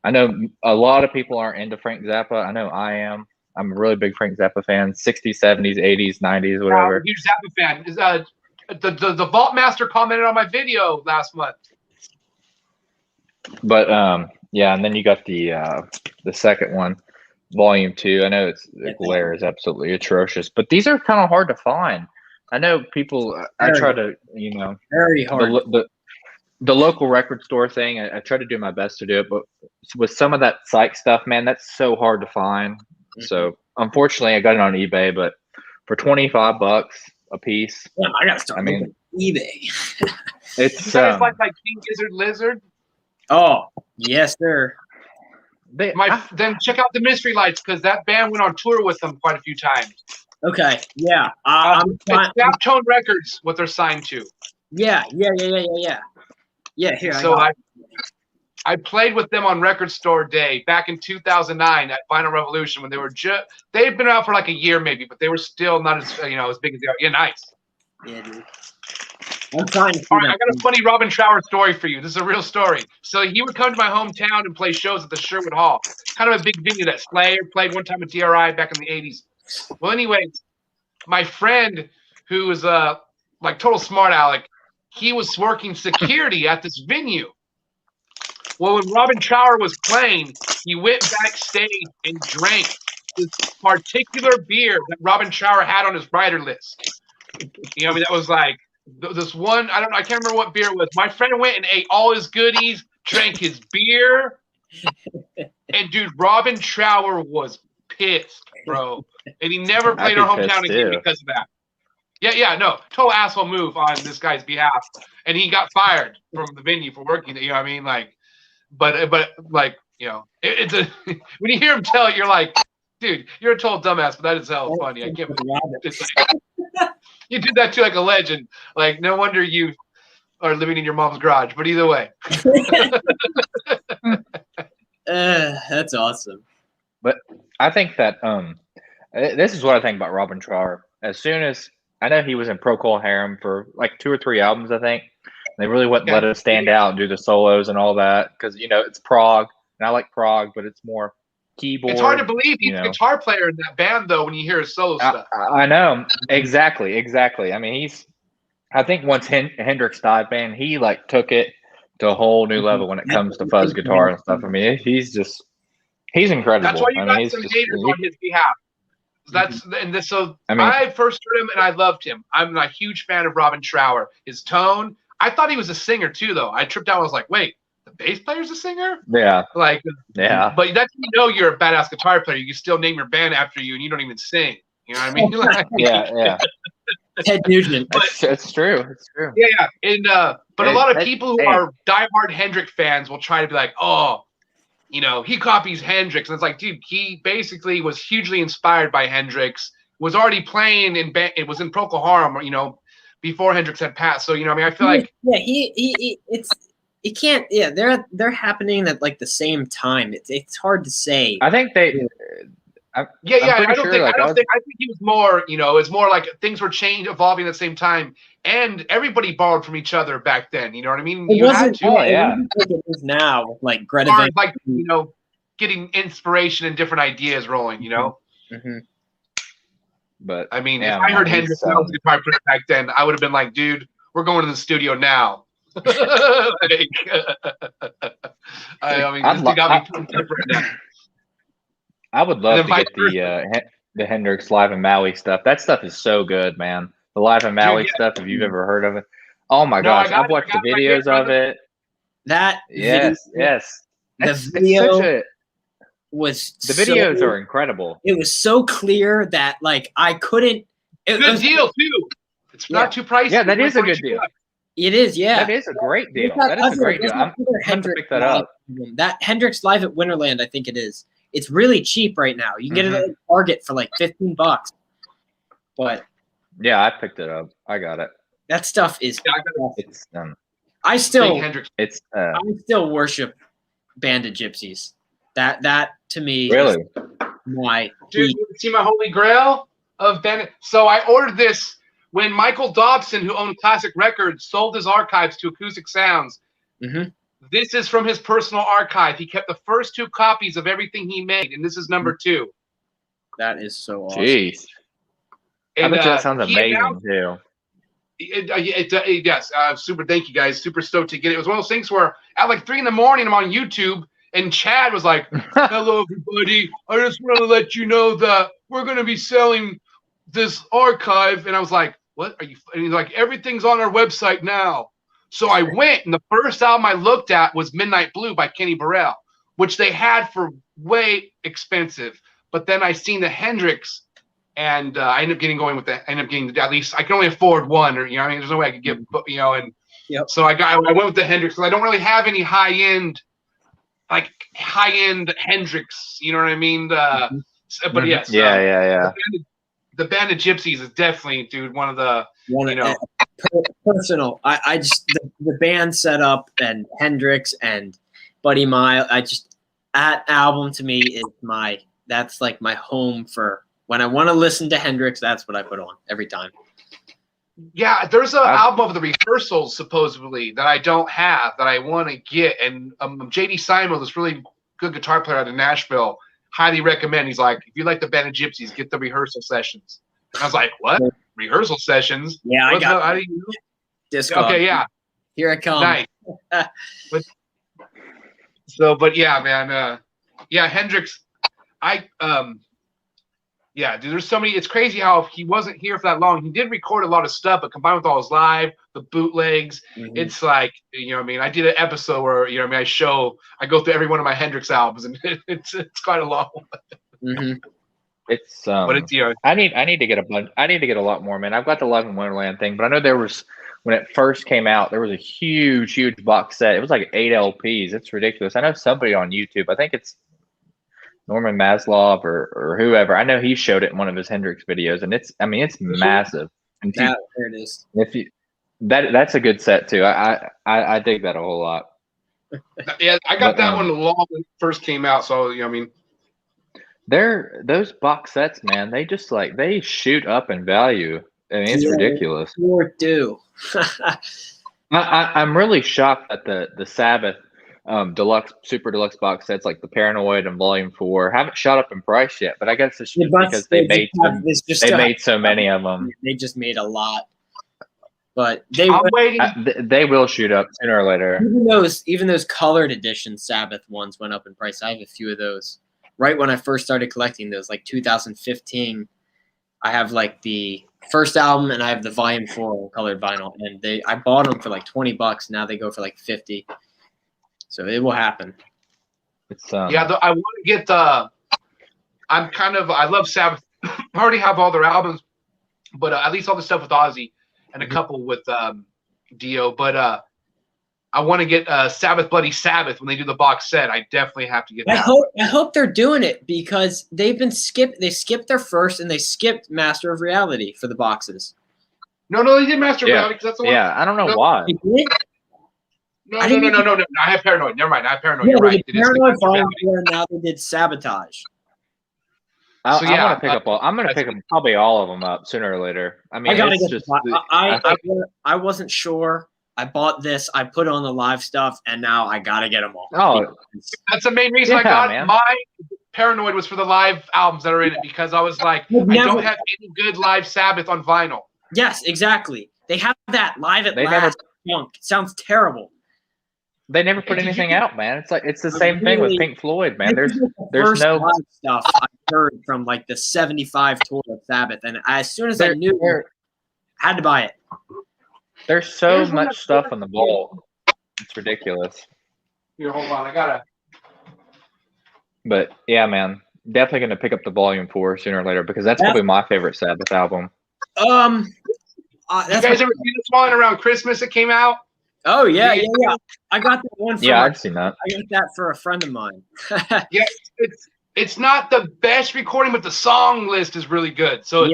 I know a lot of people aren't into Frank Zappa. I know I am. I'm a really big Frank Zappa fan. 60s, 70s, 80s, 90s, whatever. I'm a huge Zappa fan. The Vault Master commented on my video last month. But yeah, and then you got the second one, Volume 2. I know the glare is absolutely atrocious, but these are kind of hard to find. I know people. I try to, very hard. The local record store thing. I try to do my best to do it, but with some of that psych stuff, man, that's so hard to find. Mm-hmm. So unfortunately, I got it on eBay, but for $25 a piece. Yeah, I gotta start. eBay. It's you guys like King Gizzard Lizard. Oh yes, sir. Then check out the Mystery Lights because that band went on tour with them quite a few times. Okay, yeah. It's Snaptone Records, what they're signed to. Yeah. Yeah, here. So I played with them on Record Store Day back in 2009 at Vinyl Revolution when they were they'd been out for like a year maybe, but they were still not as as big as they are. Yeah, nice. Yeah, dude. I'm trying to. All right, I got a funny Robin Trower story for you. This is a real story. So he would come to my hometown and play shows at the Sherwood Hall. Kind of a big venue that Slayer played one time with DRI back in the 80s. Well, anyways, my friend who was like total smart aleck, he was working security at this venue. Well, when Robin Trower was playing, he went backstage and drank this particular beer that Robin Trower had on his rider list. That was like this one. I can't remember what beer it was. My friend went and ate all his goodies, drank his beer, and dude, Robin Trower was pissed, bro. And he never played our hometown again because of that. Yeah, no, total asshole move on this guy's behalf, and he got fired from the venue for working. You know what I mean? Like, but like, it's a when you hear him tell it, you're like, dude, you're a total dumbass, but that is hell funny. I can't believe it. Like, you did that to like a legend. Like, no wonder you are living in your mom's garage. But either way, that's awesome. But I think that this is what I think about Robin Trower. As soon as I know he was in Procol Harum for like 2 or 3 albums, I think. They really wouldn't let us stand out and do the solos and all that because it's prog, and I like prog, but it's more keyboard. It's hard to believe he's a guitar player in that band, though, when you hear his solo stuff. I know exactly. I mean, I think once Hendrix died, man, he like took to a whole new level when it comes to fuzz guitar and stuff. I mean, he's incredible. That's why you I got mean, some haters on his behalf. So I mean, I first heard him and I loved him. I'm a huge fan of Robin Trower. His tone. I thought he was a singer too, though. I tripped out. I was like, wait, the bass player's a singer? Yeah. Like, yeah. But that's when you know you're a badass guitar player. You can still name your band after you, and you don't even sing. You know what I mean? Like, yeah. Ted Nugent. It's true. It's true. Yeah. And but a lot of people who are diehard Hendrix fans will try to be like, oh, you know, he copies Hendrix. And it's like, dude, he basically was hugely inspired by Hendrix, was already playing it was in Procol Harum, you know, before Hendrix had passed. So, you know, I mean, I feel like it can't, they're happening at like the same time. It's hard to say. I think they I don't think he was more, you know, it's more like things were evolving at the same time, and everybody borrowed from each other back then. You know what I mean? It wasn't like it is now, like Greta Van, like, you know, getting inspiration and different ideas rolling. You know. Mm-hmm. But I mean, if I heard Hendrix when I was a guitar player back then, I would have been like, dude, we're going to the studio now. I mean, this thing got me pumped up right now. I would love to get the Hendrix Live in Maui stuff. That stuff is so good, man. The Live in Maui stuff, if you've ever heard of it. Oh my gosh, I've watched the videos of it. Yes. The video was the videos are incredible. It was so clear that like I couldn't. Good deal too. It's not too pricey. Yeah, that is a good deal. It is, yeah. That is a great deal. That is a great deal. I'm going to pick that up. That Hendrix Live at Winterland, I think it is. It's really cheap right now. You can get it at Target for like $15. But yeah, I picked it up. I got it. That stuff is. I still worship Band of Gypsies. That to me really is my dude. You see my holy grail of Band. So I ordered this when Michael Dobson, who owned Classic Records, sold his archives to Acoustic Sounds. Mm-hmm. This is from his personal archive. He kept the first 2 copies of everything he made, and this is number 2. That is so awesome. Jeez. And, I bet that sounds amazing, too. Yes. Super. Thank you, guys. Super stoked to get it. It was one of those things where at like 3 a.m, I'm on YouTube, and Chad was like, hello, everybody. I just want to let you know that we're going to be selling this archive. And I was like, what are you? And he's like, everything's on our website now. So I went, and the first album I looked at was Midnight Blue by Kenny Burrell, which they had for way expensive. But then I seen the Hendrix, and I ended up getting at least I can only afford one, or, you know, I mean, there's no way I could get, you know, and so I went with the Hendrix, because I don't really have any high end Hendrix, you know what I mean? But yes, The Band of Gypsies is definitely, dude, one of the, personal. I just the band setup and Hendrix and Buddy Miles. That album to me is that's like my home for when I want to listen to Hendrix. That's what I put on every time. Yeah, there's an album of the Rehearsals supposedly that I don't have that I want to get, and JD Simon, this really good guitar player out of Nashville, highly recommend. He's like, if you like the Band of Gypsies, get the Rehearsal Sessions. And I was like, what? Rehearsal Sessions? Yeah, I got how do you know? Disco. Okay, yeah. Here I come. Nice. But yeah, man. Hendrix. Yeah, dude, there's so many. It's crazy how he wasn't here for that long. He did record a lot of stuff, but combined with all his live, the bootlegs, it's like, you know what I mean? I did an episode where, you know what I mean, I go through every one of my Hendrix albums, and it's quite a long one. It's but it's, you know, I need to get a lot more, man. I've got the Live in Wonderland thing, but I know there was, when it first came out, there was a huge box set. It was like 8 LPs. It's ridiculous. I know somebody on YouTube, I think it's Norman Maslov or whoever. I know he showed it in one of his Hendrix videos, and it's massive. And there it is. That's a good set too. I dig that a whole lot. Yeah, I got that one long when it first came out. So, you know, I mean, those box sets, man. They just they shoot up in value. I mean, it's ridiculous. Sure do. I'm really shocked at the Sabbath super deluxe box sets like the Paranoid and Volume 4 haven't shot up in price yet, but I guess it's just because they made so many of them. They just made a lot. But they I'm waiting. They will shoot up sooner or later. even those colored edition Sabbath ones went up in price. I have a few of those. Right when I first started collecting those, like 2015, I have like the first album and I have the volume 4 colored vinyl, and I bought them for like $20. Now they go for like 50. So it will happen. It's I want to get the. I love Sabbath. I already have all their albums, but at least all the stuff with Ozzy and a couple with Dio. But I want to get Sabbath Bloody Sabbath when they do the box set. I definitely have to get that. I hope they're doing it because they've been skipped. They skipped their first and they skipped Master of Reality for the boxes. No, they did Master of Reality because that's the one. Yeah, I don't know why. No. I have Paranoid. Never mind. I have Paranoid. Yeah, You're right. Paranoid Volume 4, and now they did Sabotage. I want to pick up I'm going to pick up probably all of them up sooner or later. I mean, I wasn't sure. I bought this. I put on the live stuff, and now I got to get them all. Oh, that's the main reason I got my Paranoid was for the live albums that are in it because I was like, I don't have any good live Sabbath on vinyl. Yes, exactly. They have that live at last. It sounds terrible. They never put anything out, man. It's the same thing with Pink Floyd, man. There's no live stuff I heard from like the 75 tour of Sabbath, and as soon as I knew, I had to buy it. There's so much stuff on the vault. It's ridiculous. Here, hold on. I gotta. But yeah, man, definitely gonna pick up the Volume 4 sooner or later because that's probably my favorite Sabbath album. You guys ever seen this one around Christmas? It came out. Oh yeah. I got that one. I've seen that. I got that for a friend of mine. Yeah, it's not the best recording, but the song list is really good. So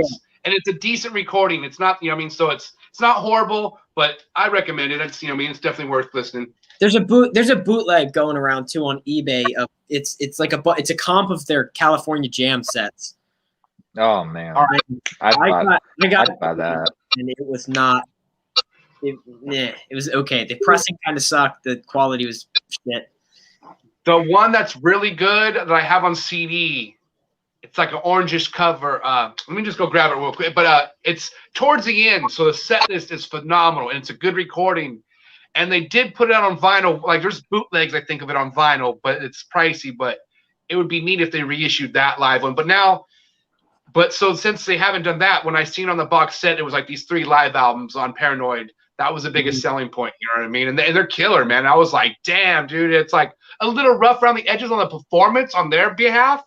it's a decent recording. It's not, so it's not horrible, but I recommend it. It's definitely worth listening. There's a bootleg going around too on eBay. It's a comp of their California Jam sets. Oh man, I got buy that, and it was not. It was okay. The pressing kind of sucked. The quality was shit. The one that's really good that I have on CD, it's like an orangish cover. Let me just go grab it real quick. But it's towards the end, so the set list is phenomenal, and it's a good recording. And they did put it out on vinyl. Like there's bootlegs, I think, of it on vinyl, but it's pricey. But it would be neat if they reissued that live one. So since they haven't done that, when I seen on the box set, it was like these 3 live albums on Paranoid. That was the biggest selling point. You know what I mean? And they're killer, man. I was like, damn, dude, it's like a little rough around the edges on the performance on their behalf.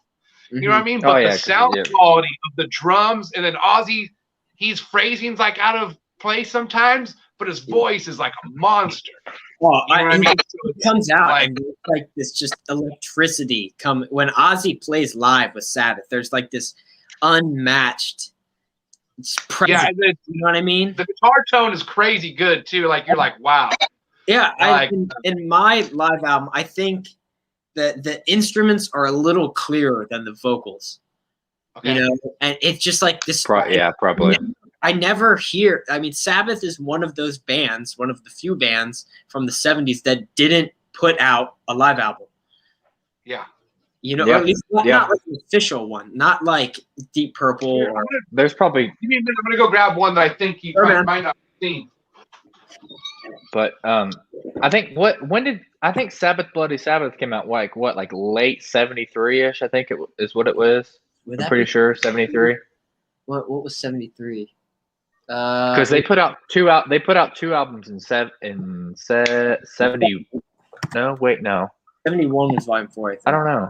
You know what I mean? But the sound quality of the drums, and then Ozzy, he's phrasing's like out of place sometimes, but his voice is like a monster. Well, you know what I mean? It comes out and it's like this just electricity when Ozzy plays live with Sabbath. There's like this unmatched presence. Yeah, you know what I mean? The guitar tone is crazy good too. Like you're like, wow. Yeah, in my live album, I think that the instruments are a little clearer than the vocals. Okay. And it's just like this. Probably. I never hear. I mean, Sabbath is one of those bands, one of the few bands from the 70s that didn't put out a live album. Yeah. Or at least not like an official one, not like Deep Purple. There's probably. I'm gonna go grab one that I think you might not have seen. But I think I think Sabbath Bloody Sabbath came out like late 73-ish. I think it is what it was. I'm pretty sure 73. What was 73? Because they put out two albums in 70. No, wait, no. 71 was Volume 4. I don't know.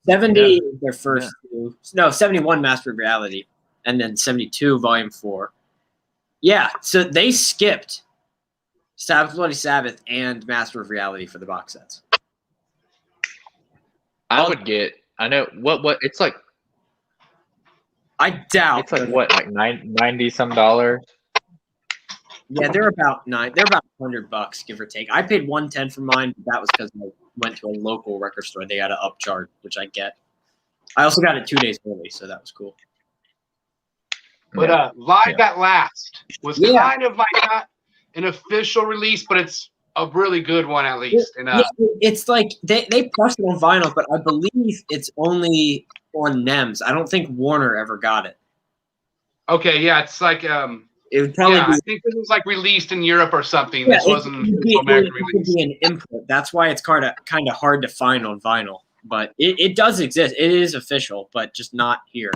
70 is their first two. No, 71 Master of Reality, and then 72 Volume 4. Yeah, so they skipped Sabbath Bloody Sabbath and Master of Reality for the box sets. I know what it's like. I doubt it's like what, like $90 some dollars. Yeah, they're about $100, give or take. I paid $110 for mine, but that was because I went to a local record store. They had an upcharge, which I get. I also got it 2 days early, so that was cool. But Live at Last was kind of like not an official release, but it's a really good one at least. And it's like they pressed it on vinyl, but I believe it's only on NEMS. I don't think Warner ever got it. Okay, yeah, it's like It would probably be. I think this was like released in Europe or something. Yeah, this wasn't American release. It could be an import. That's why it's kind of hard to find on vinyl. But it does exist. It is official, but just not here.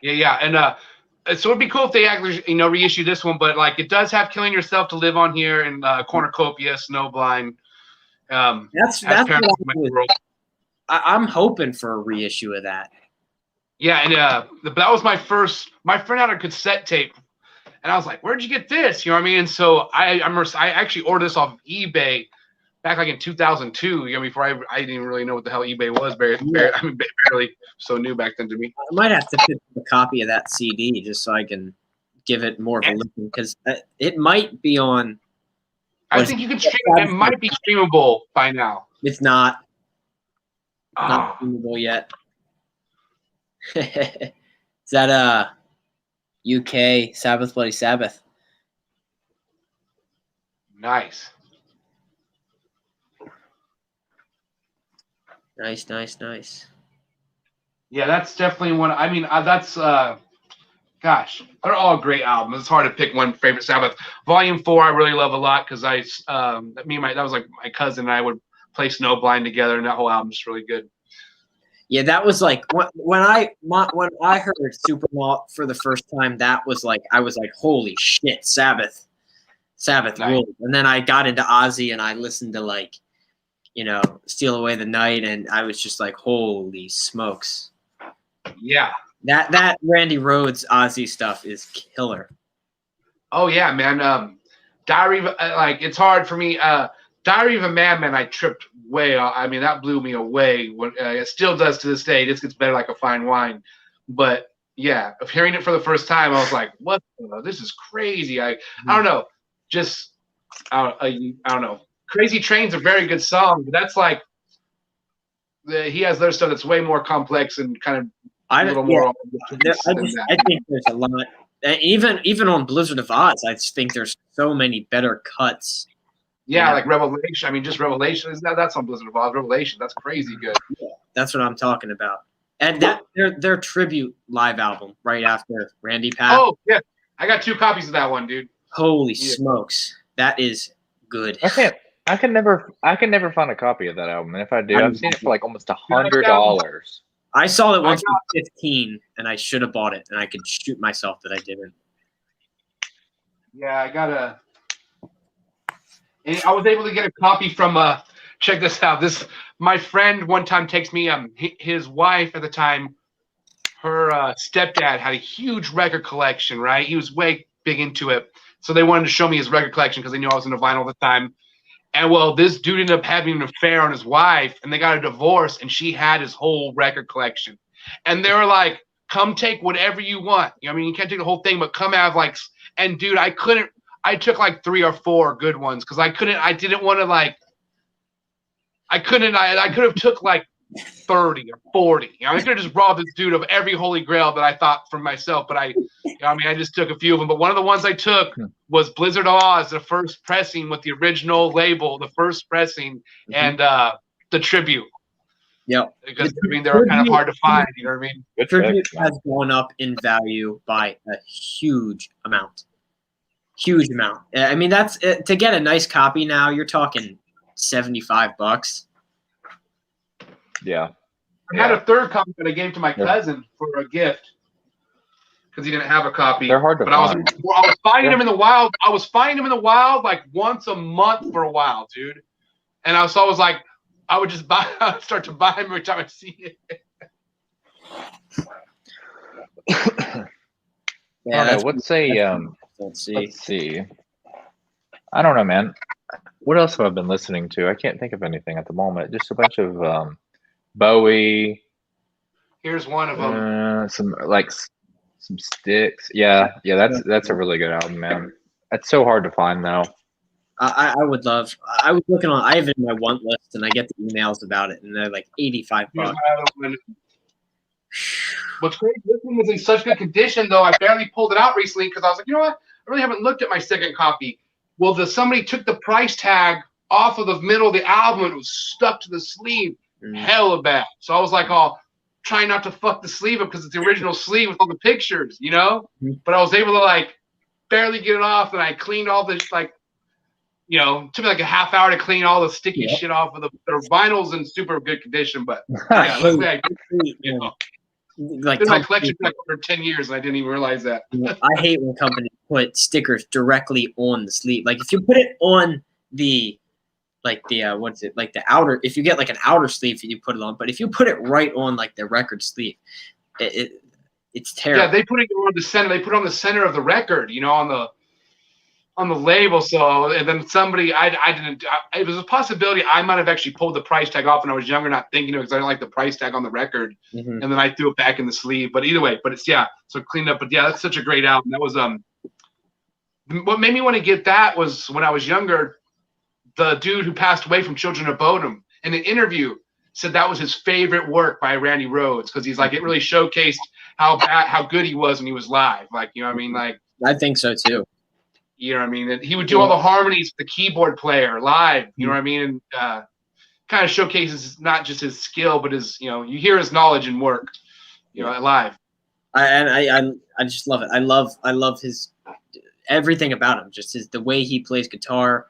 Yeah, and so it'd be cool if they actually reissue this one. But like, it does have "Killing Yourself to Live On" here and "Cornucopia," "Snowblind." That's I'm hoping for a reissue of that. Yeah, and that was my first. My friend had a cassette tape, and I was like, "Where'd you get this?" You know what I mean? And so I actually ordered this off of eBay back like in 2002. Before I didn't even really know what the hell eBay was. Barely so new back then to me. I might have to pick up a copy of that CD just so I can give it more of a listen because it might be on. I think you can stream it. It might be streamable by now. It's not. Not streamable yet. Is that UK Sabbath Bloody Sabbath? Nice. Nice. Yeah, that's definitely one. I mean, that's gosh, they're all great albums. It's hard to pick one favorite Sabbath. Volume 4, I really love a lot because that was like my cousin and I would play Snowblind together, and that whole album's really good. Yeah, that was like when I heard Supernaut for the first time. That was like I was like, holy shit, Sabbath Nice. ruled. And then I got into Ozzy and I listened to like, Steal Away the Night, and I was just like, holy smokes. Yeah. That Randy Rhoads Ozzy stuff is killer. Oh yeah, man. Diary, like it's hard for me. Diary of a Madman, I tripped way off. I mean, that blew me away. It still does to this day. It just gets better like a fine wine. But yeah, of hearing it for the first time, I was like, "What? This is crazy." I don't know. Just I don't know. Crazy Train's a very good song, but that's like he has other stuff that's way more complex and kind of a little more. I think there's a lot. Even on Blizzard of Oz, I think there's so many better cuts. Yeah, like Revelation. I mean, just Revelation. That's on Blizzard of Oz. Revelation. That's crazy good. Yeah, that's what I'm talking about. And that their tribute live album right after Randy passed. Oh yeah, I got 2 copies of that one, dude. Holy smokes, that is good. I can never find a copy of that album, and if I do, I've seen it for like almost $100. I saw it once for 15, and I should have bought it, and I could shoot myself that I didn't. Yeah, and I was able to get a copy from check this out. My friend one time takes me his wife at the time, her stepdad had a huge record collection, right? He was way big into it. So they wanted to show me his record collection because they knew I was into vinyl at the time. And well, this dude ended up having an affair on his wife, and they got a divorce, and she had his whole record collection. And they were like, come take whatever you want. I mean, you can't take the whole thing, but come have like, and dude, I took like 3 or 4 good ones because I could have took like 30 or 40. I could have just robbed this dude of every holy grail that I thought for myself, but I just took a few of them. But one of the ones I took was Blizzard of Oz, the first pressing with the original label, the first pressing, and the tribute. Yeah, because they were kind of hard to find. You know what I mean? The tribute has gone up in value by a huge amount. Huge amount. I mean, that's to get a nice copy now. You're talking $75. Yeah. I had a 3rd copy that I gave to my cousin for a gift because he didn't have a copy. They're hard to find. I was finding them in the wild. I was finding them in the wild like once a month for a while, dude. And I was like, I would start to buy them every time I see it. Let's see. I don't know, man. What else have I been listening to? I can't think of anything at the moment. Just a bunch of Bowie. Here's one of them. Some Sticks. Yeah. That's a really good album, man. It's so hard to find though. I would love. I was looking on. I have it in my want list, and I get the emails about it, and they're like $85. What's great? This one was in such good condition, though. I barely pulled it out recently because I was like, you know what? I really haven't looked at my 2nd copy. Well, somebody took the price tag off of the middle of the album and it was stuck to the sleeve. Hella bad. So I was like, trying not to fuck the sleeve up because it's the original sleeve with all the pictures, you know? But I was able to barely get it off, and I cleaned all this like. You know, it took me like a half hour to clean all the sticky shit off of the vinyl's in super good condition, but yeah, luckily I, you know, like been my collection back for 10 years, and I didn't even realize that. I hate when companies put stickers directly on the sleeve. Like if you put it on the, like the what's it, like the outer, if you get like an outer sleeve, you put it on. But if you put it right on like the record sleeve, it's terrible. Yeah, they put it on the center. They put it on the center of the record, you know, on the label. So, and then somebody, I didn't. It was a possibility I might have actually pulled the price tag off when I was younger, not thinking of it because I didn't like the price tag on the record, and then I threw it back in the sleeve. But either way, but it's so cleaned up. But yeah, that's such a great album. That was what made me want to get that was when I was younger. The dude who passed away from Children of Bodom in an interview said that was his favorite work by Randy Rhoads because he's like it really showcased how good he was when he was live. Like, you know what I mean? Like, I think so too. You know what I mean? And he would do all the harmonies with the keyboard player live. You know what I mean? And kind of showcases not just his skill, but his, you know, you hear his knowledge and work, you know, live. I just love it. I love his everything about him. Just the way he plays guitar.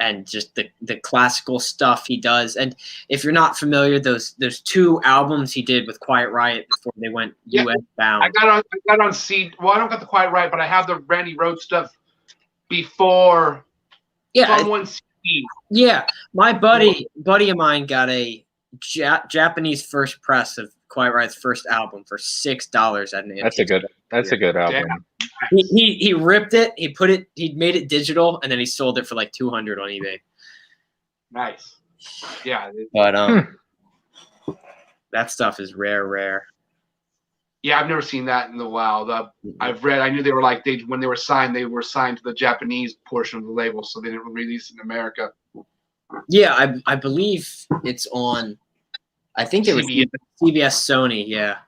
And just the classical stuff he does. And if you're not familiar, those 2 albums he did with Quiet Riot before they went US bound. I got on CD. Well, I don't got the Quiet Riot, but I have the Randy Rhoads stuff before. Someone CD. Yeah, my buddy of mine got a Japanese first press of Quiet Riot's first album for $6 at an. That's a good album. Damn. He ripped it. He made it digital, and then he sold it for like $200 on eBay. Nice. Yeah. But that stuff is rare. Yeah, I've never seen that in a while. I've read. I knew they were like when they were signed to the Japanese portion of the label, so they didn't release it in America. Yeah, I believe it's on. I think it was CBS Sony. Yeah.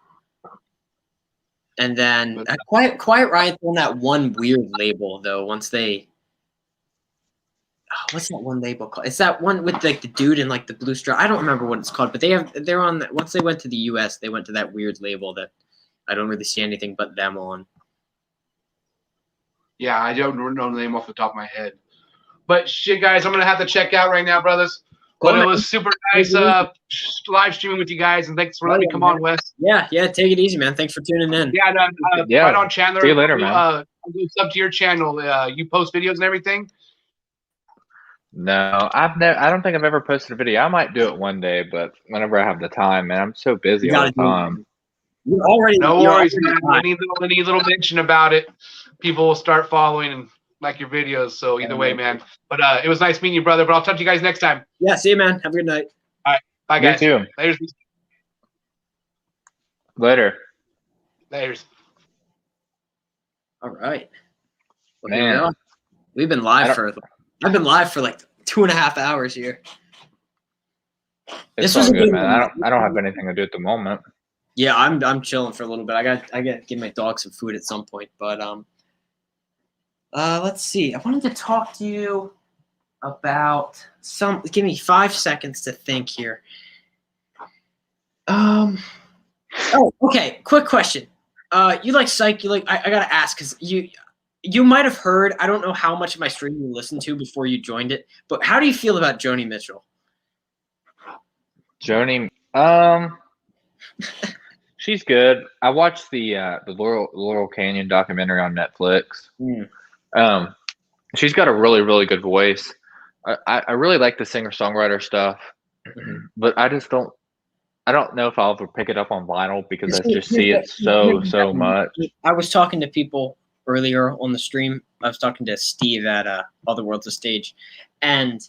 And then Quiet Riot's on that one weird label though. Once they, what's that one label called? It's that one with like the dude in like the blue stripe. I don't remember what it's called, but they're on that. Once they went to the US, they went to that weird label that I don't really see anything but them on. Yeah, I don't know the name off the top of my head. But shit, guys, I'm gonna have to check out right now, brothers. But it was super nice live streaming with you guys, and thanks for letting me come on, Wes. Yeah, take it easy, man. Thanks for tuning in. Yeah, right on, Chandler. See you later, man. I'll go sub to your channel. You post videos and everything? No, I don't think I've ever posted a video. I might do it one day, but whenever I have the time, man, I'm so busy all the time. No worries, man. Any little mention about it, people will start following and like your videos. So either way, man. But it was nice meeting you, brother. But I'll talk to you guys next time. Yeah, see you, man. Have a good night. All right. Bye, guys. You too. Later. All right. Well, man. We've been live I've been live for like 2.5 hours here. It's all good, man. I don't have anything to do at the moment. Yeah, I'm chilling for a little bit. I got to give my dog some food at some point, but let's see. I wanted to talk to you about give me 5 seconds to think here. Oh, okay. Quick question. You like psych? I gotta ask because you might have heard. I don't know how much of my stream you listened to before you joined it, but how do you feel about Joni Mitchell? Joni, she's good. I watched the Laurel Canyon documentary on Netflix. She's got a really, really good voice. I really like the singer-songwriter stuff, but I don't know if I'll ever pick it up on vinyl because I just see it so much. I was talking to people earlier on the stream. I was talking to Steve at Other Worlds of Stage, and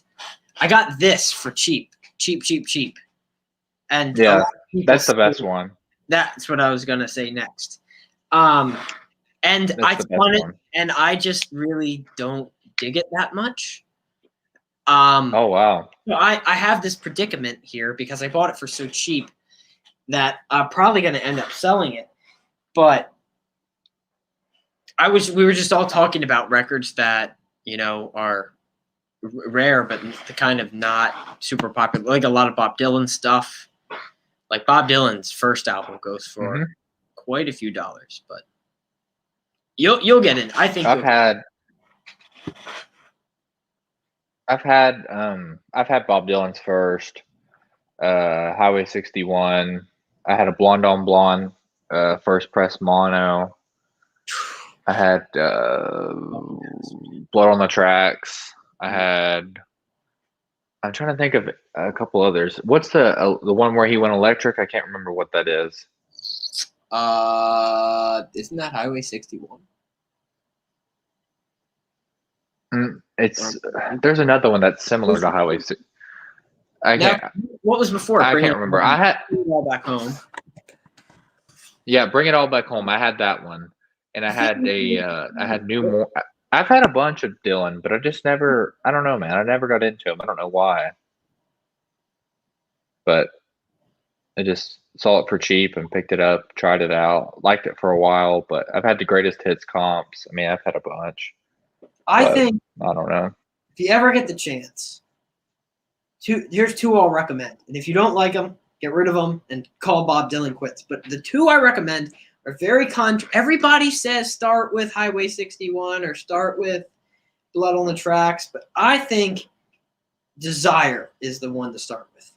I got this for cheap. And yeah, that's the best one. That's what I was gonna say next. And I spun it, and I just really don't dig it that much. Oh wow! So I have this predicament here because I bought it for so cheap that I'm probably gonna end up selling it. But we were just all talking about records that are rare, but the kind of not super popular, like a lot of Bob Dylan stuff. Like Bob Dylan's first album goes for quite a few dollars, but You'll get it. I think I've had Bob Dylan's first, Highway 61. I had a Blonde on Blonde, first press mono. I had Blood on the Tracks. I had. I'm trying to think of a couple others. What's the one where he went electric? I can't remember what that is. Isn't that Highway 61? There's another one that's similar to Highway 6. What was before? I can't remember. I had Bring It All Back Home. Yeah, Bring It All Back Home. I had that one, and I had I've had a bunch of Dylan, but I just never. I don't know, man. I never got into him. I don't know why, but I just saw it for cheap and picked it up, tried it out, liked it for a while. But I've had the greatest hits comps. I mean, I've had a bunch. I think I don't know. if you ever get the chance, here's two I'll recommend. And if you don't like them, get rid of them and call Bob Dylan quits. But the two I recommend are very everybody says start with Highway 61 or start with Blood on the Tracks, but I think Desire is the one to start with.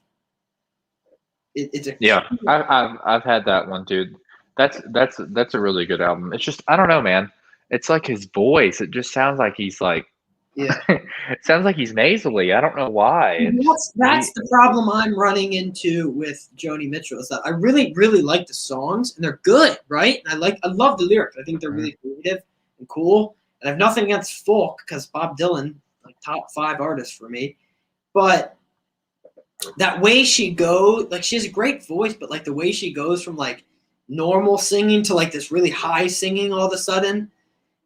I've had that one, dude. That's a really good album. It's just I don't know, man. It's like his voice. It just sounds like he's like. Yeah. It sounds like he's nasally. I don't know why. That's the problem I'm running into with Joni Mitchell is that I really, really like the songs and they're good, right? And I love the lyrics. I think they're really creative and cool. And I have nothing against folk because Bob Dylan, like top 5 artists for me. But that way she goes, like she has a great voice, but like the way she goes from like normal singing to like this really high singing all of a sudden,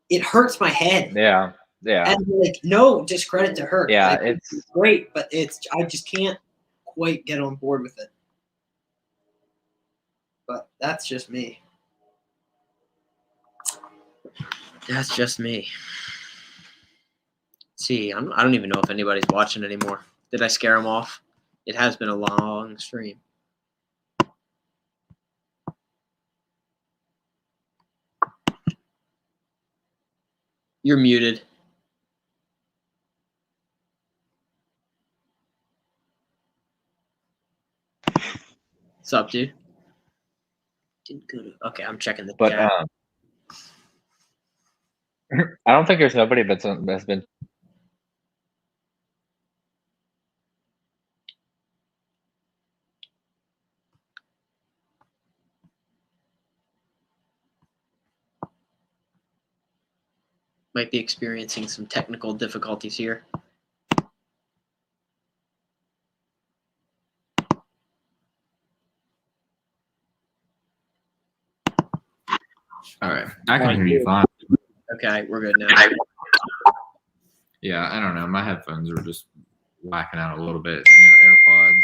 it hurts my head. Yeah. Yeah. And like no discredit to her. Yeah, like, it's great, but I just can't quite get on board with it. But that's just me. That's just me. See, I don't even know if anybody's watching anymore. Did I scare them off? It has been a long stream. You're muted. What's up, dude? Didn't go to. Okay, I'm checking the chat. I don't think there's nobody that's been. Might be experiencing some technical difficulties here. All right, I can hear you fine. Okay, we're good now. Yeah, I don't know. My headphones are just whacking out a little bit. AirPods.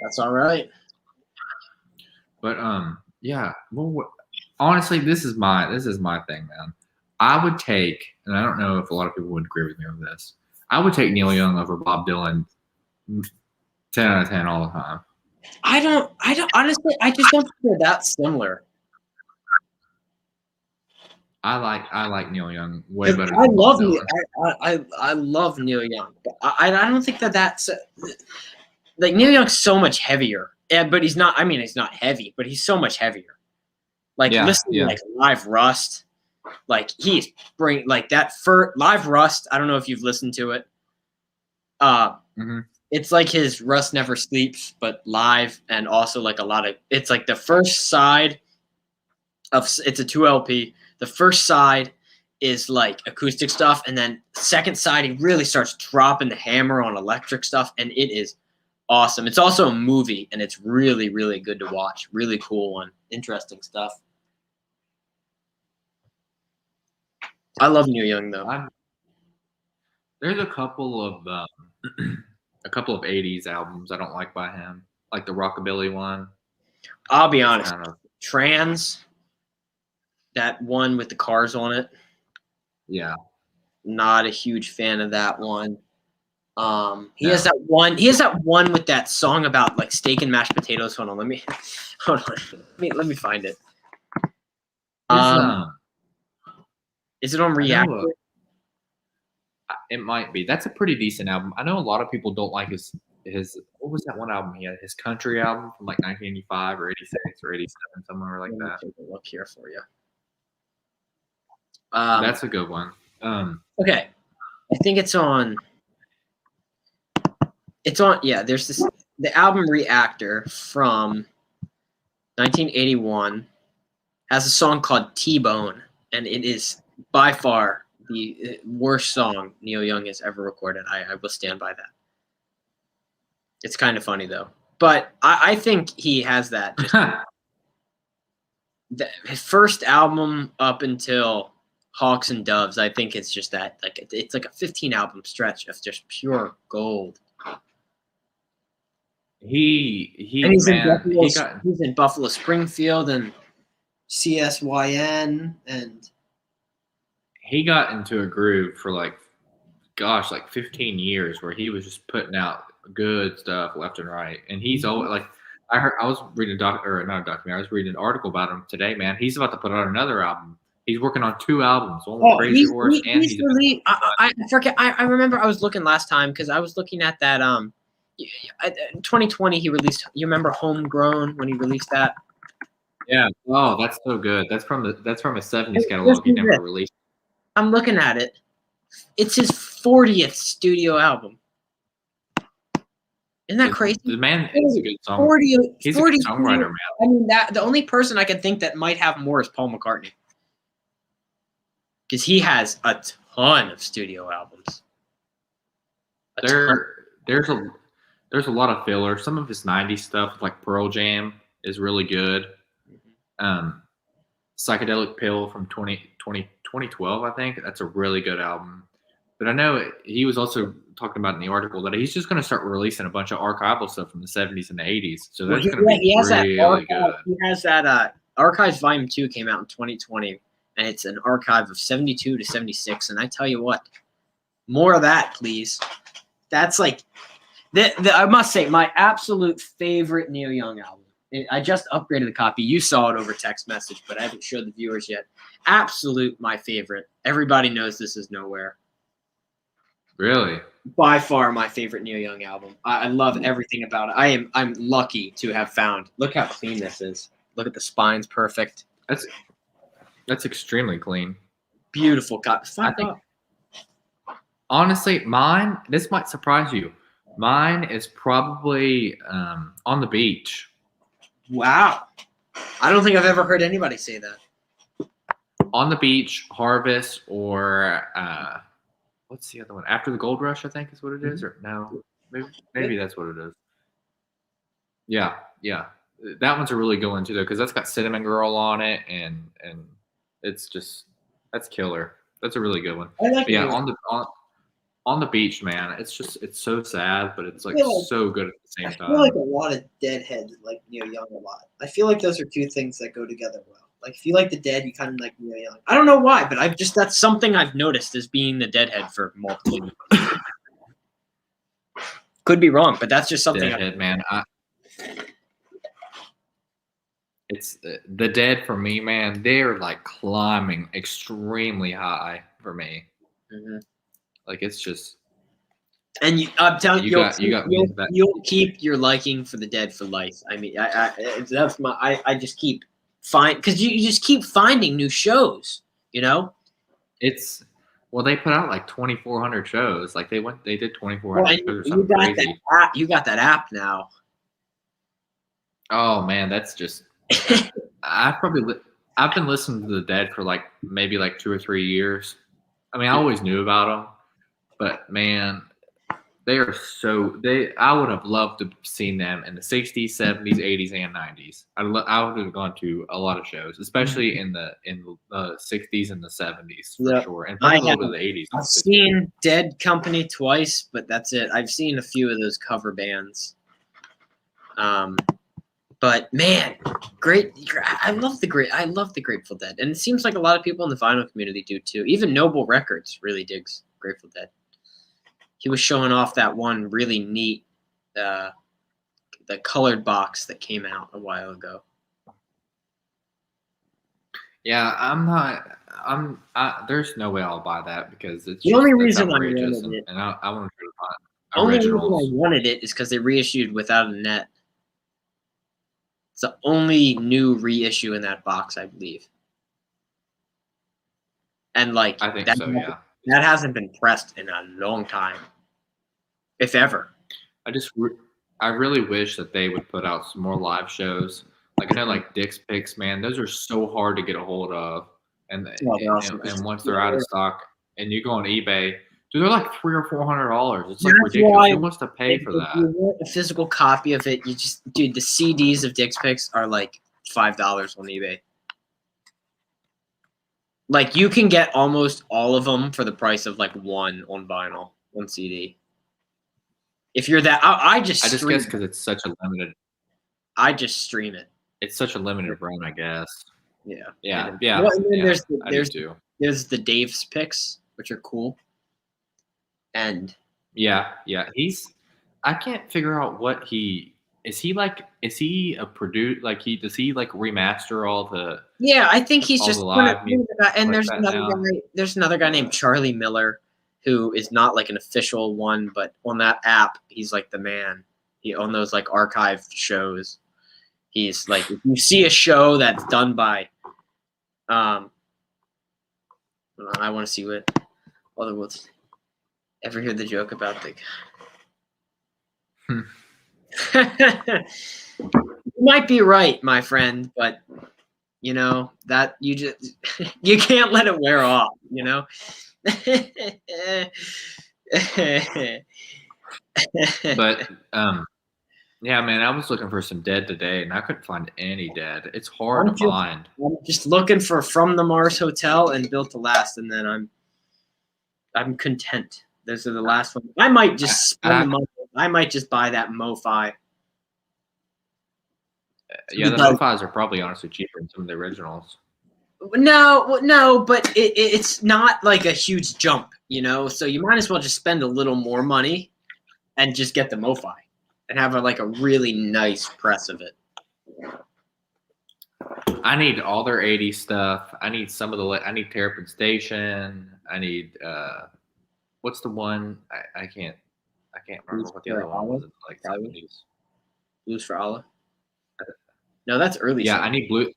That's all right. But yeah. Well, honestly, this is my thing, man. I would take, and I don't know if a lot of people would agree with me on this. I would take Neil Young over Bob Dylan, 10 out of 10 all the time. I don't honestly. I just don't think they're that similar. I like Neil Young way better. I love Neil. I love Neil Young. But I don't think that's like Neil Young's so much heavier. Yeah, but he's not. I mean, he's not heavy, but he's so much heavier. Like listen to like Live Rust. Like he's like that for Live Rust. I don't know if you've listened to it. It's like his Rust Never Sleeps, but live, and also like a lot of. It's like the first side of it's a 2 LP. The first side is like acoustic stuff, and then second side he really starts dropping the hammer on electric stuff, and it is awesome. It's also a movie, and it's really, really good to watch. Really cool one, interesting stuff. I love Neil Young though. There's a couple of 80s albums I don't like by him, like the Rockabilly one. I'll be honest, Trans. That one with the cars on it. Yeah. Not a huge fan of that one. He has that one. He has that one with that song about like steak and mashed potatoes. Hold on, let me find it. Is it on I React? know, it might be. That's a pretty decent album. I know a lot of people don't like his what was that one album he had? His country album from like 1985 or 86 or 87, somewhere like Let me that. take a look here for you. That's a good one. Okay, I think it's on. It's on. Yeah, there's the album Reactor from 1981 has a song called T-Bone, and it is by far the worst song Neil Young has ever recorded. I will stand by that. It's kind of funny though, but I think he has that. Just, his first album up until Hawks and Doves, I think it's just that it's like a 15 album stretch of just pure gold. He's in Buffalo Springfield and CSYN, and he got into a groove for like 15 years where he was just putting out good stuff left and right. And he's always like, I was reading not a documentary. I was reading an article about him today, man. He's about to put out another album. He's working on 2 albums, one with Crazy Horse, and he's really. I forget. I remember I was looking last time because I was looking at that. 2020 he released. You remember Homegrown when he released that? Yeah. Oh, that's so good. That's from a 70s catalog he never released. I'm looking at it. It's his 40th studio album. Isn't that crazy? The man is a good songwriter. He's a good songwriter, man. I mean, the only person I can think that might have more is Paul McCartney, because he has a ton of studio albums. There's a lot of filler. Some of his 90s stuff, like Pearl Jam, is really good. Psychedelic Pill from 2012, I think. That's a really good album. But I know he was also talking about in the article that he's just going to start releasing a bunch of archival stuff from the 70s and the 80s. So that's going to be really good. He has that Archives Volume 2 came out in 2020, and it's an archive of 72 to 76. And I tell you what, more of that, please. That's like, I must say, my absolute favorite Neil Young album. I just upgraded the copy. You saw it over text message, but I haven't showed the viewers yet. Absolute my favorite. Everybody knows This Is Nowhere. Really? By far my favorite Neil Young album. I love everything about it. I'm lucky to have found. Look how clean this is. Look at the spine's perfect. That's extremely clean. Beautiful copy. Honestly, mine, this might surprise you. Mine is probably On the Beach. Wow. I don't think I've ever heard anybody say that. On the Beach, Harvest, or what's the other one? After the Gold Rush, I think is what it is. Or no, maybe that's what it is. Yeah. That one's a really good one too, though, because that's got Cinnamon Girl on it, and it's just that's killer. That's a really good one. I like it. On the Beach, man. It's so sad, but it's like so good at the same time. I feel like a lot of Deadheads like Neil Young a lot. I feel like those are two things that go together well. Like if you like the Dead, you kind of like Neil Young. I don't know why, but that's something I've noticed as being the Deadhead for multiple years. Could be wrong, but that's just something. Deadhead, man. It's the Dead for me, man. They're like climbing extremely high for me. Mm-hmm. Like it's just. And I'm telling you, you'll keep your liking for the Dead for life. I mean, I just keep because you just keep finding new shows. You know, they put out like 2,400 shows. Like they did 2,400 shows or something crazy. You got that app now. Oh man, that's just. I've been listening to the Dead for maybe 2 or 3 years. I mean, I always knew about them, but man, they are I would have loved to have seen them in the 60s, 70s, 80s, and 90s. I would have gone to a lot of shows, especially in the 60s and the 70s for sure, and probably a little bit of the 80s. I've seen Dead Company twice, but that's it. I've seen a few of those cover bands. But man, great! I love the Grateful Dead, and it seems like a lot of people in the vinyl community do too. Even Noble Records really digs Grateful Dead. He was showing off that one really neat, the colored box that came out a while ago. Yeah, there's no way I'll buy that because it's The only that's reason I outrageous, wanted it. and I want to try to find The only reason I originals. wanted it is because they reissued Without a Net. It's the only new reissue in that box, I believe. And like I think that, so. Yeah. that hasn't been pressed in a long time, if ever. I really wish that they would put out some more live shows. Like I know, like Dick's Picks, man, those are so hard to get a hold of, and and once they're out of stock, and you go on eBay, dude, they're like $300 or $400. It's like ridiculous. Who wants to pay for that? If you want a physical copy of it, dude, the CDs of Dick's Picks are like $5 on eBay. Like you can get almost all of them for the price of like one on vinyl, one CD. If you're that, I just guess because it's such a limited. I just stream it. It's such a limited run, I guess. Yeah. Yeah. Well, and then yeah, there's the Dave's picks, which are cool. And yeah, I can't figure out what he is. He a produce? Like does he like remaster all the? Yeah, I think he's just live music. And there's another guy. There's another guy named Charlie Miller, who is not like an official one, but on that app, he's like the man. He on those like archive shows. He's like, if you see a show that's done by, I want to see what other words. Ever hear the joke about the? You might be right, my friend, but you know that you can't let it wear off. You know. But yeah, man, I was looking for some Dead today, and I couldn't find any Dead. It's hard to find. I'm just looking for From the Mars Hotel and Built to Last, and then I'm content. Those are the last ones. I might just spend the money. I might just buy that Mo-Fi. Yeah, the Mo-Fis are probably honestly cheaper than some of the originals. No, but it's not like a huge jump, you know. So you might as well just spend a little more money and just get the Mo-Fi and have a really nice press of it. I need all their 80s stuff. I need some of the. I need Terrapin Station. I need what's the one? I can't remember what the other one was. Like 70s. Blues for Allah. No, that's early. Yeah, 70s. I need Blue.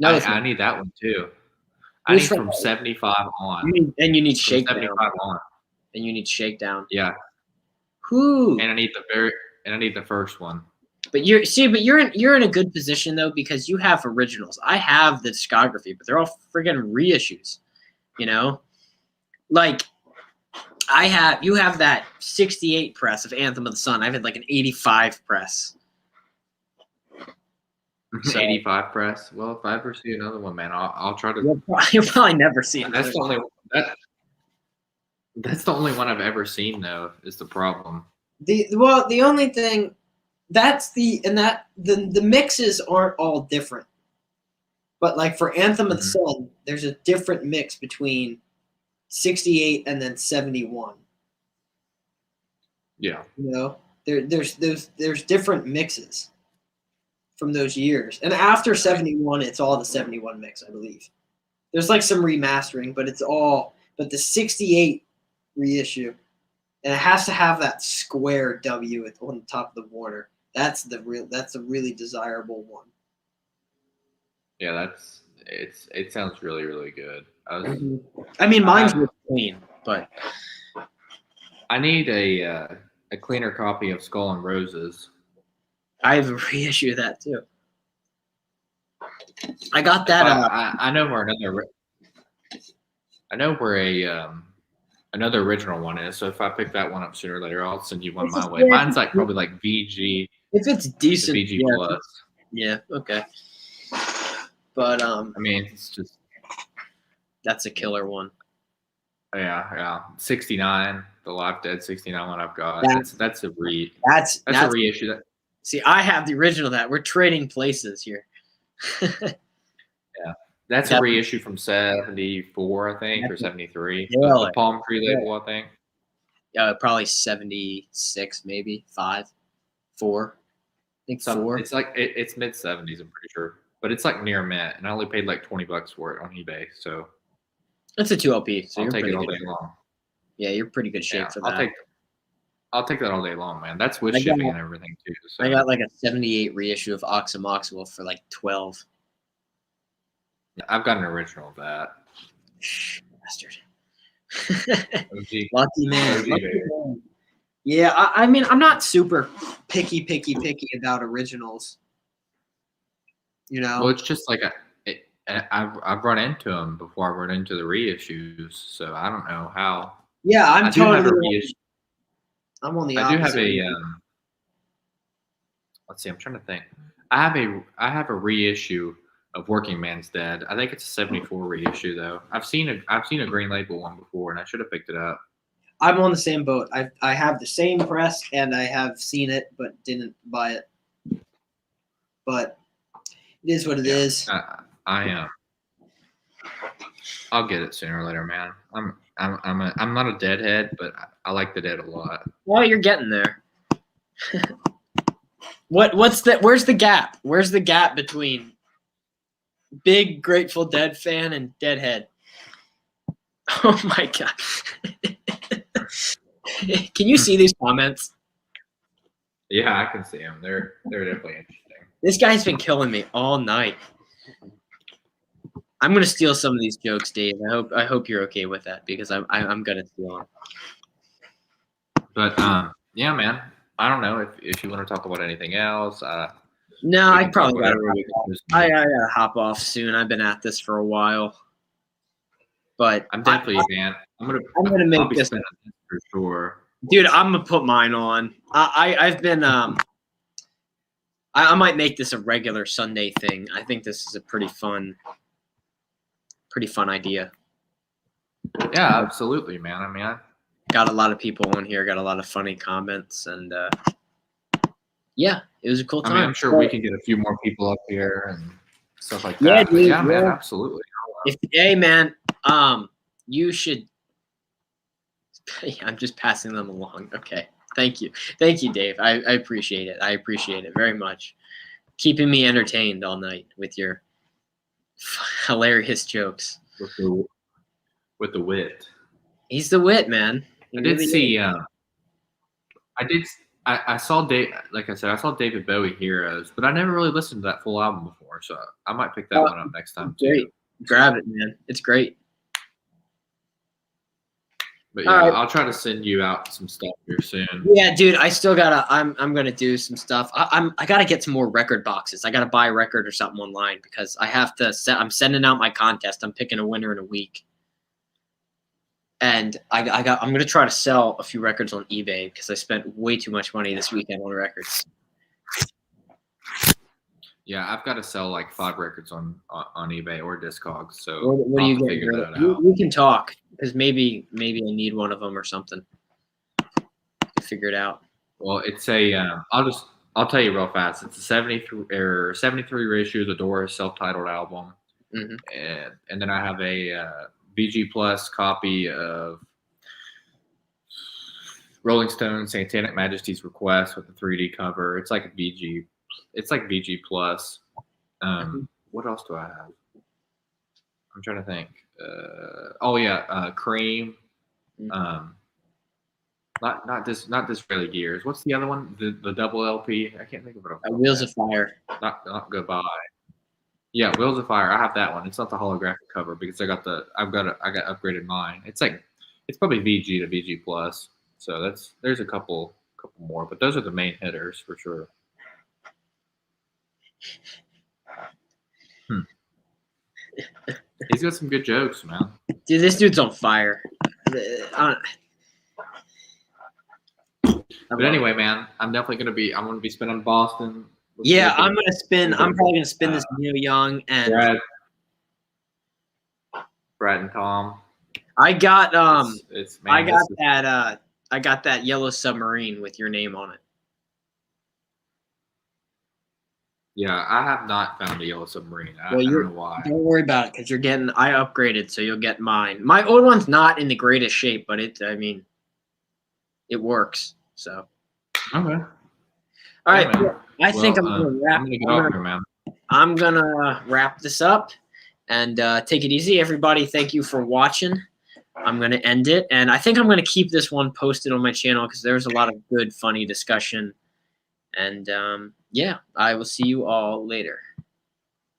No, I need that one too. I need from 75 on. You need Shakedown. 75 on. And you need Shakedown. Yeah. Who? And I need the first one. But you're in a good position though, because you have originals. I have the discography, but they're all friggin' reissues. You know? Like you have that 68 press of Anthem of the Sun. I've had like an 85 press. So, 85 press. Well, if I ever see another one, man, I'll try to. You'll probably never see it. That's the only one I've ever seen, though. Is the problem. The only thing the mixes aren't all different, but like for Anthem of the Sun, there's a different mix between 68 and then 71. Yeah, you know, there's different mixes from those years. And after 71, it's all the 71 mix, I believe. There's like some remastering, but but the 68 reissue, and it has to have that square W on the top of the Warner. That's a really desirable one. Yeah, it sounds really, really good. I mean, mine's really clean, but I need a cleaner copy of Skull and Roses. I have a reissue of that too. I got that. I know where another original one is. So if I pick that one up sooner or later, I'll send you one my way. Mine's like probably like VG. If it's decent, VG Plus. Yeah. Okay. But I mean, it's just that's a killer one. Yeah. 69, the Live Dead 69 one I've got. That's a reissue. See, I have the original. That we're trading places here. Yeah, that's a reissue from 74, I think, or 73. Really? The Palm Tree label, I think. Yeah, probably 76, maybe 5, 4. I think 4. It's like it's mid 70s. I'm pretty sure. but it's like near mint, and I only paid like $20 for it on eBay. So It's a 2LP, so I'll you're take it pretty all good. day long. Yeah, you're pretty good shape Yeah, for that. I'll take that all day long, man. That's with I got- shipping and everything too. So I got like a 78 reissue of Oxamoxable for like 12. I've got an original of that. Bastard. OG. Lucky man. OG, Lucky baby. man. Yeah, I mean, I'm not super picky about originals. You know? Well, it's just like I've run into them before I run into the reissues, so I don't know how. Yeah, I do have a reissue. I'm on the I do have opposite. a let's see, I'm trying to think. I have a reissue of Working Man's Dead. I think it's a 74 reissue though. I've seen a green label one before, and I should have picked it up. I'm on the same boat. I have the same press, and I have seen it, but didn't buy it. But it is what it is. I am. I'll get it sooner or later, man. I'm not a Deadhead, but I like the Dead a lot. Well, you're getting there. What's the where's the gap? Where's the gap between big Grateful Dead fan and Deadhead? Oh my god. Can you see these comments? Yeah, I can see them. They're definitely interesting. This guy's been killing me all night. I'm gonna steal some of these jokes, Dave. I hope you're okay with that because I'm gonna steal them. But yeah, man. I don't know if you want to talk about anything else. No, I probably whatever. I gotta hop off soon. I've been at this for a while, but I'm definitely a fan. I'm gonna make be this spending this for sure. Dude, I'm gonna put mine on. I've been I might make this a regular Sunday thing. I think this is a pretty fun idea. Yeah, absolutely, man. I mean, got a lot of people on here, got a lot of funny comments, and yeah, it was a cool time. I mean, I'm sure we can get a few more people up here and stuff like that. Yeah, dude, yeah, man, absolutely. Hey, man, you should. I'm just passing them along. Okay, thank you, Dave. I appreciate it. I appreciate it very much. Keeping me entertained all night with your hilarious jokes. With the wit. He's the wit, man. I did see. I saw Dave. Like I said, I saw David Bowie Heroes, but I never really listened to that full album before, so I might pick that one up next time too. Great, grab it, man. It's great. But yeah, right. I'll try to send you out some stuff here soon. Yeah, dude, I still gotta. I'm gonna do some stuff. I gotta get some more record boxes. I gotta buy a record or something online because I have to. I'm sending out my contest. I'm picking a winner in a week. And I'm gonna try to sell a few records on eBay because I spent way too much money this weekend on records. Yeah, I've got to sell like 5 records on eBay or Discogs. So what do you get? Figure that out. We can talk because maybe I need one of them or something. Figure it out. Well, it's a. I'll tell you real fast. It's a 73 reissue, the Doors self-titled album, and then I have a VG Plus copy of Rolling Stone Satanic Majesty's Request with the 3D cover. It's like a VG. It's like VG Plus. What else do I have? I'm trying to think. Cream. Not Disraeli Gears. What's the other one? The double LP. I can't think of it. Wheels of Fire. Not Goodbye. Yeah, Wheels of Fire. I have that one. It's not the holographic cover because I got upgraded mine. It's probably VG to VG Plus. So there's a couple more, but those are the main hitters for sure. He's got some good jokes, man. Dude, this dude's on fire. But anyway, man, I'm gonna be spending Boston. Yeah, I'm probably gonna spin this Neil Young and Brad and Tom. I got I got that yellow submarine with your name on it. Yeah, I have not found a yellow submarine. I don't know why. Don't worry about it because I upgraded, so you'll get mine. My old one's not in the greatest shape, but it works. So. Okay. All right. I think I'm gonna wrap. I'm gonna get off here, man. I'm gonna wrap this up and take it easy, everybody. Thank you for watching. I'm gonna end it, and I think I'm gonna keep this one posted on my channel because there's a lot of good, funny discussion. And yeah, I will see you all later.